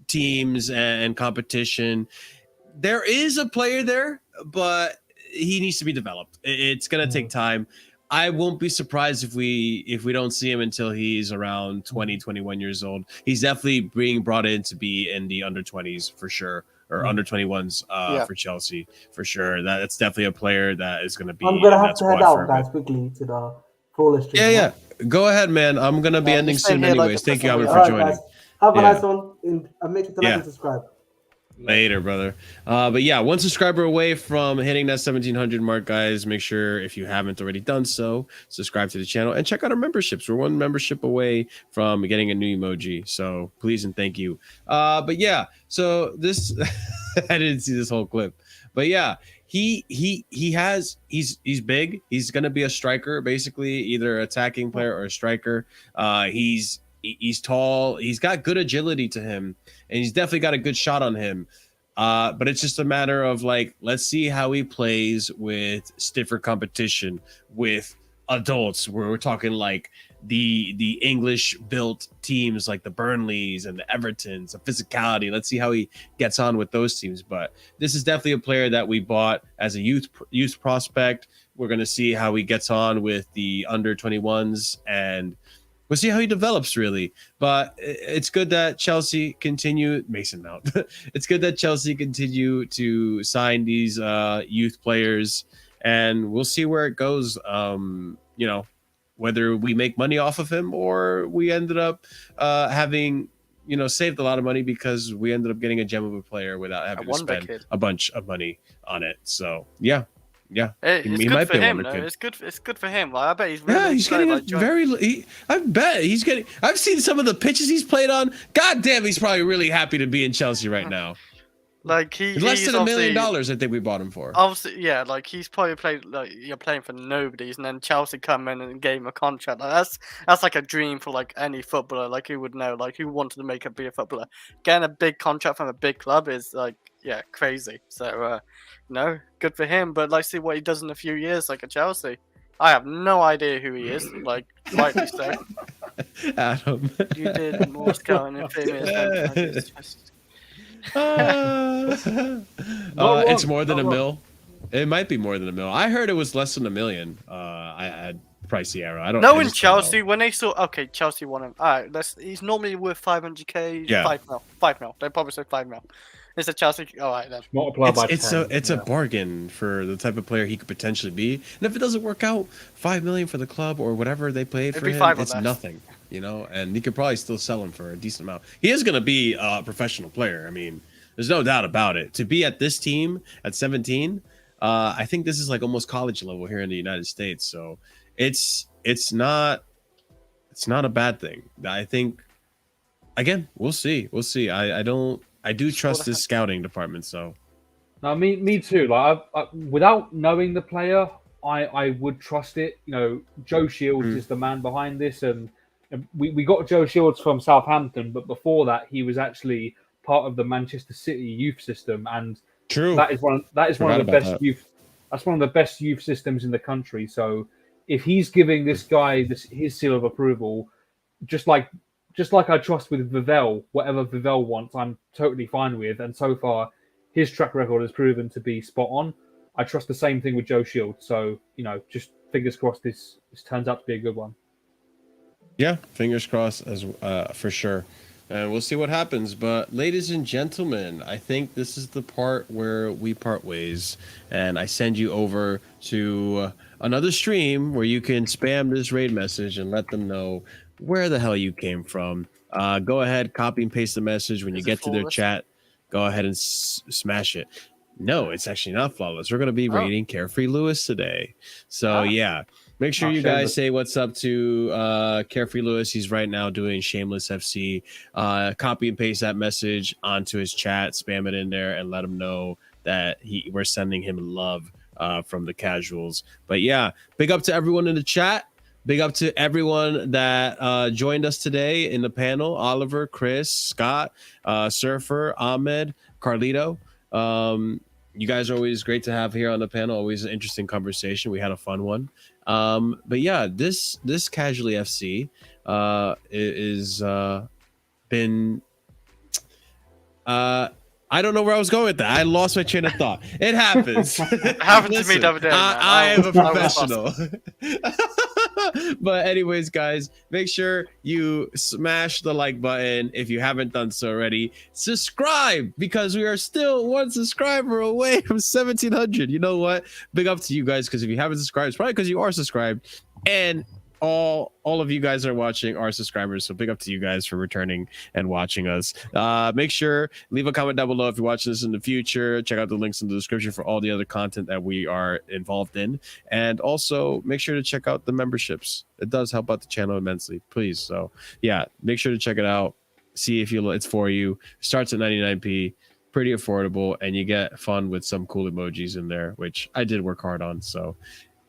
teams and competition. There is a player there, but he needs to be developed. It's going to take time. I won't be surprised if we don't see him until he's around 20, 21 years old. He's definitely being brought in to be in the under 20s for sure, or under 21s for Chelsea for sure. That's definitely a player that is going to be. I'm going to have to head out, guys, quickly to the flawless stream. Yeah. Go ahead, man. I'm going to be ending soon anyways. Thank you, Albert, for joining. Guys. Have a nice one. And make sure to like and subscribe. Later, brother. But yeah, one subscriber away from hitting that 1700 mark, guys. Make sure, if you haven't already done so, subscribe to the channel and check out our memberships. We're one membership away from getting a new emoji. So please and thank you. But yeah, so this I didn't see this whole clip. But yeah, he's big. He's gonna be a striker, basically, either attacking player or a striker. He's tall. He's got good agility to him, and he's definitely got a good shot on him. But it's just a matter of like, let's see how he plays with stiffer competition, with adults, where we're talking like the English built teams like the Burnleys and the Evertons, the physicality. Let's see how he gets on with those teams. But this is definitely a player that we bought as a youth prospect. We're going to see how he gets on with the under 21s, and we'll see how he develops, really. But it's good that Chelsea continue Mason Mount. It's good that Chelsea continue to sign these youth players, and we'll see where it goes. You know, whether we make money off of him or we ended up having, you know, saved a lot of money because we ended up getting a gem of a player without having to spend a bunch of money on it. So yeah. Yeah, it's good for him. No, it's good for him. Like, I bet he's really. Yeah, he's getting I bet he's getting. I've seen some of the pitches he's played on. God damn, he's probably really happy to be in Chelsea right now. Like he's less than $1 million. I think we bought him for. Obviously, yeah. Like he's probably played. Like you're playing for nobodies, and then Chelsea come in and gave him a contract. Like that's like a dream for like any footballer. Like who would know? Like who wanted to be a footballer? Getting a big contract from a big club is like, yeah, crazy. So. No, good for him, but let's see what he does in a few years, like at Chelsea. I have no idea who he is, like, rightly so. Adam. You did more scouting and famous. It's more than $1 million. It might be more than $1 million. I heard it was less than $1 million. I had pricey arrow. I don't know. No, in Chelsea, when they saw, okay, Chelsea won him. All right, he's normally worth 500k. Yeah. 5 mil. They probably say 5 mil. It's a Chelsea. All right, then. Multiply by 10. It's a bargain for the type of player he could potentially be. And if it doesn't work out, $5 million for the club or whatever they paid for him, it's nothing, you know. And you could probably still sell him for a decent amount. He is going to be a professional player. I mean, there's no doubt about it. To be at this team at 17, I think this is like almost college level here in the United States. So it's not a bad thing. I think, again, we'll see. I do trust this scouting department, so. No, me too. Like, without knowing the player, I would trust it. You know, Joe Shields is the man behind this, and we got Joe Shields from Southampton, but before that, he was actually part of the Manchester City youth system, and true. That is one of the best youth. That's one of the best youth systems in the country. So, if he's giving this guy his seal of approval, just like I trust with Vivell, whatever Vivell wants, I'm totally fine with. And so far, his track record has proven to be spot on. I trust the same thing with Joe Shields. So, you know, just fingers crossed this turns out to be a good one. Yeah, fingers crossed as for sure. And we'll see what happens. But ladies and gentlemen, I think this is the part where we part ways. And I send you over to another stream where you can spam this raid message and let them know where the hell you came from. Go ahead, copy and paste the message. When you get to their chat, go ahead and smash it. No, it's actually not flawless. We're going to be rating Carefree Lewis today. So yeah, make sure you guys say what's up to Carefree Lewis. He's right now doing Shameless FC. Copy and paste that message onto his chat, spam it in there, and let him know that we're sending him love from the casuals. But yeah, big up to everyone in the chat. Big up to everyone that joined us today in the panel. Oliver, Chris, Scott, Surfer, Ahmed, Carlito. You guys are always great to have here on the panel. Always an interesting conversation. We had a fun one. But yeah, this Casually FC is been... I don't know where I was going with that. I lost my train of thought. It happens. It happened to me the other day. I am a professional. But anyways, guys, make sure you smash the like button if you haven't done so already. Subscribe, because we are still one subscriber away from 1,700. You know what? Big up to you guys, because if you haven't subscribed, it's probably because you are subscribed. And all of you guys are watching are subscribers, so big up to you guys for returning and watching us. Make sure leave a comment down below if you're watching this in the future. Check out the links in the description for all the other content that we are involved in, and also make sure to check out the memberships. It does help out the channel immensely, please. So yeah, make sure to check it out, see if it's for you. Starts at 99p, pretty affordable, and you get fun with some cool emojis in there, which I did work hard on. So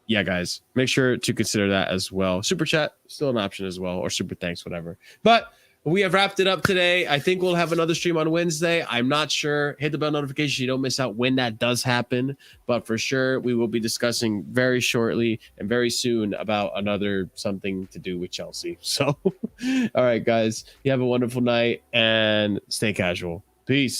yeah, guys, make sure to consider that as well. Super chat, still an option as well, or super thanks, whatever. But we have wrapped it up today. I think we'll have another stream on Wednesday. I'm not sure. Hit the bell notification so you don't miss out when that does happen. But for sure, we will be discussing very shortly and very soon about another something to do with Chelsea. So, all right, guys, you have a wonderful night and stay casual. Peace.